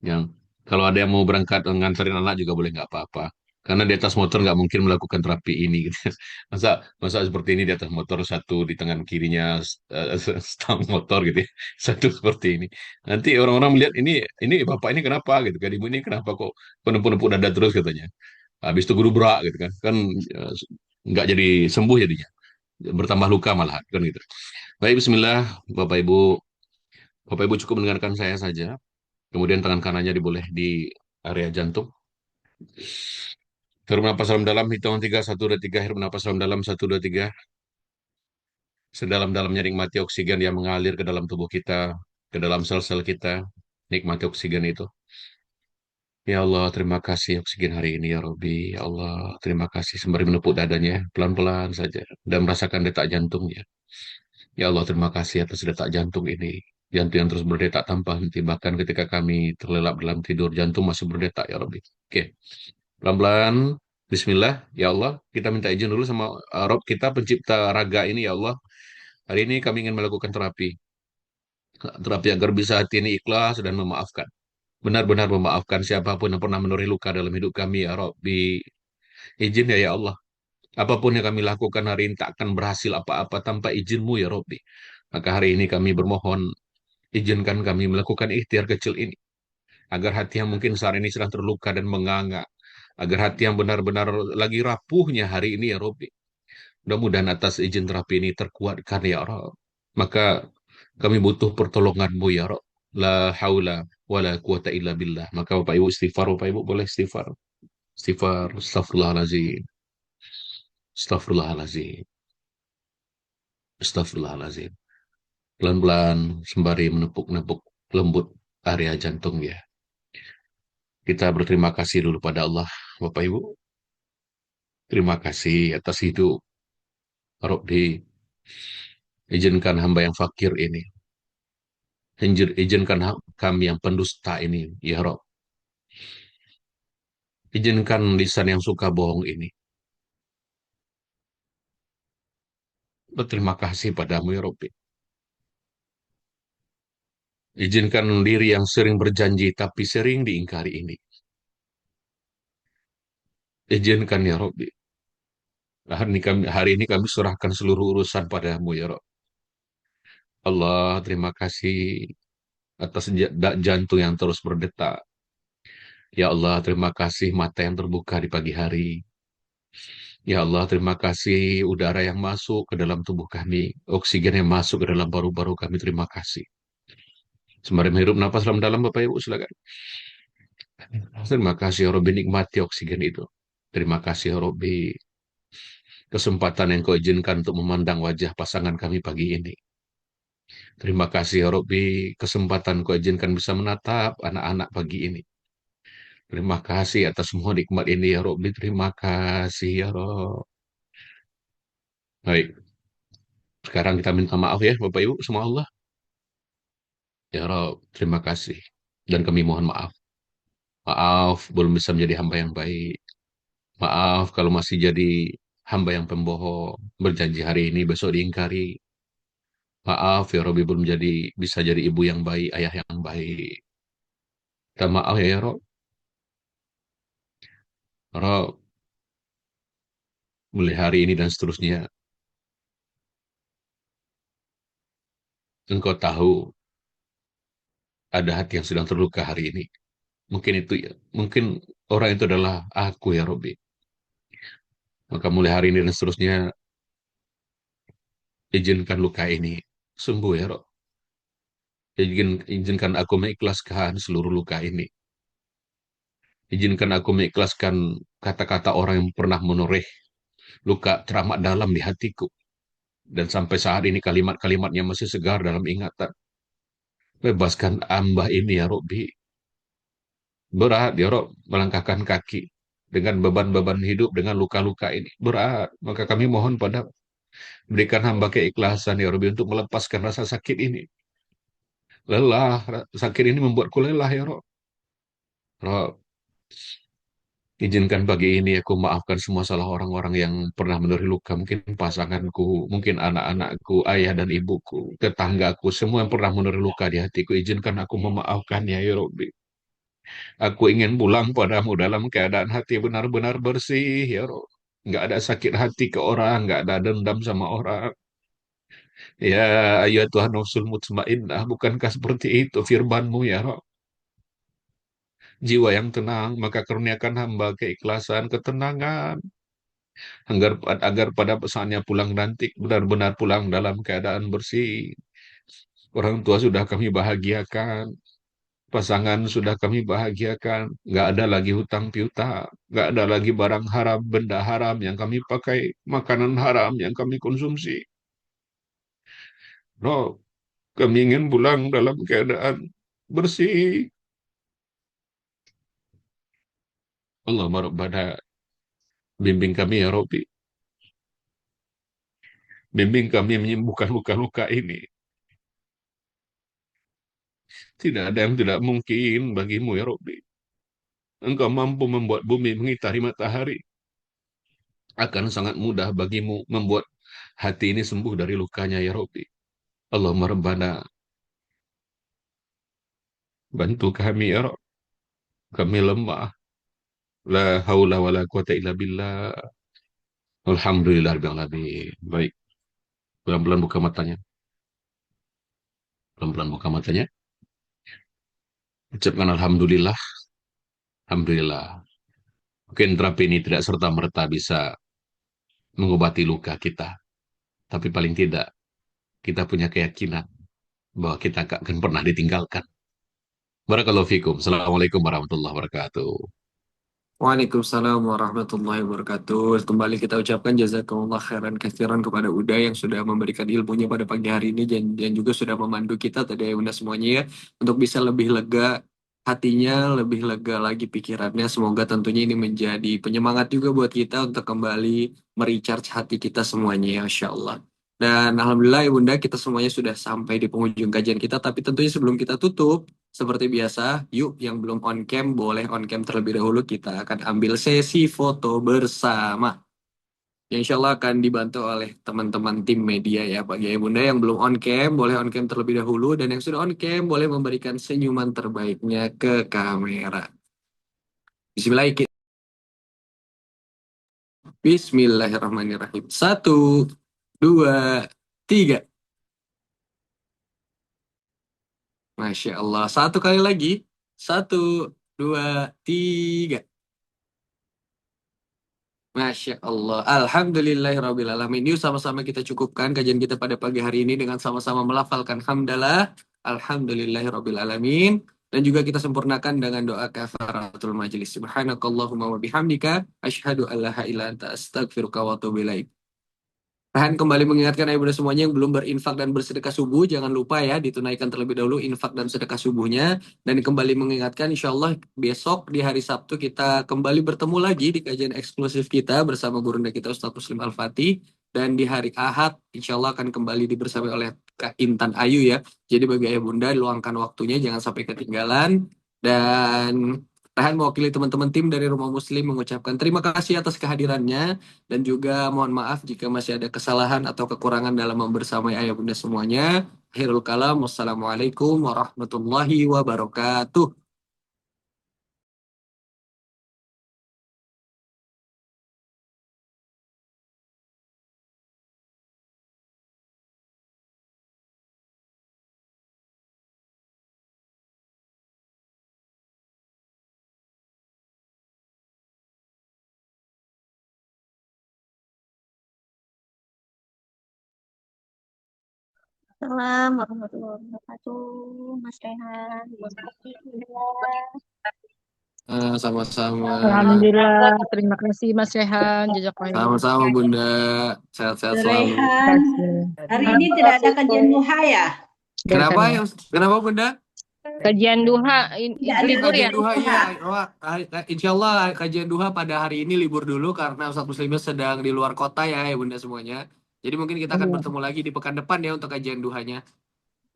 Yang kalau ada yang mau berangkat nganterin anak juga boleh nggak apa-apa. Karena di atas motor nggak mungkin melakukan terapi ini. Gitu. Masa masa seperti ini di atas motor satu di tangan kirinya stang motor gitu ya. Satu seperti ini. Nanti orang-orang melihat ini bapak ini kenapa gitu kan ibu ini kenapa kok penepuk-nepuk dada terus katanya. Habis itu gurubrak gitu kan. Kan eh, nggak jadi sembuh jadinya. Bertambah luka malah kan gitu. Baik, Bismillah, Bapak Ibu. Bapak Ibu cukup mendengarkan saya saja. Kemudian tangan kanannya diboleh di area jantung. Taruh napas dalam dalam, hitungan 3, 1, 2, 3. Hirup napas dalam dalam, 1, 2, 3. Sedalam-dalamnya nikmati oksigen yang mengalir ke dalam tubuh kita, ke dalam sel-sel kita. Nikmati oksigen itu. Ya Allah, terima kasih oksigen hari ini ya Robi. Ya Allah, terima kasih sembari menepuk dadanya, pelan-pelan saja. Dan merasakan detak jantungnya. Ya Allah, terima kasih atas detak jantung ini. Jantung yang terus berdetak tanpa henti. Bahkan ketika kami terlelap dalam tidur, jantung masih berdetak ya Robi. Oke, pelan-pelan. Bismillah, ya Allah, kita minta izin dulu sama Rob kita pencipta raga ini ya Allah. Hari ini kami ingin melakukan terapi. Terapi agar bisa hati ini ikhlas dan memaafkan. Benar-benar memaafkan siapapun yang pernah menurai luka dalam hidup kami ya Rob. Izin ya Allah. Apapun yang kami lakukan hari ini tak akan berhasil apa-apa tanpa izin-Mu ya Robbi. Maka hari ini kami bermohon, izinkan kami melakukan ikhtiar kecil ini. Agar hati yang mungkin saat ini sedang terluka dan menganga. Agar hati yang benar-benar lagi rapuhnya hari ini ya Robbi. Mudah-mudahan atas izin terapi ini terkuatkan ya Rob. Maka kami butuh pertolongan-Mu ya Rob. La haula wa la quwata illa billah. Maka Bapak Ibu istighfar, Bapak Ibu boleh istighfar. Istighfar, astagfirullahaladzim. Astagfirullahaladzim. Astagfirullahaladzim. Pelan-pelan sembari menepuk-nepuk lembut area jantung ya. Kita berterima kasih dulu pada Allah, Bapak Ibu. Terima kasih atas hidup. Rabbi, izinkan hamba yang fakir ini. Izinkan kami yang pendusta ini, ya Rob. Izinkan lisan yang suka bohong ini. Berterima kasih padamu, ya Rabbi. Izinkan diri yang sering berjanji tapi sering diingkari ini. Izinkan, ya Rabbi. Hari ini kami serahkan seluruh urusan padamu, ya Rob. Allah, terima kasih atas jantung yang terus berdetak. Ya Allah, terima kasih mata yang terbuka di pagi hari. Ya Allah, terima kasih udara yang masuk ke dalam tubuh kami. Oksigen yang masuk ke dalam paru-paru kami. Terima kasih. Sembari menghirup napas dalam Bapak Ibu, silakan. Terima kasih, ya Robbi, nikmati oksigen itu. Terima kasih, ya Robbi, kesempatan yang kau izinkan untuk memandang wajah pasangan kami pagi ini. Terima kasih, ya Robbi, kesempatan kau izinkan bisa menatap anak-anak pagi ini. Terima kasih atas semua nikmat ini, ya Robbi. Terima kasih, ya Rob. Baik, sekarang kita minta maaf ya, Bapak Ibu, sama Allah. Ya Rob, terima kasih. Dan kami mohon maaf. Maaf, belum bisa menjadi hamba yang baik. Maaf kalau masih jadi hamba yang pembohong, berjanji hari ini, besok diingkari. Maaf ya Robi belum bisa jadi ibu yang baik, ayah yang baik. Kita maaf ya Rob. Rob, mulai hari ini dan seterusnya, engkau tahu ada hati yang sedang terluka hari ini. Mungkin itu ya, mungkin orang itu adalah aku ya Robi. Maka mulai hari ini dan seterusnya, izinkan luka ini sembuh ya Rob. Izinkan aku mengikhlaskan seluruh luka ini. Izinkan aku mengikhlaskan kata-kata orang yang pernah menoreh luka teramat dalam di hatiku. Dan sampai saat ini kalimat-kalimatnya masih segar dalam ingatan. Bebaskan ambah ini ya Robbi. Berat ya Rob melangkahkan kaki dengan beban-beban hidup dengan luka-luka ini. Berat. Maka kami mohon pada berikan hamba keikhlasan ya Robbi untuk melepaskan rasa sakit ini. Lelah. Sakit ini membuatku lelah ya Rob. Rob, izinkan pagi ini aku maafkan semua salah orang-orang yang pernah menderita luka. Mungkin pasanganku, mungkin anak-anakku, ayah dan ibuku, tetanggaku, semua yang pernah menderita luka di hatiku. Izinkan aku memaafkannya, ya Rabbi. Aku ingin pulang padamu dalam keadaan hati benar-benar bersih, ya Rabbi. Nggak ada sakit hati ke orang, nggak ada dendam sama orang. Ya, ayat Tuhan nafsul mutmainnah, bukankah seperti itu firman-Mu, ya Rabbi? Jiwa yang tenang, maka kurniakan hamba keikhlasan, ketenangan, agar pada saatnya pulang nanti benar-benar pulang dalam keadaan bersih. Orang tua sudah kami bahagiakan, pasangan sudah kami bahagiakan, nggak ada lagi hutang piutang, nggak ada lagi barang haram, benda haram yang kami pakai, makanan haram yang kami konsumsi. No, kami ingin pulang dalam keadaan bersih. Allah Rabbana, bimbing kami ya Rabbi. Bimbing kami menyembuhkan luka-luka ini. Tidak ada yang tidak mungkin bagimu ya Rabbi. Engkau mampu membuat bumi mengitari matahari. Akan sangat mudah bagimu membuat hati ini sembuh dari lukanya ya Rabbi. Allahumma Rabbana, bantu kami ya Rabbi. Kami lemah. La haula wa la quwata illa billah. Alhamdulillahirrahmanirrahim. Baik, pelan-pelan buka matanya. Pelan-pelan buka matanya. Ucapkan Alhamdulillah. Alhamdulillah. Mungkin terapi ini tidak serta-merta bisa mengobati luka kita. Tapi paling tidak, kita punya keyakinan bahwa kita gak akan pernah ditinggalkan. Barakallahu fikum. Assalamualaikum warahmatullahi wabarakatuh. Waalaikumsalam warahmatullahi wabarakatuh. Kembali kita ucapkan jazakumullah khairan katsiran kepada Uda yang sudah memberikan ilmunya pada pagi hari ini dan juga sudah memandu kita tadi ya Bunda semuanya ya untuk bisa lebih lega hatinya, lebih lega lagi pikirannya. Semoga tentunya ini menjadi penyemangat juga buat kita untuk kembali merecharge hati kita semuanya ya Insya Allah. Dan Alhamdulillah ya Bunda kita semuanya sudah sampai di penghujung kajian kita. Tapi tentunya sebelum kita tutup, seperti biasa, yuk yang belum on cam boleh on cam terlebih dahulu. Kita akan ambil sesi foto bersama. Yang insya Allah akan dibantu oleh teman-teman tim media ya Pak Gaya Bunda. Yang belum on cam boleh on cam terlebih dahulu. Dan yang sudah on cam boleh memberikan senyuman terbaiknya ke kamera. Bismillahirrahmanirrahim. Bismillahirrahmanirrahim. 1, 2, 3. Masya Allah. Satu kali lagi. 1, 2, 3. Masya Allah. Alhamdulillahirrahmanirrahim. Yuk sama-sama kita cukupkan kajian kita pada pagi hari ini dengan sama-sama melafalkan hamdalah. Alhamdulillahirrahmanirrahim. Dan juga kita sempurnakan dengan doa kafaratul majlis. Subhanakallahumma wa bihamdika. Ashhadu an la ilaha illa anta astaghfiruka wa atubu ilaik. Tahan kembali mengingatkan ayah bunda semuanya yang belum berinfak dan bersedekah subuh, jangan lupa ya ditunaikan terlebih dahulu infak dan sedekah subuhnya. Dan kembali mengingatkan insya Allah besok di hari Sabtu kita kembali bertemu lagi di kajian eksklusif kita bersama gurunda kita Ustadz Muslim Al-Fatih. Dan di hari Ahad insya Allah akan kembali dibersamai oleh Kak Intan Ayu ya. Jadi bagi ayah bunda luangkan waktunya jangan sampai ketinggalan. Dan Tahan mewakili teman-teman tim dari Rumah Muslim mengucapkan terima kasih atas kehadirannya. Dan juga mohon maaf jika masih ada kesalahan atau kekurangan dalam membersamai ayah bunda semuanya. Akhirul kalam. Wassalamualaikum warahmatullahi wabarakatuh. Assalamualaikum warahmatullahi wabarakatuh, Mas Rehan. Terima kasih. Sama-sama. Alhamdulillah, terima kasih Mas Rehan. Jazakallah. Sama-sama Bunda. Sehat-sehat selalu. Rehan, hari ini tidak ada kajian duha ya? Kenapa ya? Kenapa Bunda? Kajian duha libur ya? Kajian duha ya. Insya Allah kajian duha pada hari ini libur dulu karena Ustadz Muslimnya sedang di luar kota ya Bunda semuanya. Jadi mungkin kita akan bertemu lagi di pekan depan ya untuk kajian duhanya.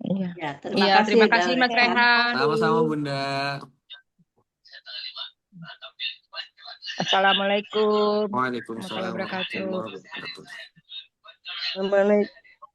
Iya. Ya, Terima kasih Mas Rehan. Sama-sama Bunda. Assalamualaikum Waalaikumsalam warahmatullahi wabarakatuh. warahmatullahi wabarakatuh.